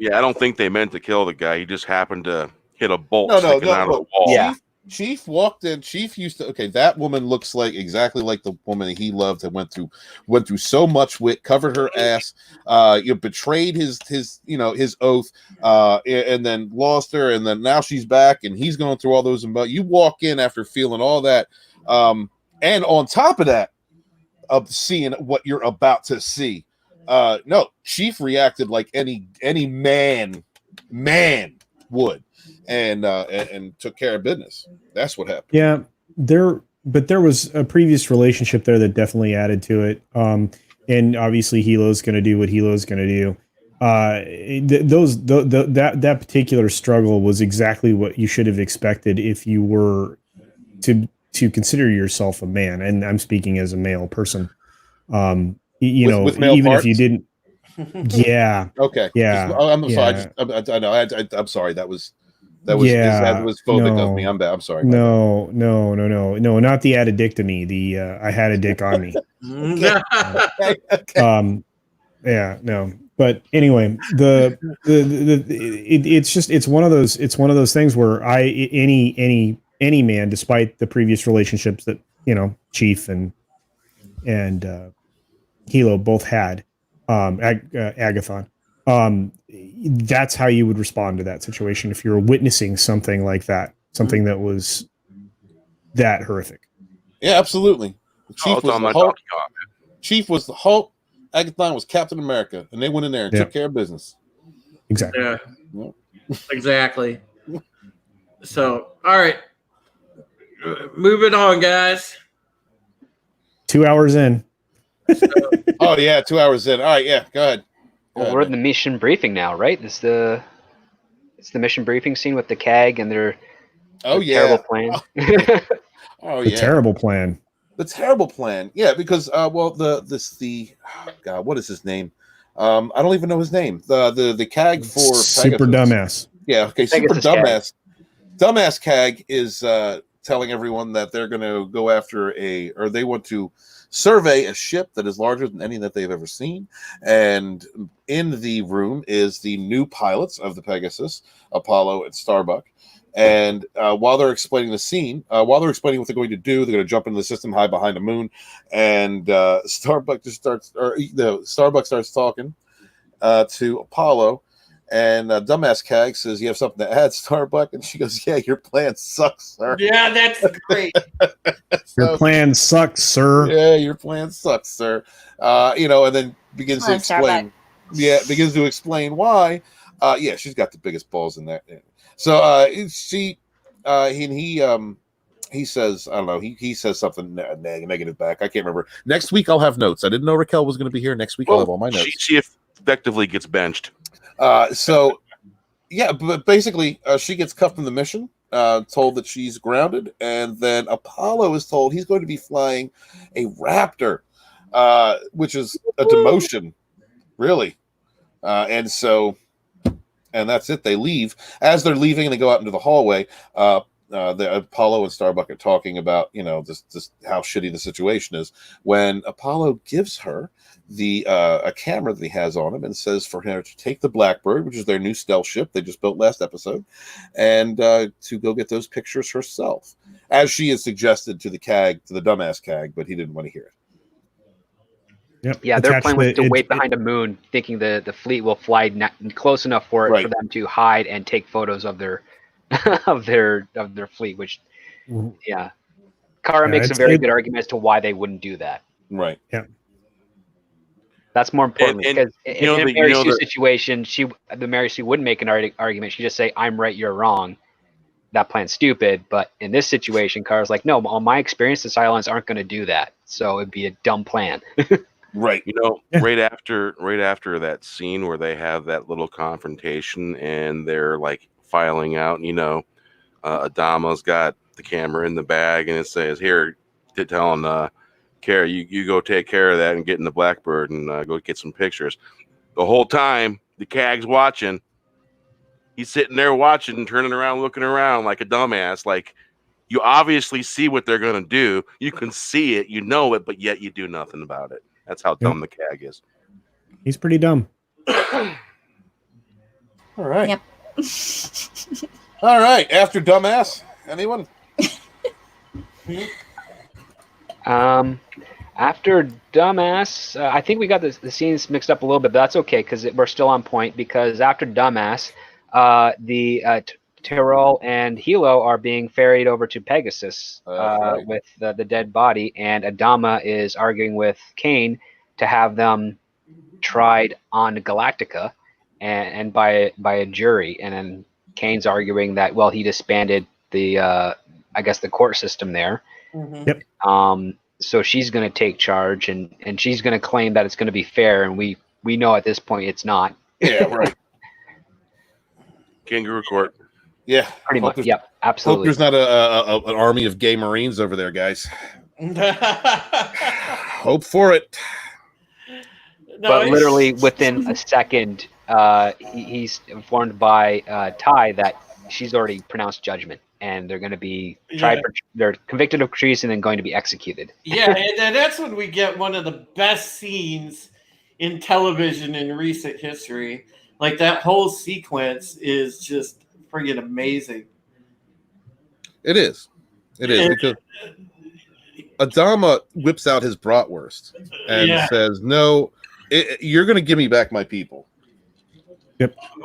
Yeah, I don't think they meant to kill the guy. He just happened to hit a bolt No, sticking out of the wall. Yeah. Chief walked in. Chief used to. Okay, that woman looks like exactly like the woman that he loved and went through so much with, covered her ass, betrayed his oath, and then lost her, and then now she's back, and he's going through all those. But you walk in after feeling all that, and on top of that, of seeing what you're about to see, no, Chief reacted like any man would. And took care of business. That's what happened. Yeah, there was a previous relationship there that definitely added to it. And obviously Hilo's going to do what Hilo's going to do. That particular struggle was exactly what you should have expected if you were to consider yourself a man. And I'm speaking as a male person. With male even parts? If you didn't. Yeah. Okay. Yeah. I'm sorry. I know. I'm sorry. That was phobic of me. I'm sorry. No, not the addictomy. The I had a dick on me. Okay. Yeah, no. But anyway, it's one of those things where any man, despite the previous relationships that Chief and Hilo both had, Agathon. That's how you would respond to that situation if you were witnessing something like that, something that was that horrific. Yeah, absolutely. Chief was the Hulk. Chief was the Hulk. Agathon was Captain America, and they went in there and took care of business. Exactly. Yeah. Exactly. So, all right, moving on, guys. 2 hours in. Oh yeah, 2 hours in. All right, yeah, go ahead. Well, we're in the mission briefing now, right? It's the mission briefing scene with the CAG and their terrible plan. The terrible plan. The terrible plan. Yeah, because what is his name? I don't even know his name. The CAG for Super Pegasus. Dumbass. Yeah, okay, Super Dumbass. Dumbass CAG is telling everyone that they're going to go after they want to survey a ship that is larger than any that they've ever seen. And in the room is the new pilots of the Pegasus, Apollo and Starbuck. And while they're explaining the scene, while they're explaining what they're going to do, they're going to jump into the system, hide behind the moon. And Starbuck starts talking to Apollo. And Dumbass CAG says, "You have something to add, Starbuck?" And she goes, "Yeah, your plan sucks, sir." Yeah, that's great. Your plan sucks, sir. Yeah, your plan sucks, sir. And then begins to explain. Yeah, begins to explain why. She's got the biggest balls in that. So he says, I don't know, he says something negative back. I can't remember. Next week I'll have notes. I didn't know Raquel was going to be here. Next week I'll have all my notes. She effectively gets benched. But basically she gets cut from the mission, told that she's grounded, and then Apollo is told he's going to be flying a Raptor, which is a demotion, really. And that's it. They leave. As they're leaving and they go out into the hallway, the Apollo and Starbuck are talking about, this how shitty the situation is, when Apollo gives her a camera that he has on him and says for her to take the Blackbird, which is their new stealth ship they just built last episode, and to go get those pictures herself, as she has suggested to the dumbass CAG, but he didn't want to hear it. Yep. Yeah, their plan was to wait behind a moon, thinking the fleet will fly close enough for them to hide and take photos of their of their fleet. Which, Kara makes a very good argument as to why they wouldn't do that. Right. Yeah. That's more important because in a Mary Sue situation, the Mary Sue wouldn't make an argument. She'd just say, "I'm right, you're wrong. That plan's stupid." But in this situation, Kara's like, "No, on my experience, the Cylons aren't going to do that. So it'd be a dumb plan." Right. You know, Yeah. right after that scene where they have that little confrontation and they're like filing out, you know, Adama's got the camera in the bag and it says, "Here, to telling Kara, you go take care of that and get in the Blackbird and go get some pictures." The whole time, the CAG's watching. He's sitting there watching, turning around, looking around like a dumbass. Like, you obviously see what they're going to do. You can see it, you know it, but yet you do nothing about it. That's how dumb the CAG is. He's pretty dumb. All right. Yep. All right. After dumbass, anyone? After dumbass, I think we got the scenes mixed up a little bit, but that's okay because we're still on point. Because after dumbass, Tyrell and Hilo are being ferried over to Pegasus Right. with the dead body, and Adama is arguing with Kane to have them tried on Galactica and by a jury. And then Kane's arguing that, well, he disbanded the I guess the court system there. Mhm. Yep. So she's going to take charge and she's going to claim that it's going to be fair, and we know at this point it's not. Yeah, right. Kangaroo Court. Yeah. Pretty Hope much. there's- Yep, Hope absolutely. there's not an army of gay Marines over there, guys. Hope for it. But literally within a second, he's informed by Ty that she's already pronounced judgment, and they're going to be tried for, they're convicted of treason and going to be executed. Yeah, and that's when we get one of the best scenes in television in recent history. Like, that whole sequence is just friggin' amazing. It is. It is because Adama whips out his bratwurst and says, "No, you're going to give me back my people."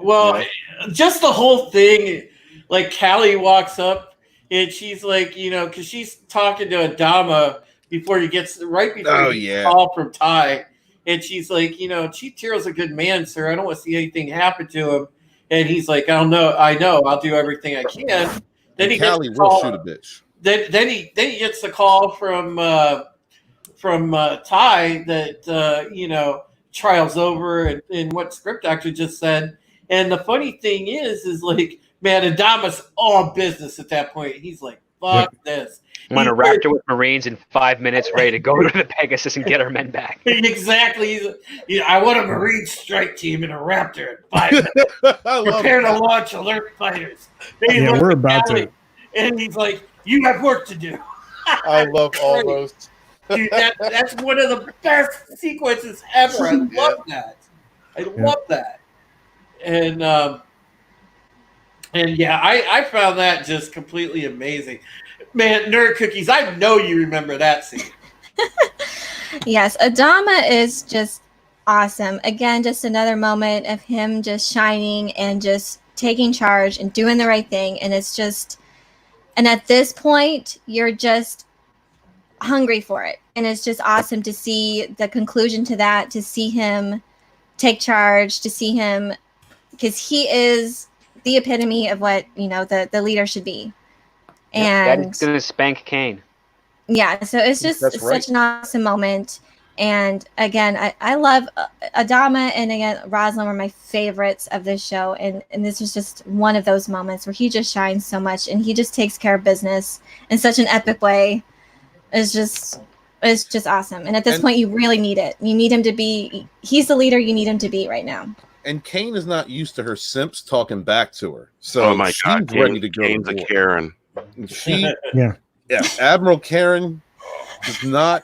Well, just the whole thing. Like, Callie walks up and she's like, you know, because she's talking to Adama before he gets a call from Ty. And she's like, you know, Chief Tyrell's a good man, sir. I don't want to see anything happen to him. And he's like, I know, I'll do everything I can. Then he Callie gets a call. will shoot a bitch. Then he gets the call from Ty that you know, trial's over and what script actor just said. And the funny thing is like, man, Adama's all business at that point. He's like, fuck this. I'm on a Raptor with Marines in 5 minutes, ready to go to the Pegasus and get our men back. Exactly. I want a Marine strike team and a Raptor in 5 minutes. Prepare to launch alert fighters. We're about to. And he's like, you have work to do. I love all those. Dude, that's one of the best sequences ever. I love that. I love that. And yeah, I found that just completely amazing. Man, Nerd Cookies, I know you remember that scene. Yes, Adama is just awesome. Again, just another moment of him just shining and just taking charge and doing the right thing. And it's just, and at this point, you're just hungry for it. And it's just awesome to see the conclusion to that, to see him take charge, to see him, because he is the epitome of what, you know, the leader should be. And Daddy's going to spank Kane. Yeah, so it's just such an awesome moment. And again, I love Adama and again Rosalind were my favorites of this show, and this was just one of those moments where he just shines so much and he just takes care of business in such an epic way. It's just awesome. And at this point, you really need it. You need him to be. He's the leader you need him to be right now. And Kane is not used to her simps talking back to her, so she's ready to go. Kane's a Karen. Yeah, Admiral Karen does not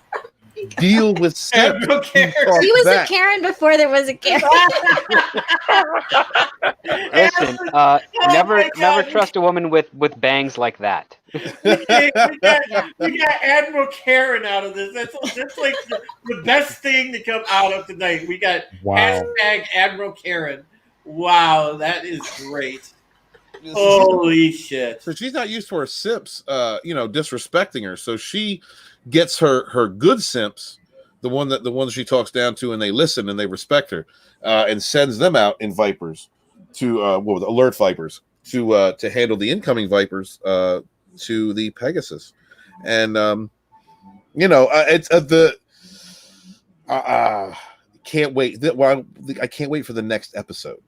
deal with simps. He was a Karen before there was a Karen. Listen, never trust a woman with bangs like that. we got Admiral Karen out of this. That's like the best thing to come out of tonight. We got hashtag Admiral Karen. Wow, that is great. Holy shit. So she's not used to her simps, disrespecting her. So she gets her good simps, the ones she talks down to, and they listen and they respect her, and sends them out in Vipers to alert Vipers to handle the incoming Vipers to the Pegasus. And it's Can't wait. I can't wait for the next episode.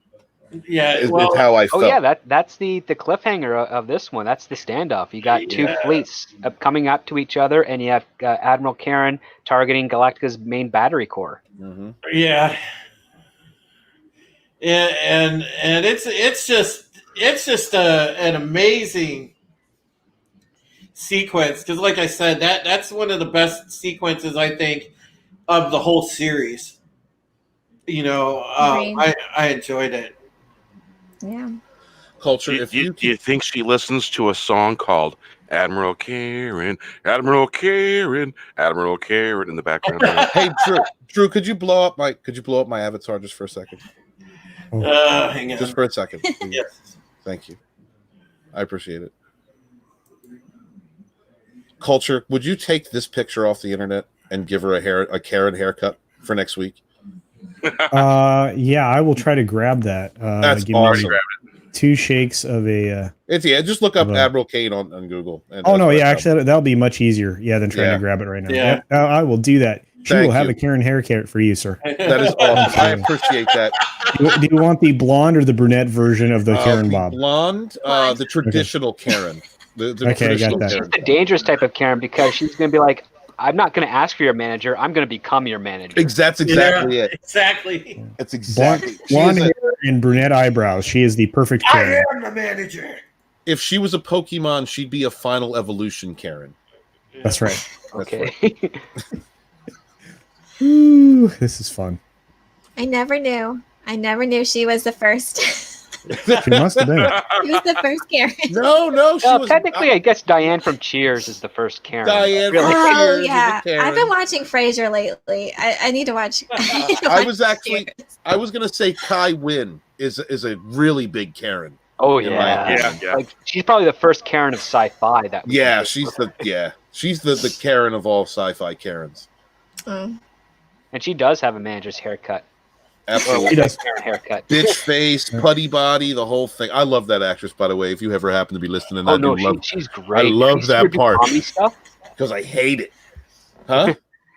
Yeah, Is well, how I Oh felt. yeah, that's the cliffhanger of this one. That's the standoff. You got two fleets coming up to each other, and you have Admiral Karen targeting Galactica's main battery core. Mm-hmm. yeah, and it's just an amazing sequence because, like I said, that's one of the best sequences I think of the whole series. You know, Agreed. I enjoyed it. Yeah. Culture. Do If you, you do you think she listens to a song called Admiral Karen, Admiral Karen, Admiral Karen in the background? hey Drew, could you blow up my avatar just for a second? Hang on. Just for a second, please. Yes. Thank you. I appreciate it. Culture, would you take this picture off the internet and give her a Karen haircut for next week? Yeah, I will try to grab that. That's give awesome. me 2 shakes of a. Just look up of a- Admiral Kane on Google. And Oh that's no, what yeah, I actually that'll be much easier. Yeah, than trying Yeah. to grab it right now. Yeah. Yep, I will do that. She Thank will have you. a Karen haircut for you, sir. That is awesome. I appreciate that. Do you want the blonde or the brunette version of the Karen The Bob? blonde, the traditional Karen. The Okay, I got traditional that. She's Karen. the dangerous type of Karen because she's going to be like, I'm not going to ask for your manager. I'm going to become your manager. That's exactly it. Exactly. That's exactly. Blonde She is hair and brunette eyebrows. She is the perfect Karen. I am the manager. if she was a Pokemon, she'd be a final evolution Karen. That's right. Okay. Ooh, this is fun. I never knew. I never knew she was the first. She must have been. She was the first Karen. No, she Well, was technically, I guess Diane from Cheers is the first Karen. Diane Really? from Oh Cheers is a yeah, Karen. I've been watching Frasier lately. I need to watch. I was gonna say Kai Wynn is a really big Karen. Oh In my yeah. opinion. Like she's probably the first Karen of sci-fi that. we Yeah, can she's think of. the Karen of all sci-fi Karens. Mm. And she does have a manager's haircut. Or Absolutely. She does. Karen haircut. Bitch face, putty body, the whole thing. I love that actress, by the way. If you ever happen to be listening, Oh I no, do love she's great. I love Have you seen that her do part. comedy stuff? because I hate it. Huh?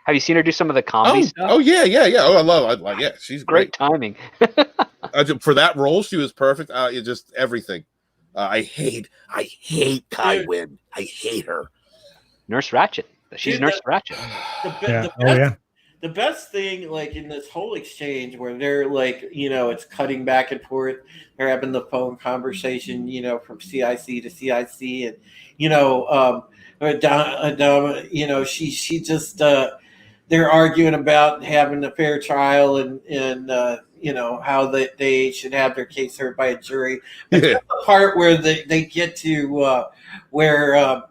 Have you seen her do some of the comedy stuff? Oh yeah. Oh, yeah, she's Great great. timing. For that role, she was perfect. It just everything. I hate Kai Dude. Wynn. I hate her. Nurse Ratchet. She's Dude, Nurse Ratchet. Yeah. Oh yeah. The best thing, like in this whole exchange, where they're like, it's cutting back and forth. They're having the phone conversation, from CIC to CIC, and Adama, she just they're arguing about having a fair trial and how they should have their case heard by a jury. But Yeah. the part where they get to where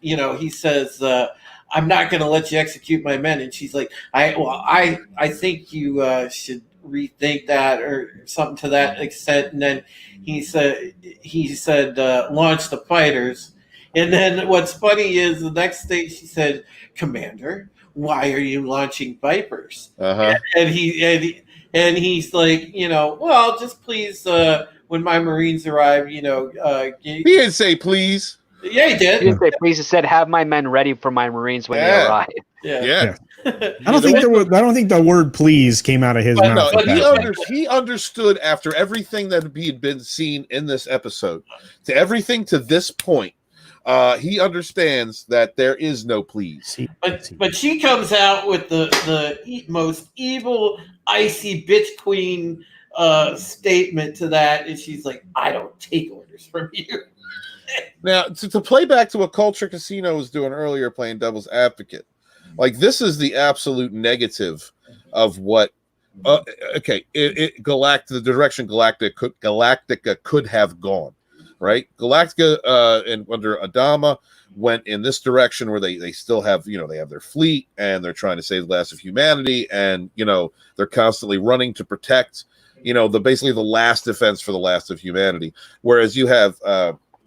he says, I'm not going to let you execute my men, and she's like, I think you should rethink that or something to that extent. And then he said launch the fighters. And then what's funny is the next thing she said, Commander, why are you launching Vipers? Uh-huh. And he's like, well, just please, when my Marines arrive, He didn't say please. yeah, he She did. didn't say, please, it said, have my men ready for my Marines when they Yeah. arrive. Yeah. I don't think the word "please" came out of his But mouth. No, at that point. he understood after everything that he had been seen in this episode to everything to this point. He understands that there is no please. But she comes out with the most evil, icy bitch queen statement to that, and she's like, "I don't take orders from you." Now, to play back to what Culture Casino was doing earlier, playing devil's advocate, like this is the absolute negative of what. The direction Galactica could have gone, right? Galactica and under Adama went in this direction where they still have they have their fleet and they're trying to save the last of humanity, and they're constantly running to protect basically the last defense for the last of humanity. Whereas you have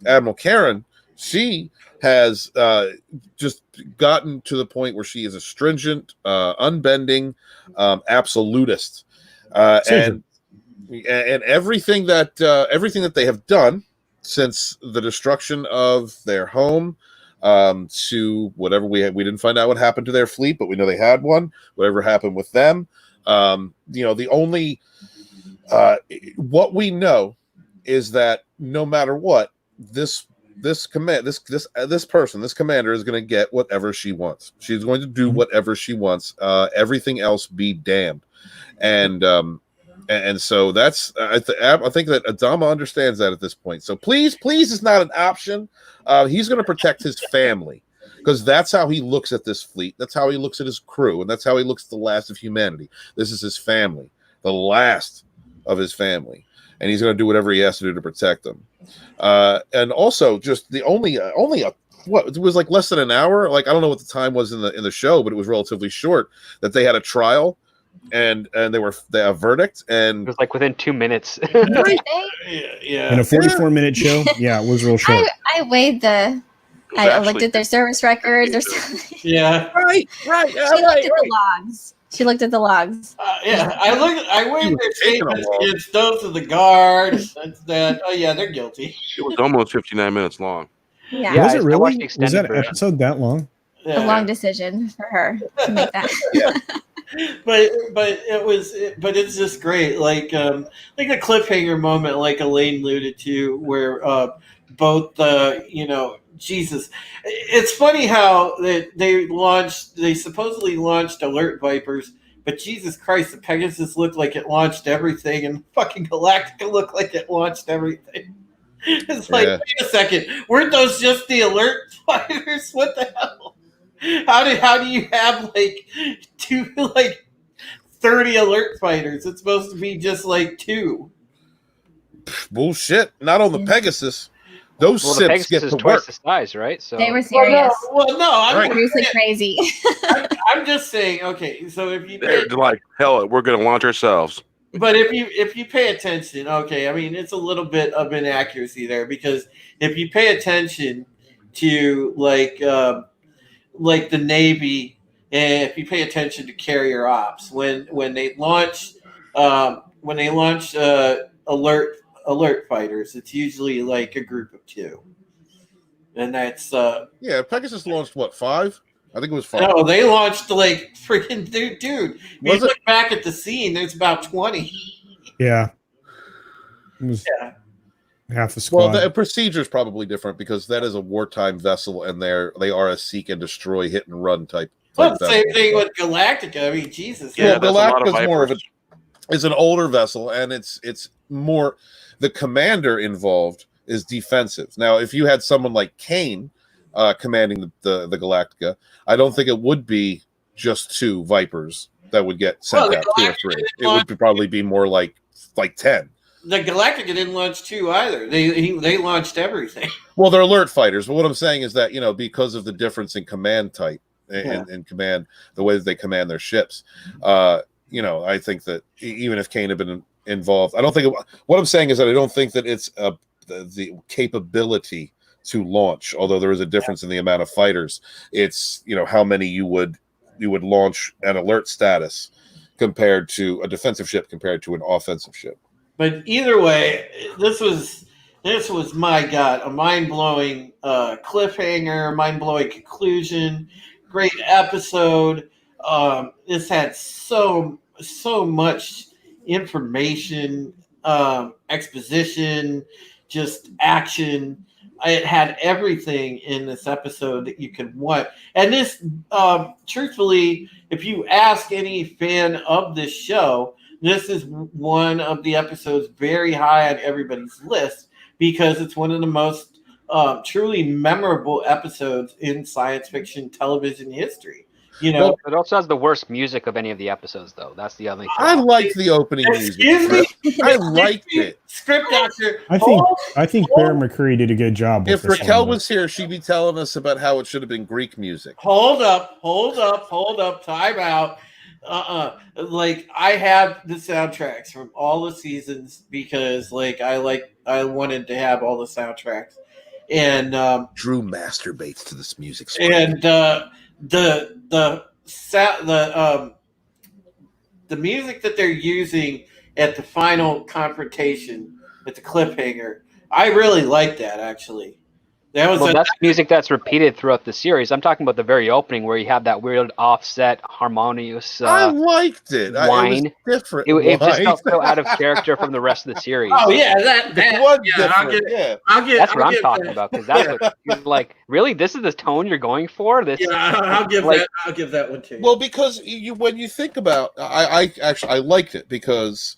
Admiral Karen, she has just gotten to the point where she is a stringent, unbending, absolutist, and everything that they have done since the destruction of their home, to whatever we didn't find out what happened to their fleet, but we know they had one. Whatever happened with them, the only what we know is that no matter what, this commander is going to get whatever she wants. She's going to do whatever she wants. Everything else be damned. And so that's I think that Adama understands that at this point. So please is not an option. He's going to protect his family, because that's how he looks at this fleet. That's how he looks at his crew, and that's how he looks at the last of humanity. This is his family, the last of his family, and he's going to do whatever he has to do to protect them. And also, just the only what it was like less than an hour. Like I don't know what the time was in the show, but it was relatively short. That they had a trial. And they had a verdict, and It was like within 2 minutes. Yeah. In a 44-minute show, yeah, it was real short. I weighed the. I looked at their service records or something. Yeah. right. She looked at the logs. She looked at the logs. Yeah. I weighed their statements against those of the guard. That's that. Oh yeah, they're guilty. It was almost 59 minutes long. Yeah. Yeah, Was I it watched really? the Was extended that version. episode that long? Yeah. A long decision for her to make that. But it's just great, like the cliffhanger moment, like Elaine alluded to, where both Jesus. It's funny how they supposedly launched Alert Vipers, but Jesus Christ, the Pegasus looked like it launched everything, and fucking Galactica looked like it launched everything. It's like, wait a second, weren't those just the Alert Fighters? What the hell? How do you have like 30 Alert Fighters? It's supposed to be just like 2. Bullshit. Not on the Pegasus. Those Well, the sips Pegasus get is to twice work. the size, right? So They were serious. I'm Seriously crazy. I'm just saying. Okay, so if you They're like, hell, we're going to launch ourselves. but if you pay attention, okay, I mean it's a little bit of inaccuracy there, because if you pay attention to like the Navy, and if you pay attention to carrier ops, when they launch alert fighters, it's usually like a group of 2, and that's Pegasus launched what, 5? I think it was 5. no, they launched like freaking dude. If you Was it? look back at the scene, there's about 20. Yeah. It was half the Well, squad. the procedure is probably different, because that is a wartime vessel, and they are a seek and destroy, hit and run type. Well, the same vessel. thing with Galactica. I mean, Jesus. Yeah, Well, that's a lot of Galactica's more of Vipers. it's an older vessel, and it's more the commander involved is defensive. Now, if you had someone like Kane commanding the Galactica, I don't think it would be just 2 Vipers that would get sent Well, out, 2 or 3. It would probably be more like 10. The Galactica didn't launch 2 either. They launched everything. Well, they're alert fighters, but what I'm saying is that, because of the difference in command type and command, the way that they command their ships, I think that even if Kane had been involved, I don't think what I'm saying is that I don't think that it's the capability to launch, although there is a difference in the amount of fighters. It's, how many you would launch an alert status compared to a defensive ship compared to an offensive ship. But either way, this was my God, a mind-blowing cliffhanger, mind-blowing conclusion, great episode. This had so much information, exposition, just action. It had everything in this episode that you could want. And this, truthfully, if you ask any fan of this show, this is one of the episodes very high on everybody's list, because it's one of the most truly memorable episodes in science fiction television history. It also has the worst music of any of the episodes, though. That's the other thing. I liked the opening music. Excuse me? I liked it. Script doctor. I think Bear McCreary did a good job with If this Raquel one. was here, she'd be telling us about how it should have been Greek music. Hold up. Time out. Like, I have the soundtracks from all the seasons, because I wanted to have all the soundtracks. And Drew masturbates to this music. and the music that they're using at the final confrontation, at the cliffhanger, I really like that, actually. That was Well, that's music that's repeated throughout the series. I'm talking about the very opening where you have that weird offset harmonious I liked it. whine. It was different. It just Wine. felt so out of character from the rest of the series. Oh yeah, It was yeah. different. Yeah. That's what I'll I'm give talking that. about, because that's what you're like. Really, this is the tone you're going for? This, Yeah, I'll give like, that. I'll give that one to you. Well, because when you think about, I actually I liked it because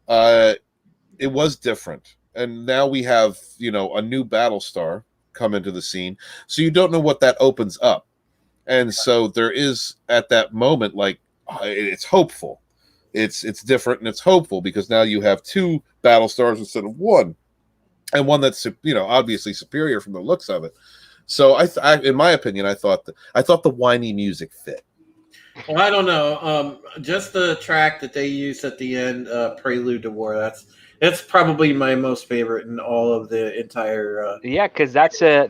it was different, and now we have a new Battlestar come into the scene, so you don't know what that opens up, and so there is at that moment like it's hopeful, it's different and it's hopeful because now you have two Battlestars instead of one, and one that's obviously superior from the looks of it. So I in my opinion, I thought the whiny music fit. Well, I don't know. Just the track that they used at the end, "Prelude to War." That's probably my most favorite in all of the entire. yeah, because that's a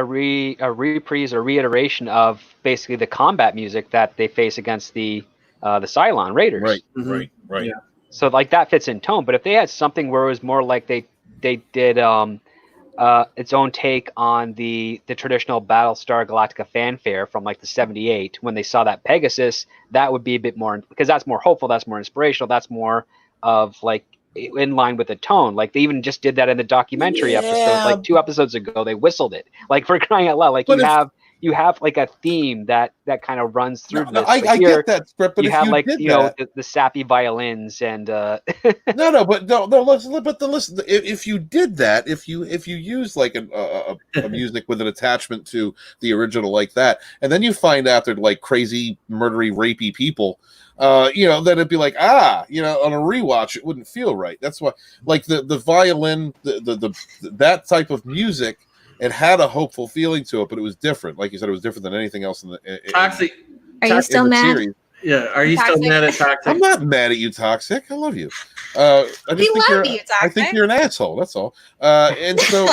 reprise or reiteration of basically the combat music that they face against the Cylon Raiders. Right, Mhm. right. Yeah. So like that fits in tone. But if they had something where it was more like they did its own take on the traditional Battlestar Galactica fanfare from like the '78 when they saw that Pegasus, that would be a bit more, because that's more hopeful, that's more inspirational, that's more of like in line with the tone. Like they even just did that in the documentary episode, like 2 episodes ago. They whistled it, like, for crying out loud. Like you have like a theme that kind of runs through this. I get that script, but you if have you like did the sappy violins and no, but listen. If you did that, if you use like a music with an attachment to the original like that, and then you find out they're like crazy, murdery, rapey people, then it'd be like on a rewatch it wouldn't feel right. That's why, like the violin, the that type of music, it had a hopeful feeling to it, but it was different. Like you said, it was different than anything else in the Toxic. Are you still mad? series. Yeah. Are you still mad at Toxic? I'm not mad at you, Toxic. I love you. I just think love you, I think you're an asshole. That's all. And so,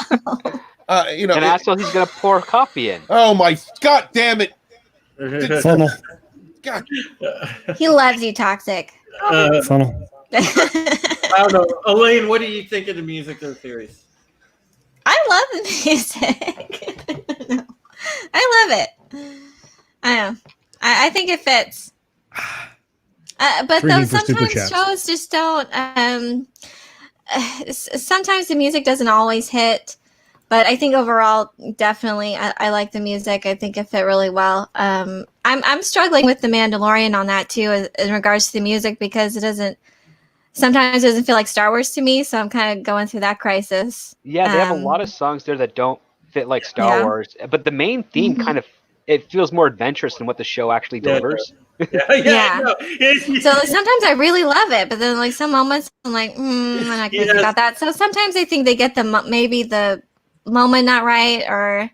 an asshole he's gonna pour coffee in. Oh my god, damn it! Funnel. God. He loves you, Toxic. Funnel. I don't know, Elaine. What do you think of the music of the series? I love the music. I love it. I know. I think it fits. But though sometimes shows just don't. Sometimes the music doesn't always hit. But I think overall, definitely, I like the music. I think it fit really well. I'm struggling with The Mandalorian on that too, in regards to the music, because sometimes it doesn't feel like Star Wars to me. So I'm kind of going through that crisis. Yeah, they have a lot of songs there that don't fit like Star Wars, but the main theme kind of, it feels more adventurous than what the show actually delivers. Yeah. So sometimes I really love it, but then like some moments I'm like, I'm not crazy about that. So sometimes I think they get maybe the moment not right, or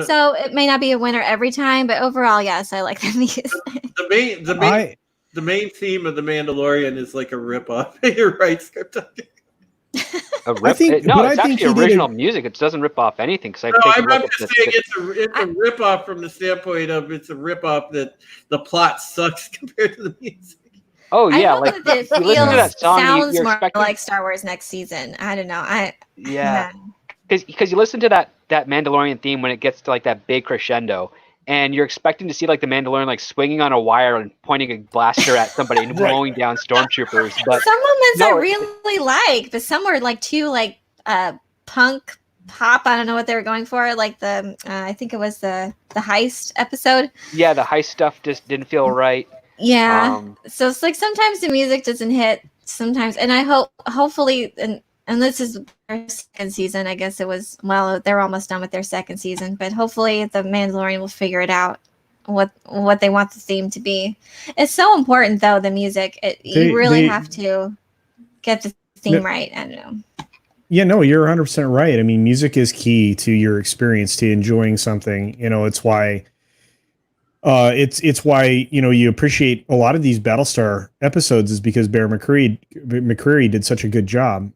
so it may not be a winner every time, but overall, yes, I like the music. The main theme of The Mandalorian is like a ripoff. You're right, Script. It's actually original music. It doesn't rip off anything. Because I'm just saying it's a ripoff from the standpoint of it's a ripoff that the plot sucks compared to the music. Oh yeah, like you listen to that song, sounds you're more expecting like Star Wars next season. I don't know. Because you listen to that Mandalorian theme when it gets to like that big crescendo, and you're expecting to see like the Mandalorian like swinging on a wire and pointing a blaster at somebody and mowing down stormtroopers. But some moments I really like, but some were like too like punk pop. I don't know what they were going for. Like the I think it was the heist episode. Yeah, the heist stuff just didn't feel right. Yeah. So it's like sometimes the music doesn't hit. Sometimes, and I hopefully and this is their second season. I guess it was, they're almost done with their second season, but hopefully the Mandalorian will figure it out, what they want the theme to be. It's so important though, the music. You really have to get the theme right. I don't know. Yeah, no, you're 100% right. I mean, music is key to your experience, to enjoying something. It's why it's why you appreciate a lot of these Battlestar episodes, is because Bear McCreary did such a good job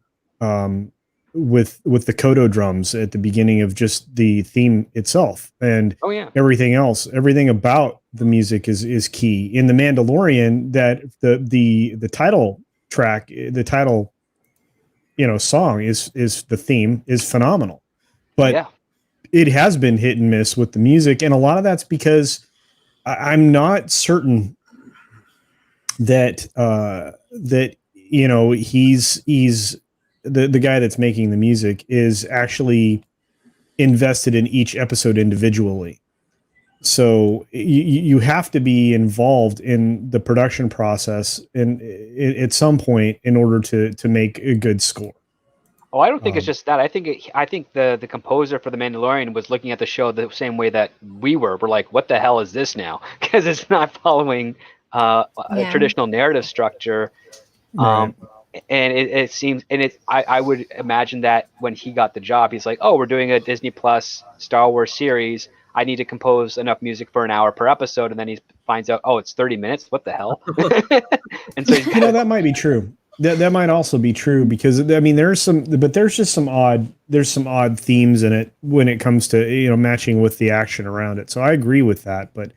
with the Kodo drums at the beginning of just the theme itself, and everything else. Everything about the music is key. In The Mandalorian, that the title track, the title song is the theme is phenomenal, but it has been hit and miss with the music, and a lot of that's because I'm not certain that that he's the guy that's making the music is actually invested in each episode individually. So you have to be involved in the production process at some point in order to make a good score. Oh, I don't think it's just that. I think the composer for The Mandalorian was looking at the show the same way that we were. We're like, what the hell is this now? Because it's not following a traditional narrative structure. Right. And it seems, and I would imagine that when he got the job, he's like, oh, we're doing a Disney Plus Star Wars series. I need to compose enough music for an hour per episode. And then he finds out, oh, it's 30 minutes. What the hell? And so he's that might be true. That might also be true because I mean there's just some odd themes in it when it comes to matching with the action around it. So I agree with that, but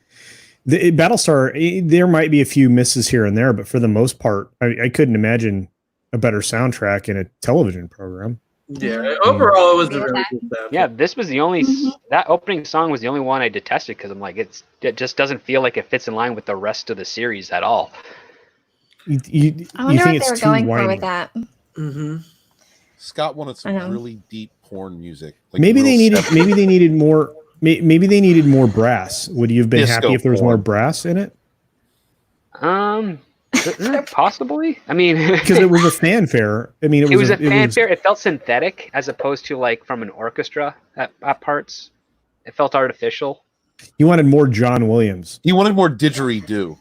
Battlestar, there might be a few misses here and there, but for the most part, I couldn't imagine a better soundtrack in a television program. Yeah, overall it was a very good soundtrack. Yeah, this was the only that opening song was the only one I detested because I'm like it just doesn't feel like it fits in line with the rest of the series at all. I wonder what they were going for with that. Mm-hmm. Scott wanted some really deep porn music. Like maybe they needed more brass. Would you have been happy if there was more brass in it? Possibly. I mean, because it was a fanfare. I mean, it was a fanfare. It felt synthetic as opposed to like from an orchestra at parts. It felt artificial. You wanted more John Williams. You wanted more didgeridoo.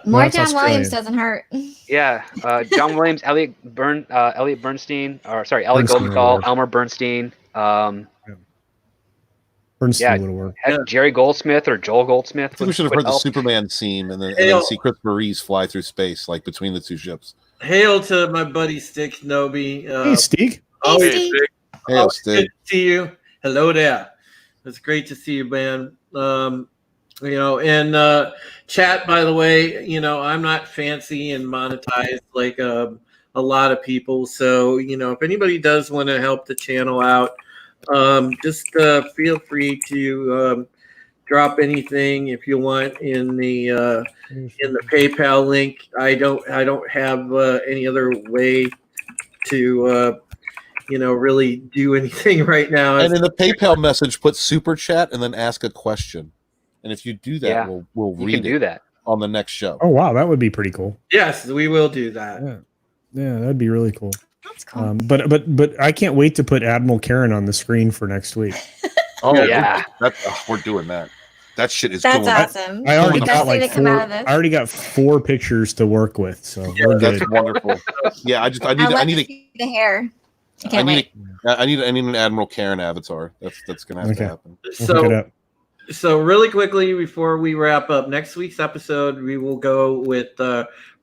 More John Williams doesn't hurt. Yeah, John Williams, Elliot Bernstein, or sorry, Ellie Goldenthal, Elmer Bernstein. Bernstein would have worked. Jerry Goldsmith or Joel Goldsmith. I think we should have heard the Superman scene and then see Christopher Reeves fly through space like between the two ships. Hail to my buddy Stick Noby. Hey, Stick. Always Hail, good Stick. to see you. Hello there. It's great to see you, man. And chat, by the way, I'm not fancy and monetized like a lot of people. So, if anybody does want to help the channel out, just feel free to drop anything if you want in the PayPal link. I don't have any other way to really do anything right now. And in the PayPal message, put super chat and then ask a question. And if you do that, we'll read it on the next show. Oh wow, that would be pretty cool. Yes, we will do that. Yeah, that'd be really cool. That's cool. But I can't wait to put Admiral Karen on the screen for next week. Oh yeah, we're doing that. That shit is that's going. awesome. I already got 4 pictures to work with, so we're good. That's wonderful. Yeah, I need the hair. I need an Admiral Karen avatar. That's gonna have to happen. So really quickly before we wrap up, next week's episode we will go with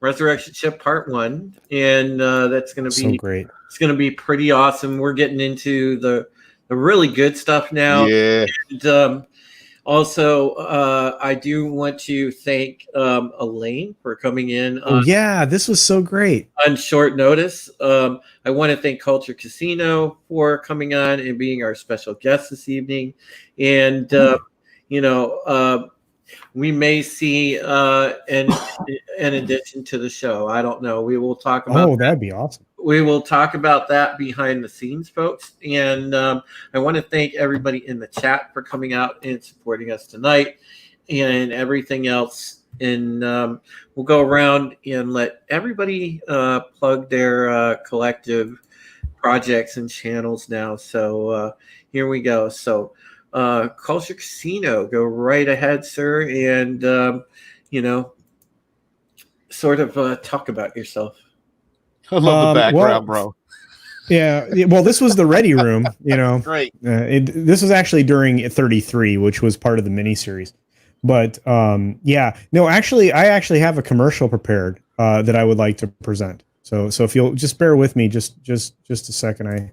Resurrection Ship Part 1, and that's going to be so great. It's going to be pretty awesome. We're getting into the really good stuff now. Yeah. And, also, I do want to thank Elaine for coming in. This was so great on short notice. I want to thank Culture Casino for coming on and being our special guest this evening, and. We may see in addition to the show. I don't know. We will talk about. Oh, that'd be awesome. We will talk about that behind the scenes, folks. And I want to thank everybody in the chat for coming out and supporting us tonight, and everything else. And we'll go around and let everybody plug their collective projects and channels now. So here we go. So. Culture Casino, go right ahead, sir, and sort of talk about yourself. I love the background, bro. Yeah, well, this was the ready room, Great. This was actually during 33, which was part of the miniseries. But actually, I actually have a commercial prepared that I would like to present. So if you'll just bear with me, just a second,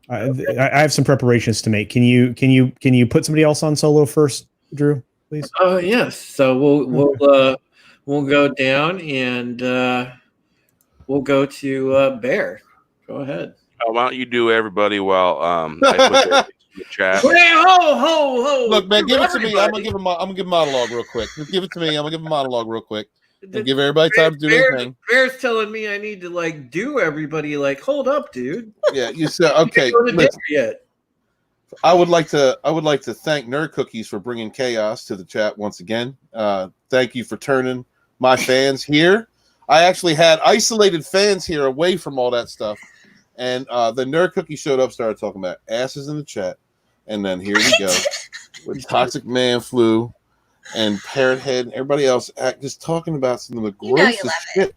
I have some preparations to make. Can you put somebody else on solo first, Drew, please? Oh yes. So we'll go down and we'll go to Bear. Go ahead. Why don't you do everybody while I put in the chat. Wait, ho! Look, man, give it to me. I'm Everybody. gonna give a monologue real quick. Just give it to me. I'm gonna give a monologue real quick. And give everybody time to do their thing. Bear's telling me I need to like do everybody like hold up, dude. Yeah, you said okay. Go to dinner Listen, yet? I would like to thank Nerd Cookies for bringing chaos to the chat once again. Thank you for turning my fans here. I actually had isolated fans here away from all that stuff, and the Nerd Cookie showed up, started talking about asses in the chat, and then here we go with Toxic Man Flu and Parrot Head and everybody else just talking about some of the grossest shit.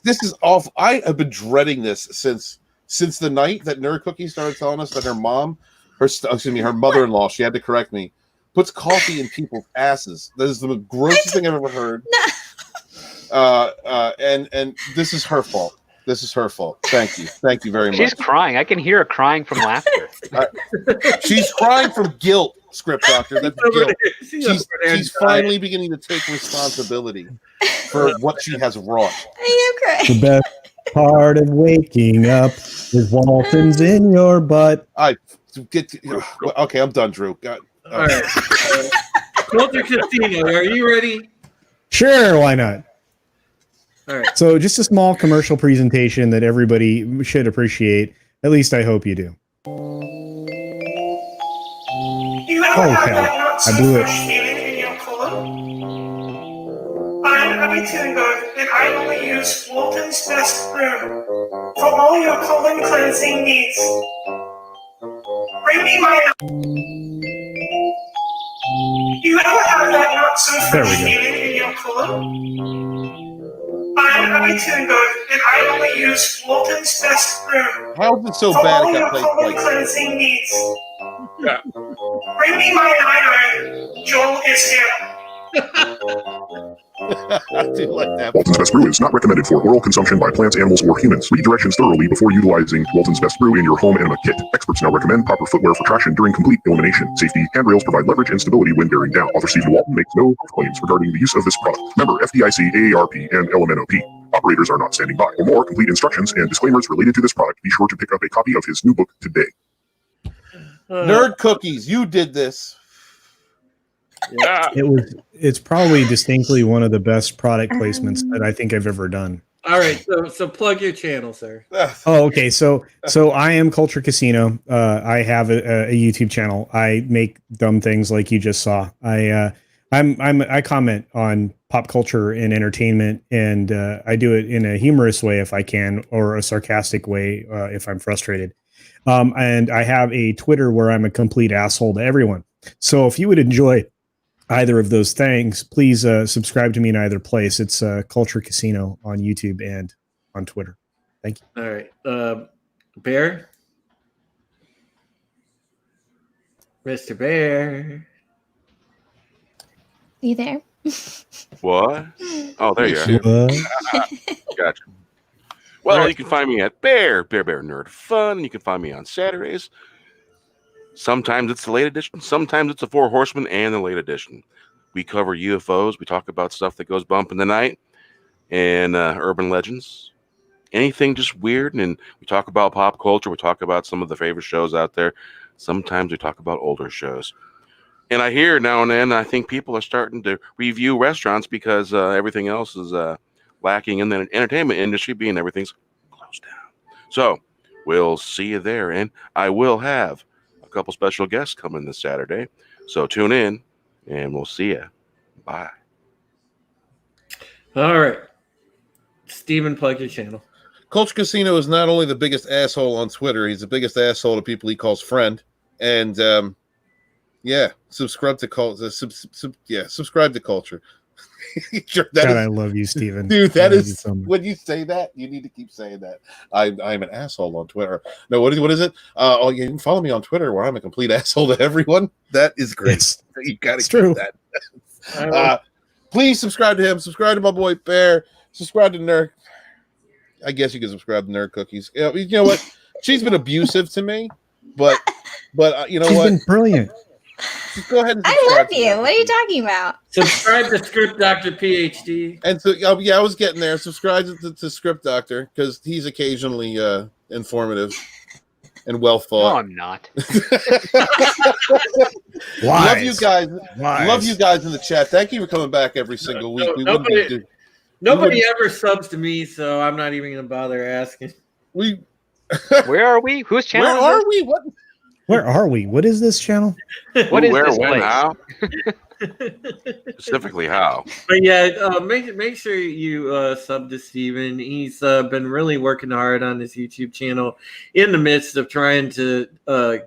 This is awful. I have been dreading this since the night that Nerd Cookie started telling us that her mother-in-law, she had to correct me, puts coffee in people's asses. That is the grossest thing I've ever heard. And this is her fault. This is her fault. Thank you very much. She's crying. I can hear her crying from laughter. She's crying from guilt, Script Doctor. That's guilt. She's finally beginning to take responsibility for what she has wrought. I am crying. The best part of waking up is Walton's in your butt. Okay, I'm done, Drew. All right. Culture Casino, are you ready? Sure, why not? All right. So just a small commercial presentation that everybody should appreciate. At least I hope you do. You ever Oh, have hell. that not so I blew it. fresh feeling in your colon? I'm Abby Thunberg, and I only use Walton's Best Brew for all your colon cleansing needs. Bring me my... You ever have that not so There we fresh go. feeling in your colon? I'm Abby Thunberg, and I only use Walton's Best Brew How is it so for bad all it your got colon played twice? cleansing needs. Yeah. Bring me my 9-iron. Joel is here. I do like that. Walton's Best Brew is not recommended for oral consumption by plants, animals, or humans. Read directions thoroughly before utilizing Walton's Best Brew in your home enema kit. Experts now recommend proper footwear for traction during complete elimination. Safety handrails provide leverage and stability when bearing down. Author Stephen Walton makes no claims regarding the use of this product. Member FDIC, AARP, and LMNOP. Operators are not standing by. For more complete instructions and disclaimers related to this product, be sure to pick up a copy of his new book today. Nerd Cookies, you did this. Yeah. It's probably distinctly one of the best product placements that I think I've ever done. All right. So plug your channel, sir. Oh, okay. So I am Culture Casino. I have a YouTube channel. I make dumb things like you just saw. I comment on pop culture and entertainment, and I do it in a humorous way if I can, or a sarcastic way if I'm frustrated. And I have a Twitter where I'm a complete asshole to everyone. So if you would enjoy either of those things, please subscribe to me in either place. It's Culture Casino on YouTube and on Twitter. Thank you. All right. Bear? Mr. Bear? You there? What? Oh, there you are. What? Gotcha. Well, you can find me at Bear Nerd Fun. You can find me on Saturdays. Sometimes it's the late edition. Sometimes it's the Four Horsemen and the late edition. We cover UFOs. We talk about stuff that goes bump in the night and urban legends. Anything just weird. And we talk about pop culture. We talk about some of the favorite shows out there. Sometimes we talk about older shows. And I hear now and then, I think people are starting to review restaurants because everything else is lacking in the entertainment industry, being everything's closed down. So we'll see you there. And I will have a couple special guests coming this Saturday. So tune in and we'll see you. Bye. All right. Steven, plug your channel. Culture Casino is not only the biggest asshole on Twitter, he's the biggest asshole to people he calls friend. And subscribe to culture. Subscribe to culture. Sure, God, I love you, Steven. Dude, I that love is you so much. when you say that, you need to keep saying that. I'm an asshole on Twitter. No, what is it? You can follow me on Twitter where I'm a complete asshole to everyone. That is great. You gotta it's keep true. that. Please subscribe to him. Subscribe to my boy Bear. Subscribe to Nerd. I guess you can subscribe to Nerd Cookies. You know what? She's been abusive to me, but you know She's what? been brilliant. Just go ahead and I subscribe love to you. Nerd What are you Cookies. talking about? Subscribe to Script Doctor PhD. And so, I was getting there. Subscribe to Script Doctor because he's occasionally informative. and well No, thought. I'm not. Love you guys. Lies. Love you guys in the chat. Thank you for coming back every single week. We wouldn't be Nobody ever subs to me, so I'm not even gonna bother asking. we. Where are we? Whose channel? Where is are this? we? What? Where are we? What is this channel? What is Where, this when, place? how? Specifically, how? But yeah, make sure you sub to Steven. He's been really working hard on his YouTube channel in the midst of trying to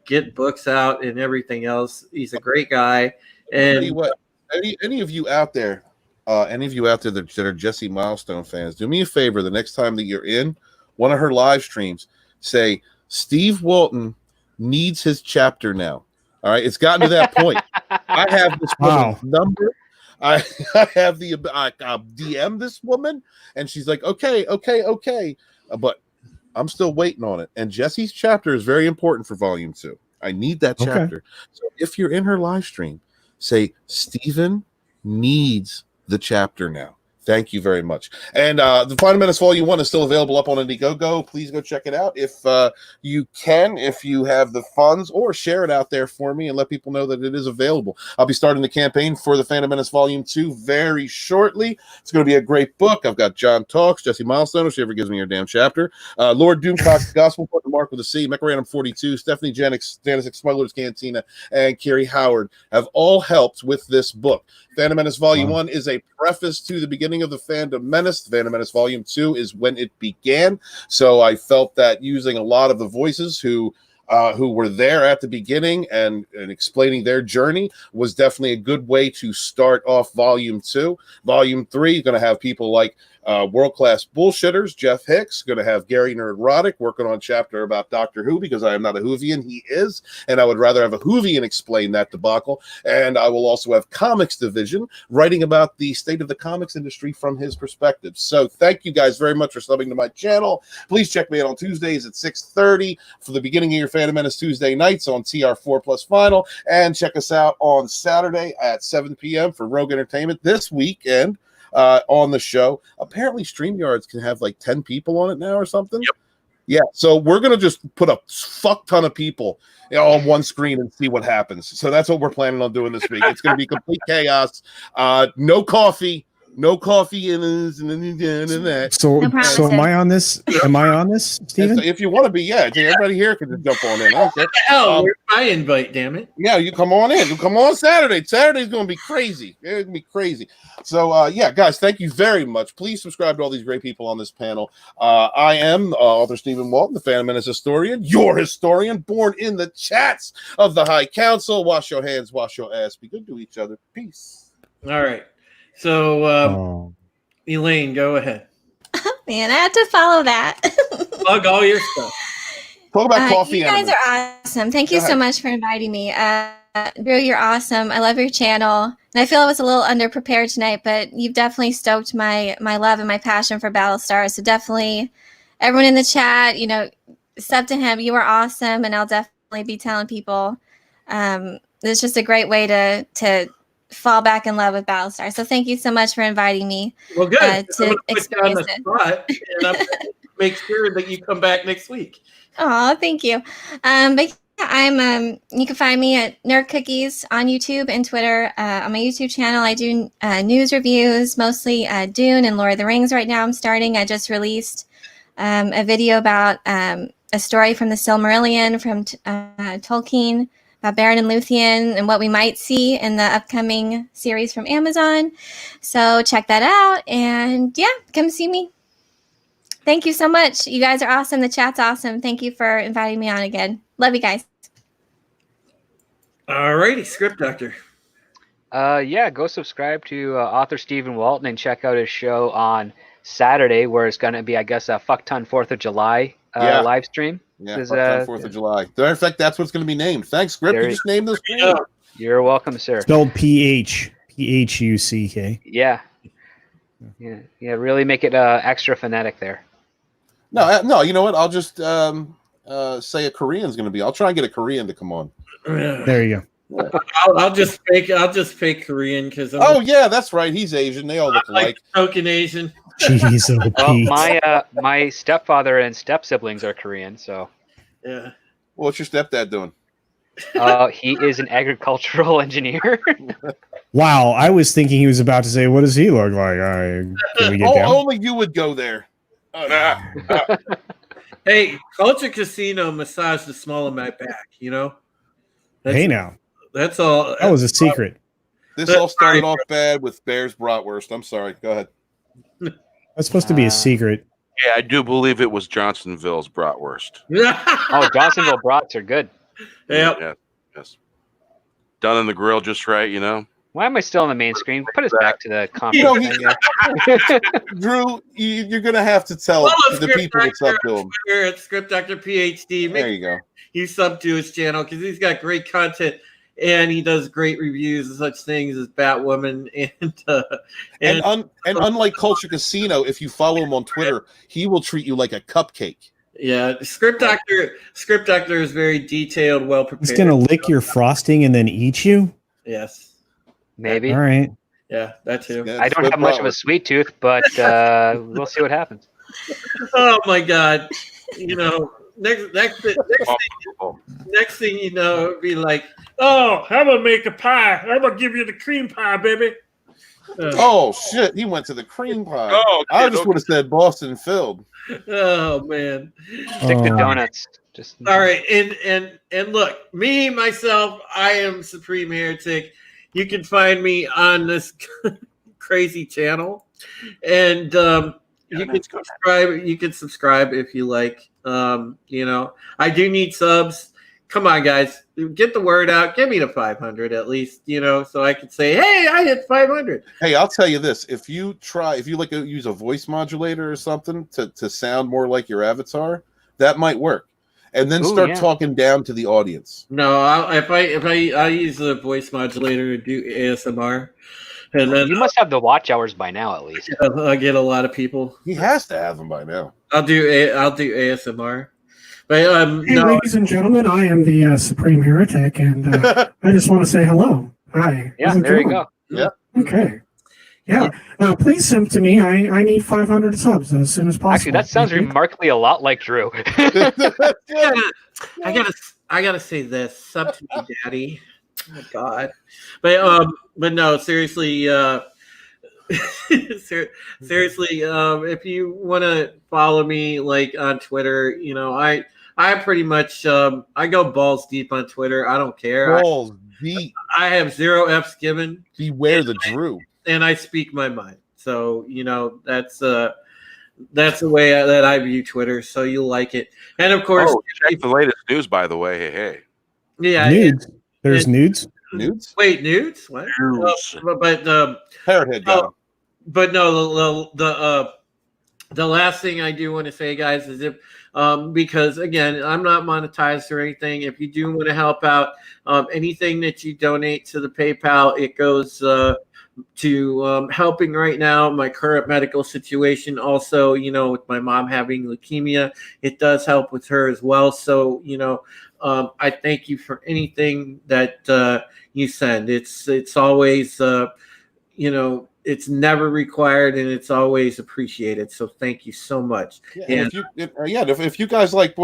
get books out and everything else. He's a great guy. Tell And you what, any of you out there that are Jesse Milestone fans, do me a favor. The next time that you're in one of her live streams, say Steve Walton needs his chapter now. All right, it's gotten to that point. I have this woman's number. I have I DM this woman, and she's like, okay, but I'm still waiting on it. And Jesse's chapter is very important for Volume 2. I need that chapter. Okay. So if you're in her live stream, say Steven needs the chapter now. Thank you very much. And the Final Menace Volume 1 is still available up on Indiegogo. Please go check it out if you can, if you have the funds, or share it out there for me and let people know that it is available. I'll be starting the campaign for the Phantom Menace Volume 2 very shortly. It's going to be a great book. I've got John Talks, Jesse Milestone, if she ever gives me her damn chapter, Lord Doomcock, Gospel Book, Mark with a C, Mecharanum 42, Stephanie Janicek, Smuggler's Cantina, and Carrie Howard have all helped with this book. Phantom Menace Volume 1 is a preface to the beginning of the Phantom Menace. The Phantom Menace Volume 2 is when it began. So I felt that using a lot of the voices who were there at the beginning and explaining their journey was definitely a good way to start off Volume 2. Volume 3 is going to have people like world-class bullshitters, Jeff Hicks, going to have Gary Nerdrotic working on chapter about Doctor Who, because I am not a Whovian, he is, and I would rather have a Whovian explain that debacle. And I will also have Comics Division writing about the state of the comics industry from his perspective. So thank you guys very much for subbing to my channel. Please check me out on Tuesdays at 6:30 for the beginning of your Phantom Menace Tuesday nights on TR4 Plus Final, and check us out on Saturday at 7 p.m. for Rogue Entertainment this weekend. On the show. Apparently StreamYards can have like 10 people on it now or something. Yep. Yeah, so we're going to just put a fuck ton of people on one screen and see what happens. So that's what we're planning on doing this week. It's going to be complete chaos. No coffee in that. So am I on this? Am I on this, Steven? So if you want to be, yeah, everybody here can just jump on in. Okay. Oh, where's my invite, damn it? Yeah, you come on in. You come on Saturday. Saturday's going to be crazy. It's going to be crazy. So, yeah, guys, thank you very much. Please subscribe to all these great people on this panel. I am author Stephen Walton, the Phantom Menace historian, your historian, born in the chats of the High Council. Wash your hands, wash your ass. Be good to each other. Peace. All right. So, Elaine, go ahead. Man, I had to follow that. Plug all your stuff. Talk about coffee. You guys are awesome. Thank you so much for inviting me. Drew, you're awesome. I love your channel. And I feel I was a little underprepared tonight, but you've definitely stoked my love and my passion for Battlestar. So definitely everyone in the chat, sub to him. You are awesome. And I'll definitely be telling people. It's just a great way to fall back in love with Battlestar. So thank you so much for inviting me. Well, good. To experience it. Spot, and I'm make sure that you come back next week. Oh, thank you. But yeah, I'm you can find me at Nerd Cookies on YouTube and Twitter. On my YouTube channel, I do news reviews, mostly Dune and Lord of the Rings. Right now, I'm starting. I just released a video about a story from the Silmarillion from Tolkien, about Beren and Luthien and what we might see in the upcoming series from Amazon. So check that out. And yeah, come see me. Thank you so much. You guys are awesome. The chat's awesome. Thank you for inviting me on again. Love you guys. All righty, Script Doctor. Yeah, go subscribe to author Stephen Walton and check out his show on Saturday, where it's going to be, I guess, a fuck ton 4th of July live stream. Yeah, 4th of July. Matter of fact, that's what's going to be named. Thanks, Script. You just named this. Yeah. You're welcome, sir. Spelled Phuck. Yeah. Really make it extra phonetic there. No. You know what? I'll just say a Korean's going to be. I'll try and get a Korean to come on. There you go. I'll just fake Korean because. Oh yeah, that's right. He's Asian. They all look alike. Token Asian. Jeez, well, my stepfather and step siblings are Korean, so. Yeah. What's your stepdad doing? He is an agricultural engineer. Wow, I was thinking he was about to say, "What does he look like?" Can we get down? Only you would go there. Hey, Culture Casino massaged the small of my back. Hey, now That's all. that was a secret. This all started off bad with Bear's bratwurst. I'm sorry. Go ahead. That's supposed to be a secret. Yeah, I do believe it was Johnsonville's bratwurst. Oh, Johnsonville brats are good. Yep. Yeah, yes. Done in the grill just right, Why am I still on the main screen? Put us back to the You know, conference. Drew, you're gonna have to tell the people what's up to him. It's Script Doctor PhD. There you go. You sub to his channel because he's got great content and he does great reviews of such things as Batwoman and unlike Culture Casino, if you follow him on Twitter, he will treat you like a cupcake. Yeah, Script Doctor is very detailed, well prepared. He's gonna lick your frosting and then eat you. Yes, maybe. All right. Yeah, that too. Yeah, I don't have much of a sweet tooth, but we'll see what happens. Oh my God! Next thing you know, it'd be like, oh, I'm gonna make a pie. I'm gonna give you the cream pie, baby. Oh shit! He went to the cream pie. Oh, I just would have said Boston filled. Oh man! Stick to donuts. Just all right, and look, me myself, I am Supreme Heretic. You can find me on this crazy channel, and you can subscribe. You can subscribe if you like. I do need subs. Come on, guys, get the word out. Give me the 500 at least, so I can say, hey, I hit 500. Hey, I'll tell you this: if you like to use a voice modulator or something to sound more like your avatar, that might work. And then start talking down to the audience. No, if I use a voice modulator to do ASMR, and then you must have the watch hours by now at least. I get a lot of people. He has to have them by now. I'll do ASMR. But hey, ladies and gentlemen, I am the Supreme Heretic, and I just want to say hello. Hi. Yeah, there you go. Yeah. Okay. Yeah. Please send to me. I need 500 subs as soon as possible. Actually, that sounds remarkably a lot like Drew. I gotta say this. Sub to me, Daddy. Oh my God. But no, seriously. Seriously, if you want to follow me like on Twitter, I pretty much I go balls deep on Twitter. I don't care. Balls deep. I have 0 F's given. Beware the Drew. And I speak my mind. So that's the way that I view Twitter. So you'll like it. And of course, check the latest news. By the way, hey. Yeah, nudes. There's nudes. Nudes? Wait, nudes? What? Nudes. Parrot head guy. But no, the last thing I do want to say, guys, is if because again, I'm not monetized or anything. If you do want to help out, anything that you donate to the PayPal, it goes to helping right now my current medical situation. Also, with my mom having leukemia, it does help with her as well. So, I thank you for anything that you send. It's always it's never required and it's always appreciated. So thank you so much. Yeah, and if you guys like,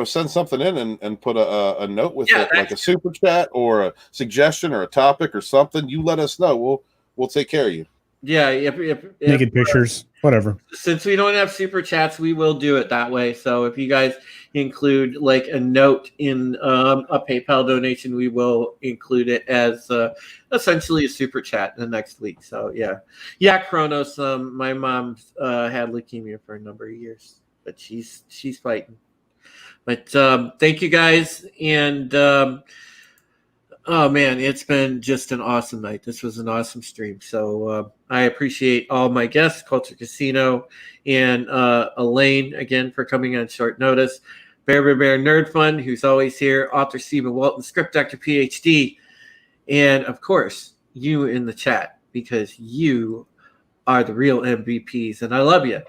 send something in and put a note with it, like a super chat or a suggestion or a topic or something, you let us know. We'll take care of you. Yeah, if naked pictures, whatever. Since we don't have super chats, we will do it that way. So if you guys include like a note in a PayPal donation, we will include it as essentially a super chat the next week. So yeah, Kronos. My mom had leukemia for a number of years, but she's fighting. But thank you guys, and oh man, it's been just an awesome night. This was an awesome stream. So I appreciate all my guests, Culture Casino, and Elaine again for coming on short notice. Bear Nerd Fun, who's always here, author Stephen Walton, Script Doctor PhD, and of course you in the chat, because you are the real MVPs, and I love you.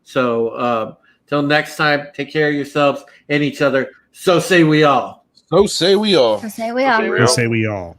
So till next time, take care of yourselves and each other. So say we all. So say we all. So say we all. So say we all.